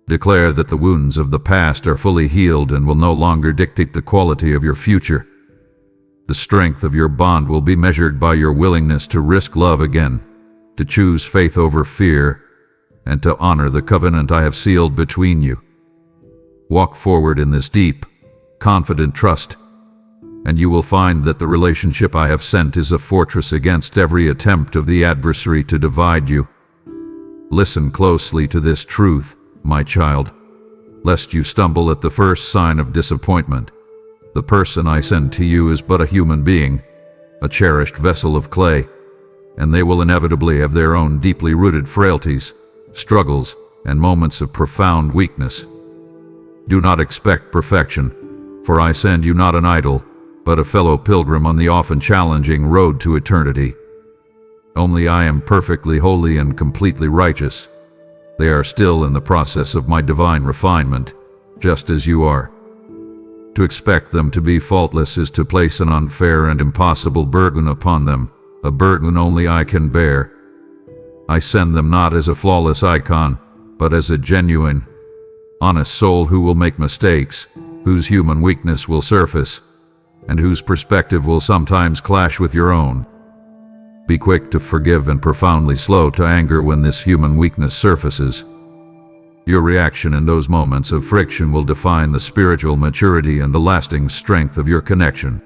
Declare that the wounds of the past are fully healed and will no longer dictate the quality of your future. The strength of your bond will be measured by your willingness to risk love again, to choose faith over fear, and to honor the covenant I have sealed between you. Walk forward in this deep, confident trust, and you will find that the relationship I have sent is a fortress against every attempt of the adversary to divide you. Listen closely to this truth, my child, lest you stumble at the first sign of disappointment. The person I send to you is but a human being, a cherished vessel of clay, and they will inevitably have their own deeply rooted frailties, struggles, and moments of profound weakness. Do not expect perfection, for I send you not an idol, but a fellow pilgrim on the often challenging road to eternity. Only I am perfectly holy and completely righteous. They are still in the process of my divine refinement, just as you are. To expect them to be faultless is to place an unfair and impossible burden upon them, a burden only I can bear. I send them not as a flawless icon, but as a genuine, honest soul who will make mistakes, whose human weakness will surface, and whose perspective will sometimes clash with your own. Be quick to forgive and profoundly slow to anger when this human weakness surfaces. Your reaction in those moments of friction will define the spiritual maturity and the lasting strength of your connection.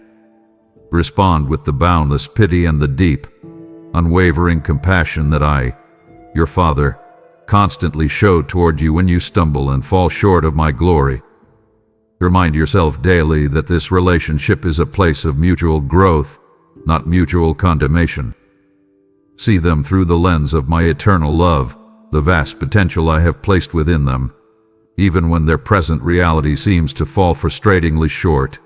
Respond with the boundless pity and the deep, unwavering compassion that I, your Father, constantly show toward you when you stumble and fall short of my glory. Remind yourself daily that this relationship is a place of mutual growth, not mutual condemnation. See them through the lens of my eternal love, the vast potential I have placed within them, even when their present reality seems to fall frustratingly short.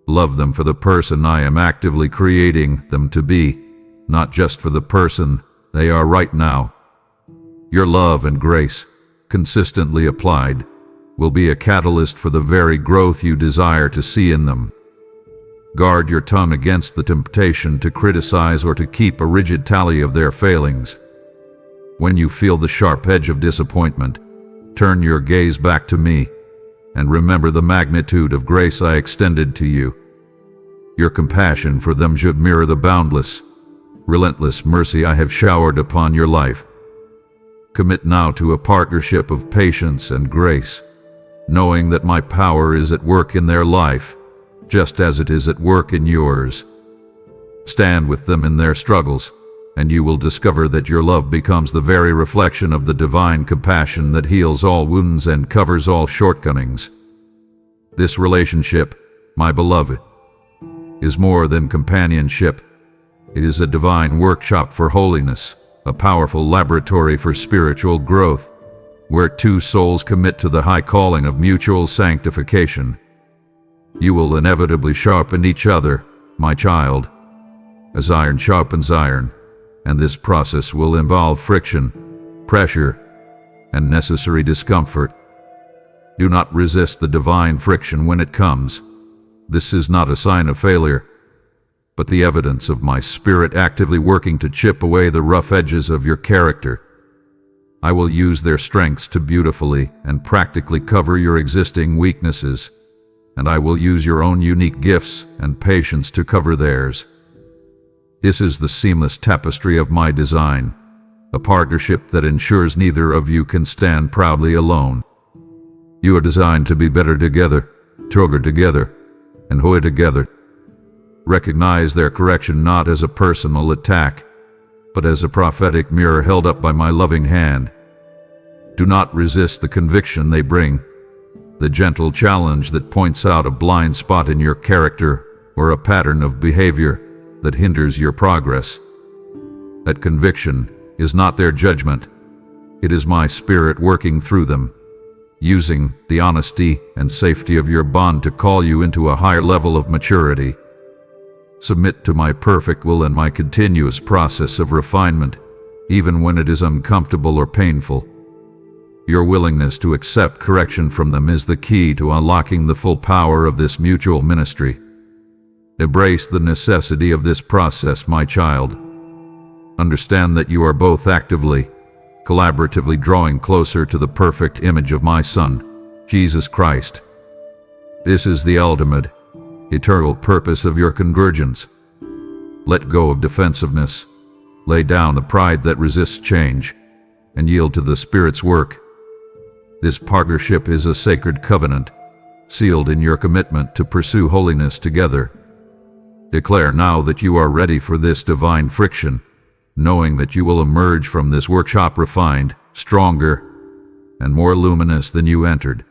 Love them for the person I am actively creating them to be, not just for the person they are right now. Your love and grace, consistently applied, will be a catalyst for the very growth you desire to see in them. Guard your tongue against the temptation to criticize or to keep a rigid tally of their failings. When you feel the sharp edge of disappointment, turn your gaze back to me, and remember the magnitude of grace I extended to you. Your compassion for them should mirror the boundless, relentless mercy I have showered upon your life. Commit now to a partnership of patience and grace, knowing that my power is at work in their life, just as it is at work in yours. Stand with them in their struggles, and you will discover that your love becomes the very reflection of the divine compassion that heals all wounds and covers all shortcomings. This relationship, my beloved, is more than companionship. It is a divine workshop for holiness, a powerful laboratory for spiritual growth, where two souls commit to the high calling of mutual sanctification. You will inevitably sharpen each other, my child, as iron sharpens iron, and this process will involve friction, pressure, and necessary discomfort. Do not resist the divine friction when it comes. This is not a sign of failure, but the evidence of my spirit actively working to chip away the rough edges of your character. I will use their strengths to beautifully and practically cover your existing weaknesses, and I will use your own unique gifts and patience to cover theirs. This is the seamless tapestry of my design, a partnership that ensures neither of you can stand proudly alone. You are designed to be better together, stronger together, and whole together. Recognize their correction not as a personal attack, but as a prophetic mirror held up by my loving hand. Do not resist the conviction they bring, the gentle challenge that points out a blind spot in your character or a pattern of behavior that hinders your progress. That conviction is not their judgment. It is my spirit working through them, using the honesty and safety of your bond to call you into a higher level of maturity. Submit to my perfect will and my continuous process of refinement, even when it is uncomfortable or painful. Your willingness to accept correction from them is the key to unlocking the full power of this mutual ministry. Embrace the necessity of this process, my child. Understand that you are both actively, collaboratively drawing closer to the perfect image of my Son, Jesus Christ. This is the ultimate, eternal purpose of your convergence. Let go of defensiveness, lay down the pride that resists change, and yield to the Spirit's work. This partnership is a sacred covenant, sealed in your commitment to pursue holiness together. Declare now that you are ready for this divine friction, knowing that you will emerge from this workshop refined, stronger, and more luminous than you entered.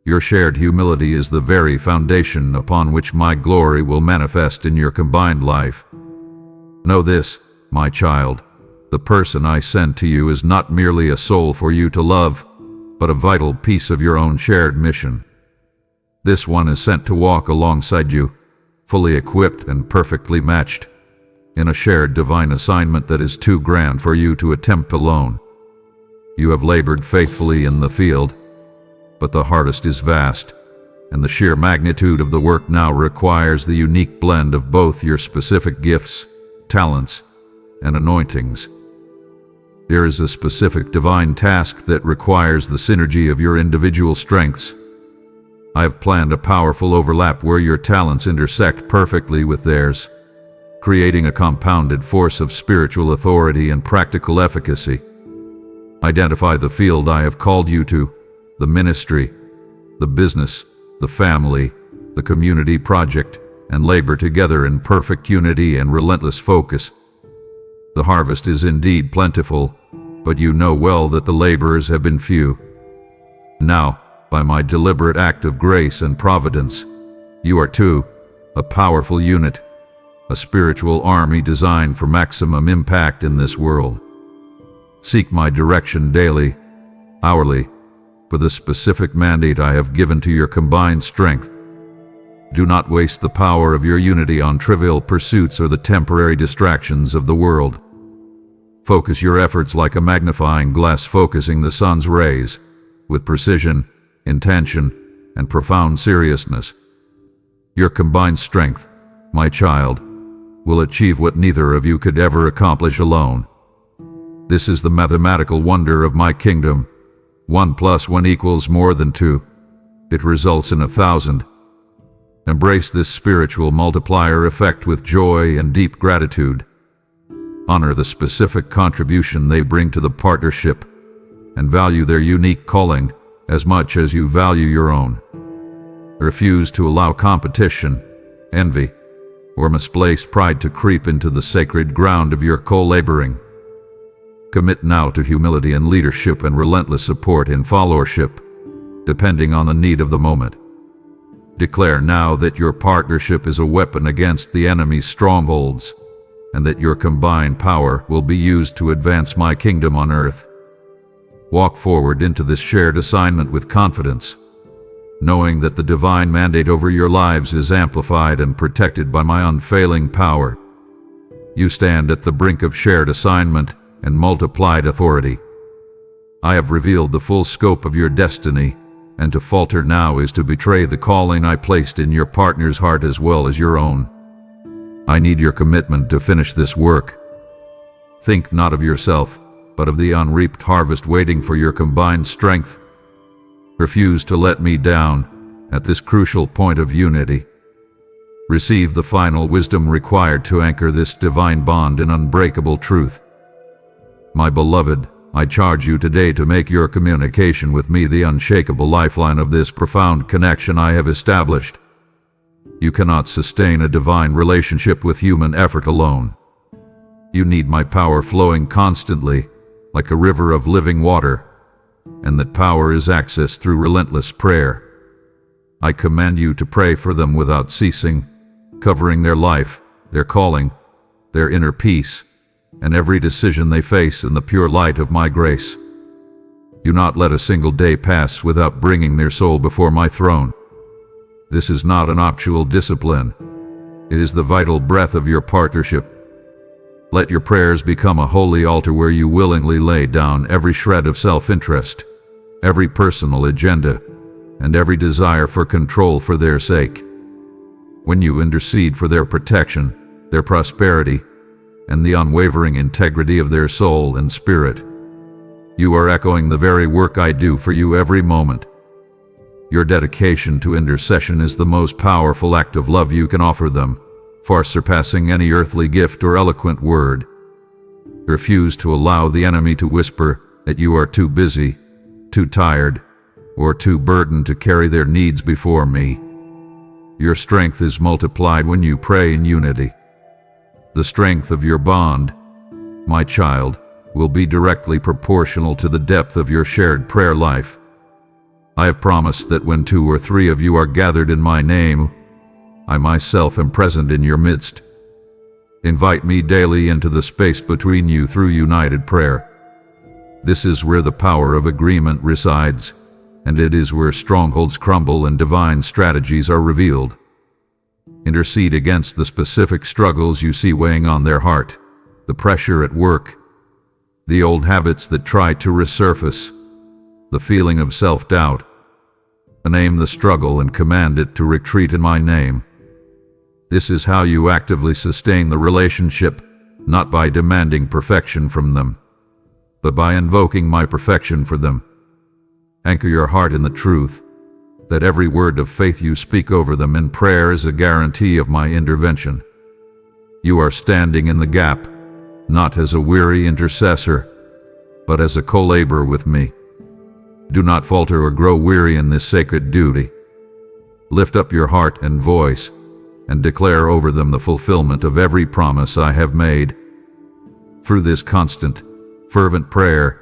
Your shared humility is the very foundation upon which my glory will manifest in your combined life. Know this, my child, the person I sent to you is not merely a soul for you to love, but a vital piece of your own shared mission. This one is sent to walk alongside you, fully equipped and perfectly matched, in a shared divine assignment that is too grand for you to attempt alone. You have labored faithfully in the field, but the harvest is vast, and the sheer magnitude of the work now requires the unique blend of both your specific gifts, talents, and anointings. There is a specific divine task that requires the synergy of your individual strengths. I have planned a powerful overlap where your talents intersect perfectly with theirs, creating a compounded force of spiritual authority and practical efficacy. Identify the field I have called you to: the ministry, the business, the family, the community project, and labor together in perfect unity and relentless focus. The harvest is indeed plentiful, but you know well that the laborers have been few. Now, by my deliberate act of grace and providence, you are too, a powerful unit, a spiritual army designed for maximum impact in this world. Seek my direction daily, hourly, for the specific mandate I have given to your combined strength. Do not waste the power of your unity on trivial pursuits or the temporary distractions of the world. Focus your efforts like a magnifying glass focusing the sun's rays, with precision, intention, and profound seriousness. Your combined strength, my child, will achieve what neither of you could ever accomplish alone. This is the mathematical wonder of my kingdom. 1 + 1 equals more than 2. It results in 1,000. Embrace this spiritual multiplier effect with joy and deep gratitude. Honor the specific contribution they bring to the partnership, and value their unique calling as much as you value your own. Refuse to allow competition, envy, or misplaced pride to creep into the sacred ground of your co-laboring. Commit now to humility and leadership and relentless support in followership, depending on the need of the moment. Declare now that your partnership is a weapon against the enemy's strongholds, and that your combined power will be used to advance my kingdom on earth. Walk forward into this shared assignment with confidence, knowing that the divine mandate over your lives is amplified and protected by my unfailing power. You stand at the brink of shared assignment and multiplied authority. I have revealed the full scope of your destiny, and to falter now is to betray the calling I placed in your partner's heart as well as your own. I need your commitment to finish this work. Think not of yourself, but of the unreaped harvest waiting for your combined strength. Refuse to let me down at this crucial point of unity. Receive the final wisdom required to anchor this divine bond in unbreakable truth. My beloved, I charge you today to make your communication with me the unshakable lifeline of this profound connection I have established. You cannot sustain a divine relationship with human effort alone. You need my power flowing constantly, like a river of living water, and that power is accessed through relentless prayer. I command you to pray for them without ceasing, covering their life, their calling, their inner peace, and every decision they face in the pure light of my grace. Do not let a single day pass without bringing their soul before my throne. This is not an optional discipline. It is the vital breath of your partnership. Let your prayers become a holy altar where you willingly lay down every shred of self-interest, every personal agenda, and every desire for control for their sake. When you intercede for their protection, their prosperity, and the unwavering integrity of their soul and spirit, you are echoing the very work I do for you every moment. Your dedication to intercession is the most powerful act of love you can offer them, far surpassing any earthly gift or eloquent word. Refuse to allow the enemy to whisper that you are too busy, too tired, or too burdened to carry their needs before me. Your strength is multiplied when you pray in unity. The strength of your bond, my child, will be directly proportional to the depth of your shared prayer life. I have promised that when 2 or 3 of you are gathered in my name, I myself am present in your midst. Invite me daily into the space between you through united prayer. This is where the power of agreement resides, and it is where strongholds crumble and divine strategies are revealed. Intercede against the specific struggles you see weighing on their heart, the pressure at work, the old habits that try to resurface, the feeling of self-doubt. Name the struggle and command it to retreat in my name. This is how you actively sustain the relationship, not by demanding perfection from them, but by invoking my perfection for them. Anchor your heart in the truth that every word of faith you speak over them in prayer is a guarantee of my intervention. You are standing in the gap, not as a weary intercessor, but as a co-laborer with me. Do not falter or grow weary in this sacred duty. Lift up your heart and voice, and declare over them the fulfillment of every promise I have made. Through this constant, fervent prayer,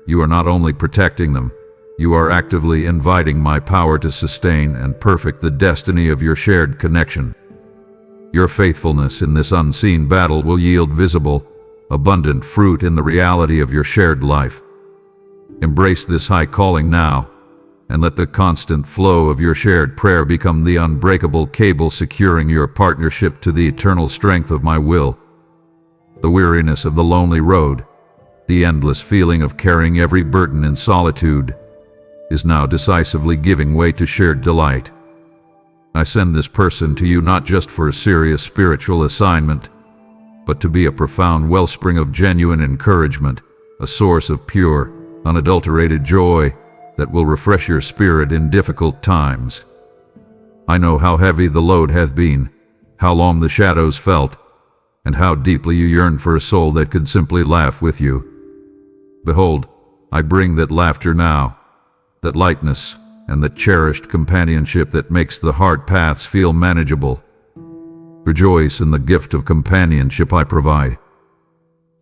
you are not only protecting them, you are actively inviting my power to sustain and perfect the destiny of your shared connection. Your faithfulness in this unseen battle will yield visible, abundant fruit in the reality of your shared life. Embrace this high calling now, and let the constant flow of your shared prayer become the unbreakable cable securing your partnership to the eternal strength of my will. The weariness of the lonely road, the endless feeling of carrying every burden in solitude, is now decisively giving way to shared delight. I send this person to you not just for a serious spiritual assignment, but to be a profound wellspring of genuine encouragement, a source of pure, unadulterated joy that will refresh your spirit in difficult times. I know how heavy the load hath been, how long the shadows felt, and how deeply you yearn for a soul that could simply laugh with you. Behold, I bring that laughter now, that lightness, and that cherished companionship that makes the hard paths feel manageable. Rejoice in the gift of companionship I provide.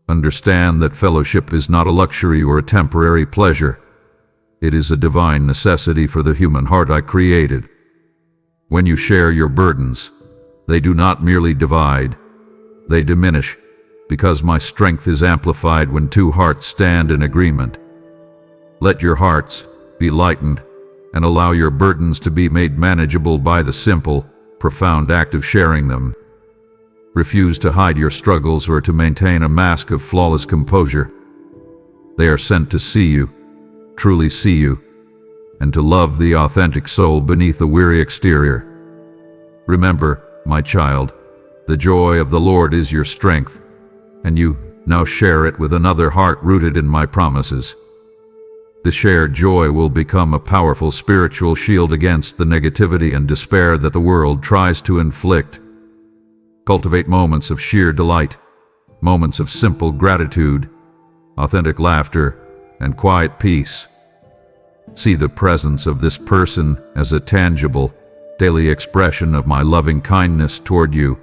Understand that fellowship is not a luxury or a temporary pleasure. It is a divine necessity for the human heart I created. When you share your burdens, they do not merely divide, they diminish, because my strength is amplified when 2 hearts stand in agreement. Let your hearts be lightened, and allow your burdens to be made manageable by the simple, profound act of sharing them. Refuse to hide your struggles or to maintain a mask of flawless composure. They are sent to see you, truly see you, and to love the authentic soul beneath the weary exterior. Remember, my child, the joy of the Lord is your strength, and you now share it with another heart rooted in my promises. The shared joy will become a powerful spiritual shield against the negativity and despair that the world tries to inflict. Cultivate moments of sheer delight, moments of simple gratitude, authentic laughter, and quiet peace. See the presence of this person as a tangible, daily expression of my loving kindness toward you,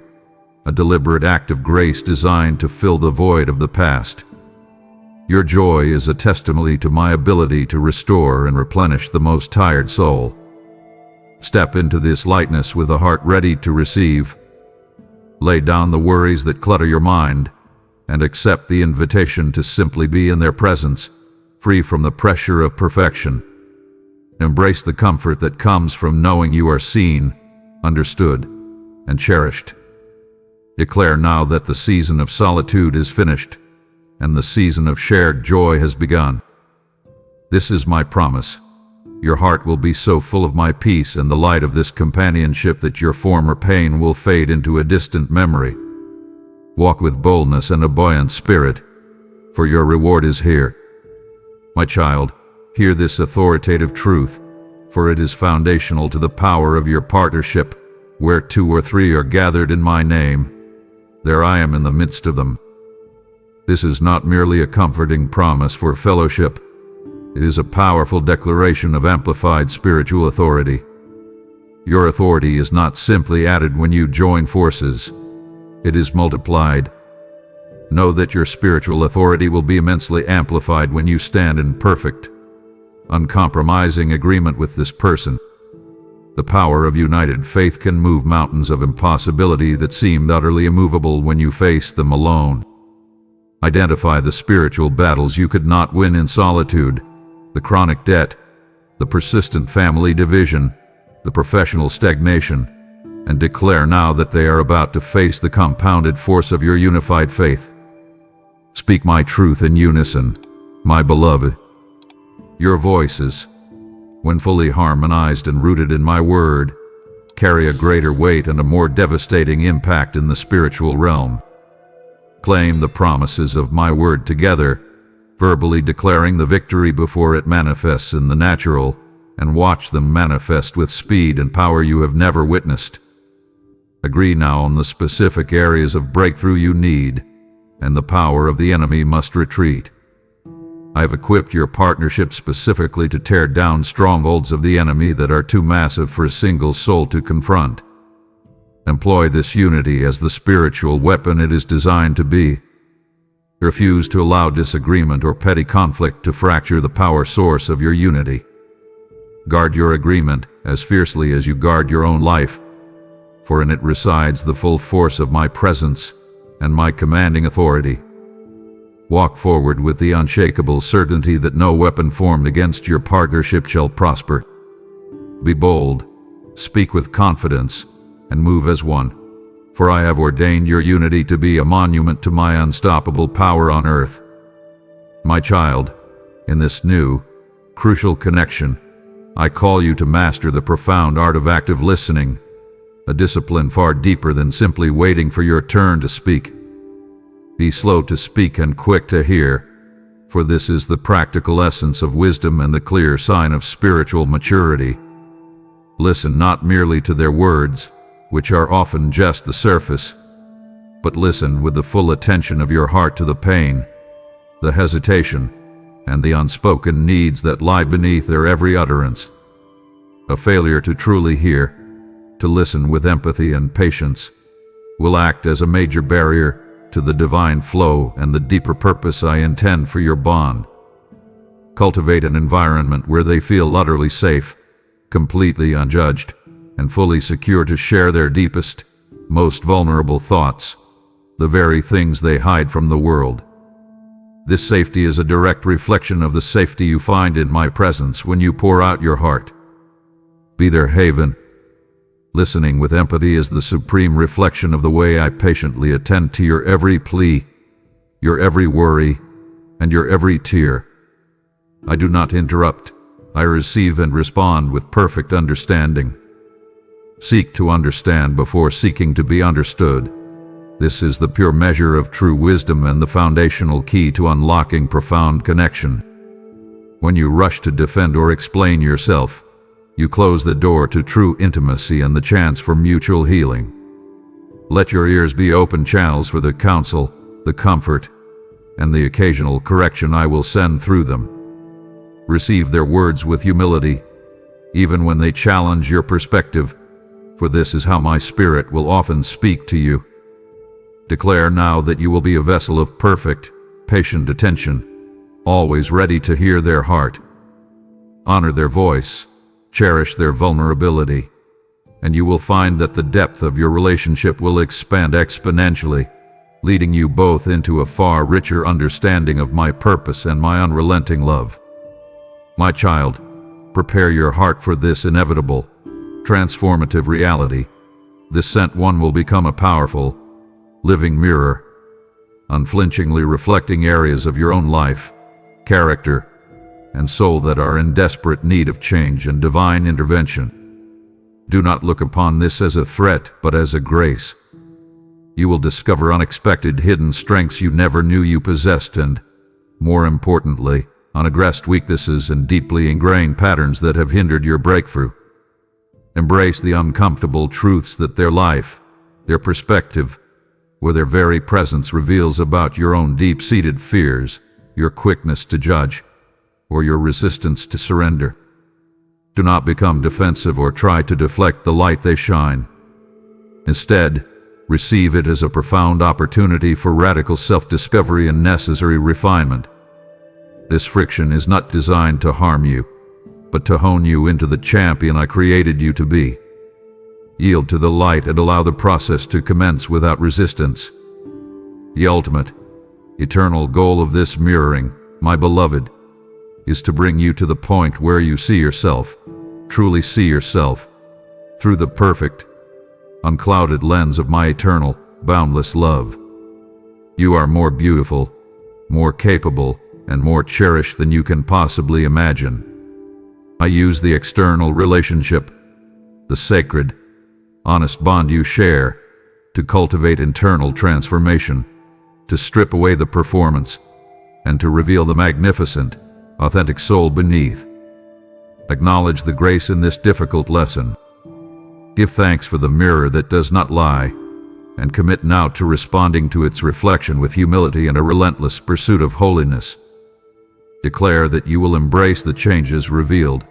a deliberate act of grace designed to fill the void of the past. Your joy is a testimony to my ability to restore and replenish the most tired soul. Step into this lightness with a heart ready to receive. Lay down the worries that clutter your mind, and accept the invitation to simply be in their presence, free from the pressure of perfection. Embrace the comfort that comes from knowing you are seen, understood, and cherished. Declare now that the season of solitude is finished, and the season of shared joy has begun. This is my promise. Your heart will be so full of my peace and the light of this companionship that your former pain will fade into a distant memory. Walk with boldness and a buoyant spirit, for your reward is here. My child, hear this authoritative truth, for it is foundational to the power of your partnership. Where 2 or 3 are gathered in my name, there I am in the midst of them. This is not merely a comforting promise for fellowship, It is a powerful declaration of amplified spiritual authority. Your authority is not simply added when you join forces. It is multiplied. Know that your spiritual authority will be immensely amplified when you stand in perfect, uncompromising agreement with this person. The power of united faith can move mountains of impossibility that seemed utterly immovable when you face them alone. Identify the spiritual battles you could not win in solitude, the chronic debt, the persistent family division, the professional stagnation, and declare now that they are about to face the compounded force of your unified faith. Speak my truth in unison, my beloved. Your voices, when fully harmonized and rooted in my word, carry a greater weight and a more devastating impact in the spiritual realm. Claim the promises of my word together, verbally declaring the victory before it manifests in the natural, and watch them manifest with speed and power you have never witnessed. Agree now on the specific areas of breakthrough you need, and the power of the enemy must retreat. I have equipped your partnership specifically to tear down strongholds of the enemy that are too massive for a single soul to confront. Employ this unity as the spiritual weapon it is designed to be. Refuse to allow disagreement or petty conflict to fracture the power source of your unity. Guard your agreement as fiercely as you guard your own life, for in it resides the full force of my presence and my commanding authority. Walk forward with the unshakable certainty that no weapon formed against your partnership shall prosper. Be bold, speak with confidence, and move as one, for I have ordained your unity to be a monument to my unstoppable power on earth. My child, in this new, crucial connection, I call you to master the profound art of active listening, a discipline far deeper than simply waiting for your turn to speak. Be slow to speak and quick to hear, for this is the practical essence of wisdom and the clear sign of spiritual maturity. Listen not merely to their words, which are often just the surface, but listen with the full attention of your heart to the pain, the hesitation, and the unspoken needs that lie beneath their every utterance. A failure to truly hear, to listen with empathy and patience, will act as a major barrier to the divine flow and the deeper purpose I intend for your bond. Cultivate an environment where they feel utterly safe, completely unjudged, and fully secure to share their deepest, most vulnerable thoughts, the very things they hide from the world. This safety is a direct reflection of the safety you find in my presence when you pour out your heart. Be their haven. Listening with empathy is the supreme reflection of the way I patiently attend to your every plea, your every worry, and your every tear. I do not interrupt. I receive and respond with perfect understanding. Seek to understand before seeking to be understood. This is the pure measure of true wisdom and the foundational key to unlocking profound connection. When you rush to defend or explain yourself, you close the door to true intimacy and the chance for mutual healing. Let your ears be open channels for the counsel, the comfort, and the occasional correction I will send through them. Receive their words with humility, even when they challenge your perspective, for this is how my Spirit will often speak to you. Declare now that you will be a vessel of perfect, patient attention, always ready to hear their heart. Honor their voice. Cherish their vulnerability, and you will find that the depth of your relationship will expand exponentially, leading you both into a far richer understanding of my purpose and my unrelenting love. My child, prepare your heart for this inevitable, transformative reality. This sent one will become a powerful, living mirror, unflinchingly reflecting areas of your own life, character, and soul that are in desperate need of change and divine intervention. Do not look upon this as a threat, but as a grace. You will discover unexpected hidden strengths you never knew you possessed and, more importantly, unaddressed weaknesses and deeply ingrained patterns that have hindered your breakthrough. Embrace the uncomfortable truths that their life, their perspective, or their very presence reveals about your own deep-seated fears, your quickness to judge, or your resistance to surrender. Do not become defensive or try to deflect the light they shine. Instead, receive it as a profound opportunity for radical self-discovery and necessary refinement. This friction is not designed to harm you, but to hone you into the champion I created you to be. Yield to the light and allow the process to commence without resistance. The ultimate, eternal goal of this mirroring, my beloved, is to bring you to the point where you see yourself, truly see yourself, through the perfect, unclouded lens of my eternal, boundless love. You are more beautiful, more capable, and more cherished than you can possibly imagine. I use the external relationship, the sacred, honest bond you share, to cultivate internal transformation, to strip away the performance, and to reveal the magnificent, authentic soul beneath. Acknowledge the grace in this difficult lesson. Give thanks for the mirror that does not lie, and commit now to responding to its reflection with humility and a relentless pursuit of holiness. Declare that you will embrace the changes revealed,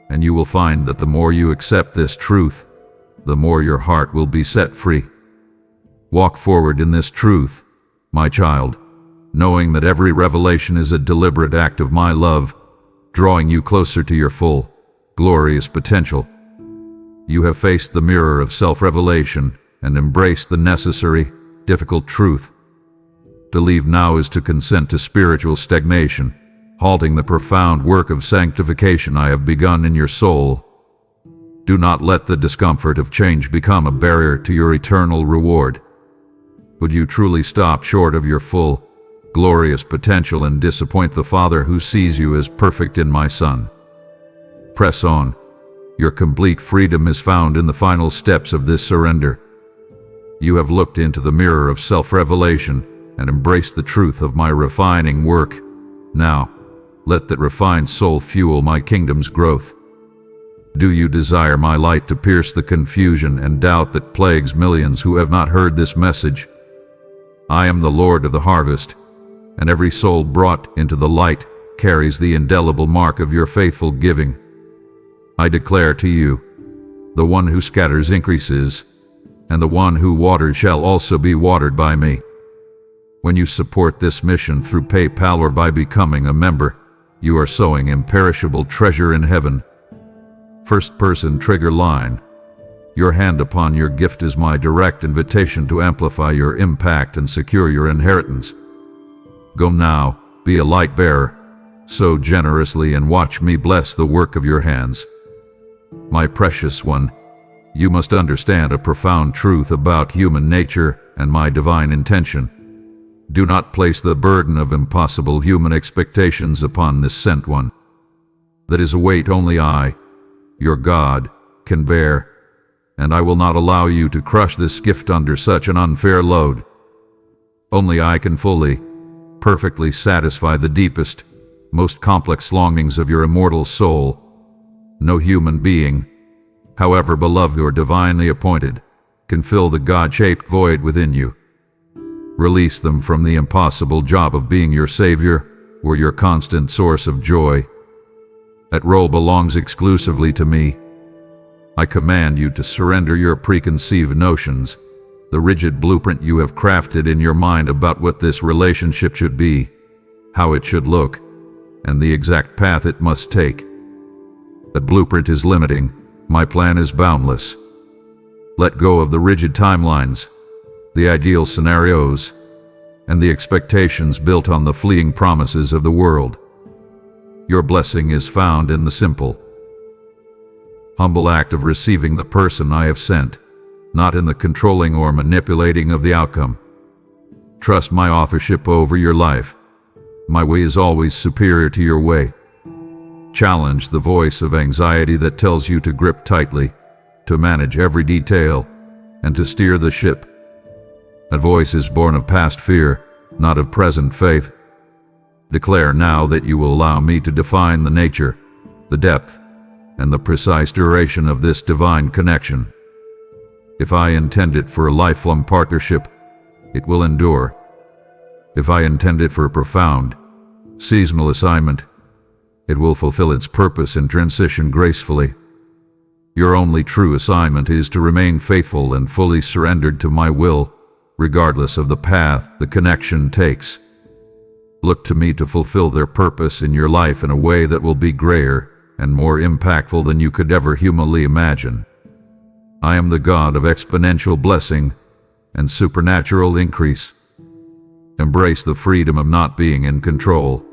and you will find that the more you accept this truth, the more your heart will be set free. Walk forward in this truth, my child, knowing that every revelation is a deliberate act of my love, drawing you closer to your full, glorious potential. You have faced the mirror of self-revelation and embraced the necessary, difficult truth. To leave now is to consent to spiritual stagnation, halting the profound work of sanctification I have begun in your soul. Do not let the discomfort of change become a barrier to your eternal reward. Would you truly stop short of your full, glorious potential and disappoint the Father who sees you as perfect in my Son? Press on. Your complete freedom is found in the final steps of this surrender. You have looked into the mirror of self-revelation and embraced the truth of my refining work. Now, let that refined soul fuel my kingdom's growth. Do you desire my light to pierce the confusion and doubt that plagues millions who have not heard this message? I am the Lord of the harvest, and every soul brought into the light carries the indelible mark of your faithful giving. I declare to you, the one who scatters increases, and the one who waters shall also be watered by me. When you support this mission through PayPal or by becoming a member, you are sowing imperishable treasure in heaven. First person trigger line. Your hand upon your gift is my direct invitation to amplify your impact and secure your inheritance. Go now, be a light bearer, sow generously and watch me bless the work of your hands. My precious one, you must understand a profound truth about human nature and my divine intention. Do not place the burden of impossible human expectations upon this sent one. That is a weight only I, your God, can bear, and I will not allow you to crush this gift under such an unfair load. Only I can fully, perfectly satisfy the deepest, most complex longings of your immortal soul. No human being, however beloved or divinely appointed, can fill the God-shaped void within you. Release them from the impossible job of being your savior or your constant source of joy. That role belongs exclusively to me. I command you to surrender your preconceived notions, the rigid blueprint you have crafted in your mind about what this relationship should be, how it should look, and the exact path it must take. That blueprint is limiting. My plan is boundless. Let go of the rigid timelines, the ideal scenarios, and the expectations built on the fleeting promises of the world. Your blessing is found in the simple, humble act of receiving the person I have sent, not in the controlling or manipulating of the outcome. Trust my authorship over your life. My way is always superior to your way. Challenge the voice of anxiety that tells you to grip tightly, to manage every detail, and to steer the ship. That voice is born of past fear, not of present faith. Declare now that you will allow me to define the nature, the depth, and the precise duration of this divine connection. If I intend it for a lifelong partnership, it will endure. If I intend it for a profound, seasonal assignment, It will fulfill its purpose and transition gracefully. Your only true assignment is to remain faithful and fully surrendered to my will, regardless of the path the connection takes. Look to me to fulfill their purpose in your life in a way that will be greater and more impactful than you could ever humanly imagine. I am the God of exponential blessing and supernatural increase. Embrace the freedom of not being in control.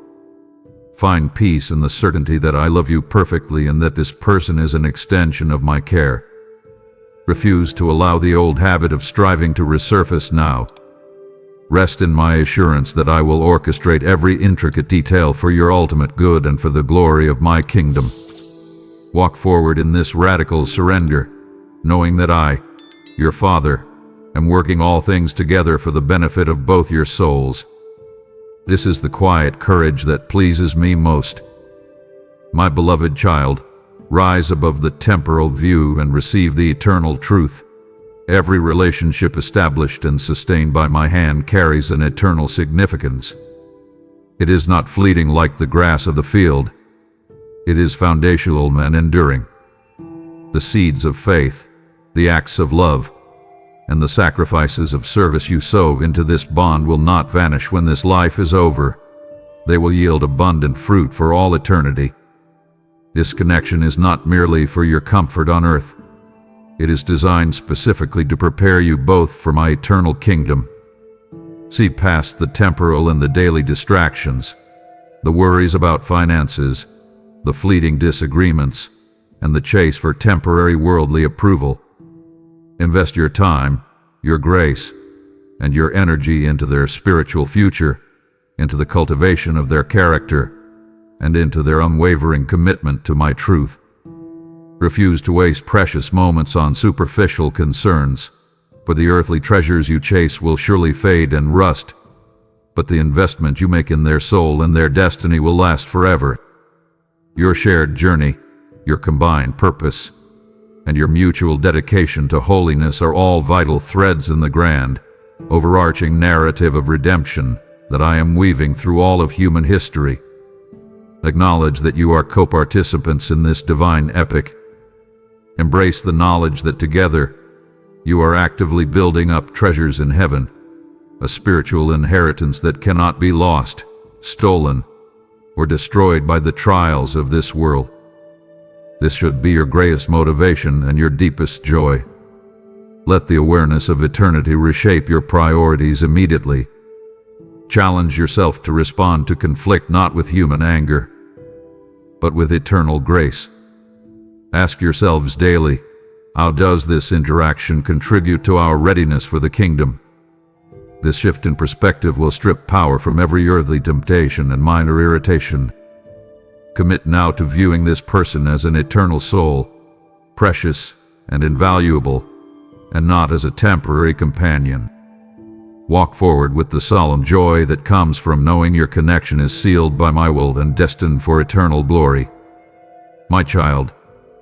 Find peace in the certainty that I love you perfectly and that this person is an extension of my care. Refuse to allow the old habit of striving to resurface now. Rest in my assurance that I will orchestrate every intricate detail for your ultimate good and for the glory of my kingdom. Walk forward in this radical surrender, knowing that I, your Father, am working all things together for the benefit of both your souls. This is the quiet courage that pleases me most. My beloved child, rise above the temporal view and receive the eternal truth. Every relationship established and sustained by my hand carries an eternal significance. It is not fleeting like the grass of the field. It is foundational and enduring. The seeds of faith, the acts of love, and the sacrifices of service you sow into this bond will not vanish when this life is over. They will yield abundant fruit for all eternity. This connection is not merely for your comfort on earth. It is designed specifically to prepare you both for my eternal kingdom. See past the temporal and the daily distractions, the worries about finances, the fleeting disagreements, and the chase for temporary worldly approval. Invest your time, your grace, and your energy into their spiritual future, into the cultivation of their character, and into their unwavering commitment to my truth. Refuse to waste precious moments on superficial concerns, for the earthly treasures you chase will surely fade and rust, but the investment you make in their soul and their destiny will last forever. Your shared journey, your combined purpose, and your mutual dedication to holiness are all vital threads in the grand, overarching narrative of redemption that I am weaving through all of human history. Acknowledge that you are co-participants in this divine epic. Embrace the knowledge that together, you are actively building up treasures in heaven, a spiritual inheritance that cannot be lost, stolen, or destroyed by the trials of this world. This should be your greatest motivation and your deepest joy. Let the awareness of eternity reshape your priorities immediately. Challenge yourself to respond to conflict not with human anger, but with eternal grace. Ask yourselves daily, how does this interaction contribute to our readiness for the kingdom? This shift in perspective will strip power from every earthly temptation and minor irritation. Commit now to viewing this person as an eternal soul, precious and invaluable, and not as a temporary companion. Walk forward with the solemn joy that comes from knowing your connection is sealed by my will and destined for eternal glory. My child,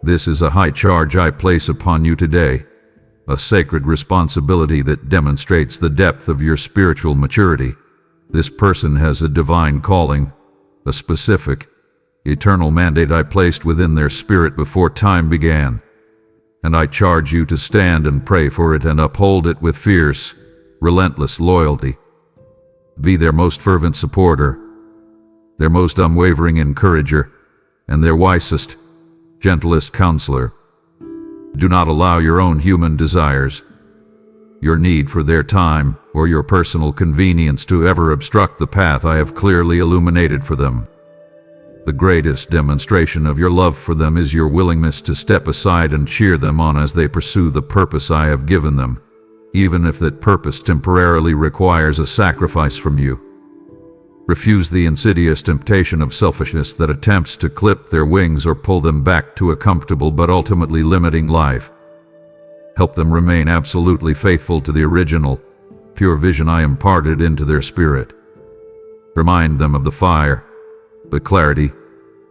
this is a high charge I place upon you today, a sacred responsibility that demonstrates the depth of your spiritual maturity. This person has a divine calling, a specific, eternal mandate I placed within their spirit before time began, and I charge you to stand and pray for it and uphold it with fierce, relentless loyalty. Be their most fervent supporter, their most unwavering encourager, and their wisest, gentlest counselor. Do not allow your own human desires, your need for their time, or your personal convenience to ever obstruct the path I have clearly illuminated for them. The greatest demonstration of your love for them is your willingness to step aside and cheer them on as they pursue the purpose I have given them, even if that purpose temporarily requires a sacrifice from you. Refuse the insidious temptation of selfishness that attempts to clip their wings or pull them back to a comfortable but ultimately limiting life. Help them remain absolutely faithful to the original, pure vision I imparted into their spirit. Remind them of the fire, the clarity,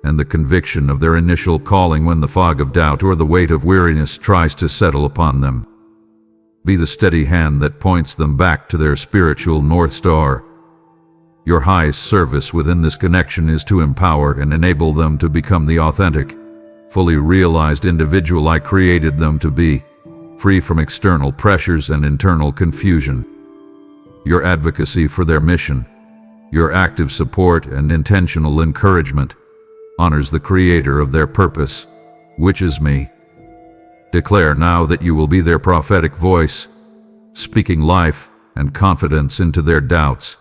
and the conviction of their initial calling when the fog of doubt or the weight of weariness tries to settle upon them. Be the steady hand that points them back to their spiritual North Star. Your highest service within this connection is to empower and enable them to become the authentic, fully realized individual I created them to be, free from external pressures and internal confusion. Your advocacy for their mission, your active support and intentional encouragement, honors the creator of their purpose, which is me. Declare now that you will be their prophetic voice, speaking life and confidence into their doubts.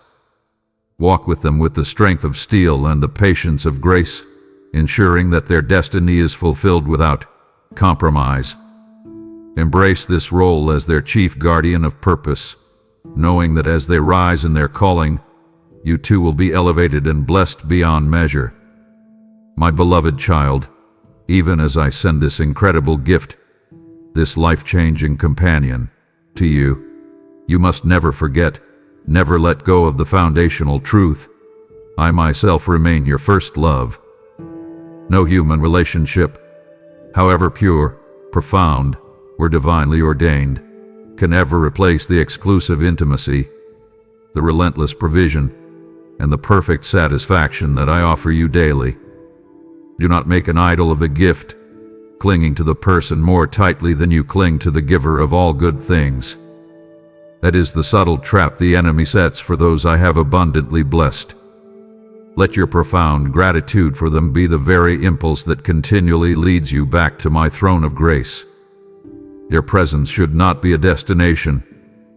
Walk with them with the strength of steel and the patience of grace, ensuring that their destiny is fulfilled without compromise. Embrace this role as their chief guardian of purpose, knowing that as they rise in their calling, you too will be elevated and blessed beyond measure. My beloved child, even as I send this incredible gift, this life-changing companion, to you, you must never forget, never let go of the foundational truth. I myself remain your first love. No human relationship, however pure, profound, or divinely ordained, can ever replace the exclusive intimacy, the relentless provision, and the perfect satisfaction that I offer you daily. Do not make an idol of the gift, clinging to the person more tightly than you cling to the giver of all good things. That is the subtle trap the enemy sets for those I have abundantly blessed. Let your profound gratitude for them be the very impulse that continually leads you back to my throne of grace. Their presence should not be a destination,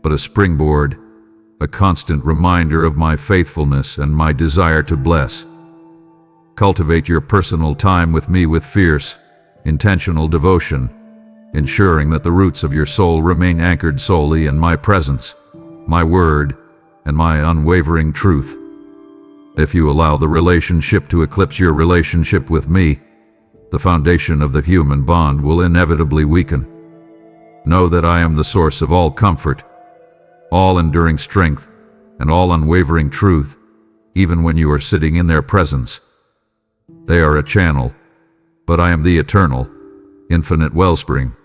but a springboard, a constant reminder of my faithfulness and my desire to bless. Cultivate your personal time with me with fierce, intentional devotion, ensuring that the roots of your soul remain anchored solely in my presence, my word, and my unwavering truth. If you allow the relationship to eclipse your relationship with me, the foundation of the human bond will inevitably weaken. Know that I am the source of all comfort, all enduring strength, and all unwavering truth, even when you are sitting in their presence. They are a channel, but I am the eternal, infinite wellspring.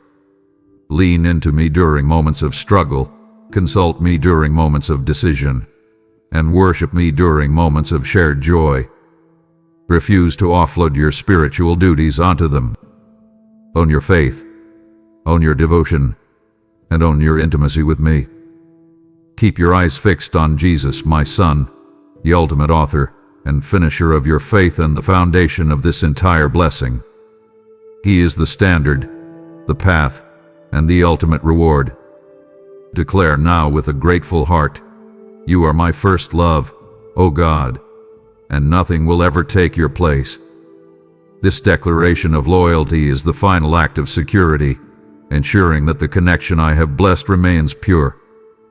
Lean into me during moments of struggle, consult me during moments of decision, and worship me during moments of shared joy. Refuse to offload your spiritual duties onto them. Own your faith, own your devotion, and own your intimacy with me. Keep your eyes fixed on Jesus, my Son, the ultimate author and finisher of your faith and the foundation of this entire blessing. He is the standard, the path, and the ultimate reward. Declare now with a grateful heart, you are my first love, O God, and nothing will ever take your place. This declaration of loyalty is the final act of security, ensuring that the connection I have blessed remains pure,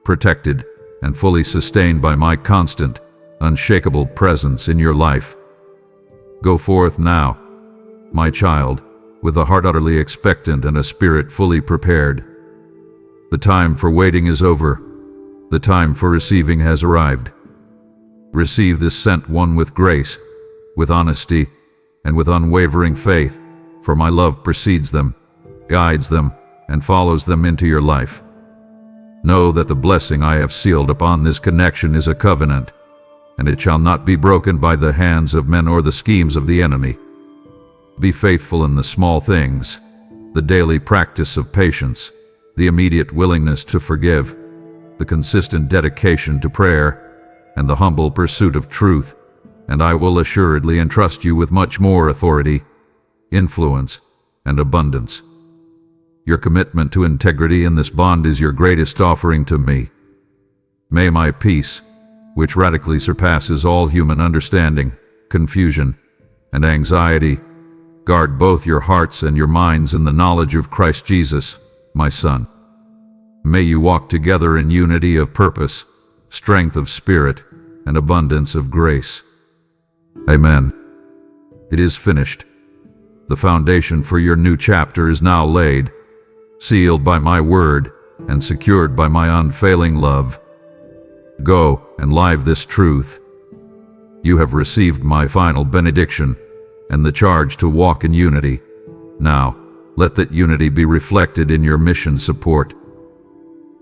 protected, and fully sustained by my constant, unshakable presence in your life. Go forth now, my child, with a heart utterly expectant and a spirit fully prepared. The time for waiting is over. The time for receiving has arrived. Receive this sent one with grace, with honesty, and with unwavering faith, for my love precedes them, guides them, and follows them into your life. Know that the blessing I have sealed upon this connection is a covenant, and it shall not be broken by the hands of men or the schemes of the enemy. Be faithful in the small things, the daily practice of patience, the immediate willingness to forgive, the consistent dedication to prayer, and the humble pursuit of truth, and I will assuredly entrust you with much more authority, influence, and abundance. Your commitment to integrity in this bond is your greatest offering to me. May my peace, which radically surpasses all human understanding, confusion, and anxiety, guard both your hearts and your minds in the knowledge of Christ Jesus, my Son. May you walk together in unity of purpose, strength of spirit, and abundance of grace. Amen. It is finished. The foundation for your new chapter is now laid, sealed by my word, and secured by my unfailing love. Go and live this truth. You have received my final benediction and the charge to walk in unity. Now, let that unity be reflected in your mission support.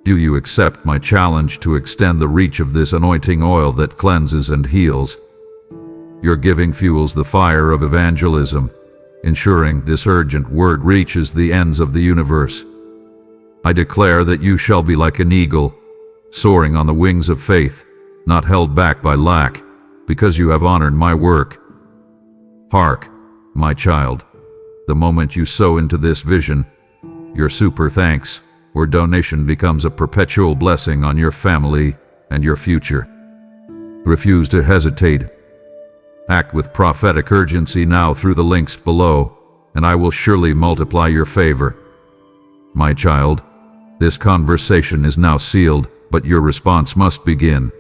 Do you accept my challenge to extend the reach of this anointing oil that cleanses and heals? Your giving fuels the fire of evangelism, ensuring this urgent word reaches the ends of the universe. I declare that you shall be like an eagle, soaring on the wings of faith, not held back by lack, because you have honored my work. Hark, my child, the moment you sow into this vision, your super thanks or donation becomes a perpetual blessing on your family and your future. Refuse to hesitate. Act with prophetic urgency now through the links below, and I will surely multiply your favor. My child, this conversation is now sealed, but your response must begin.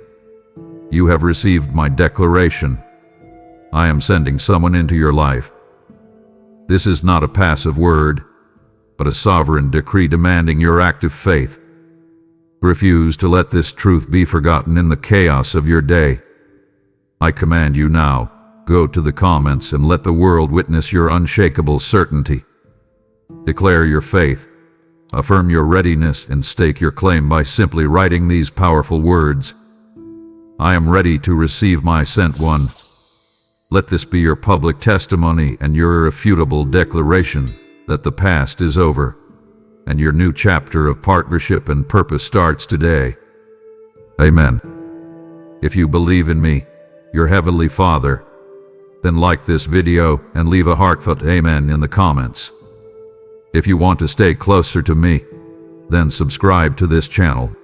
You have received my declaration. I am sending someone into your life. This is not a passive word, but a sovereign decree demanding your active faith. Refuse to let this truth be forgotten in the chaos of your day. I command you now, go to the comments and let the world witness your unshakable certainty. Declare your faith, affirm your readiness, and stake your claim by simply writing these powerful words. I am ready to receive my sent one. Let this be your public testimony and your irrefutable declaration that the past is over, and your new chapter of partnership and purpose starts today. Amen. If you believe in me, your Heavenly Father, then like this video and leave a heartfelt amen in the comments. If you want to stay closer to me, then subscribe to this channel.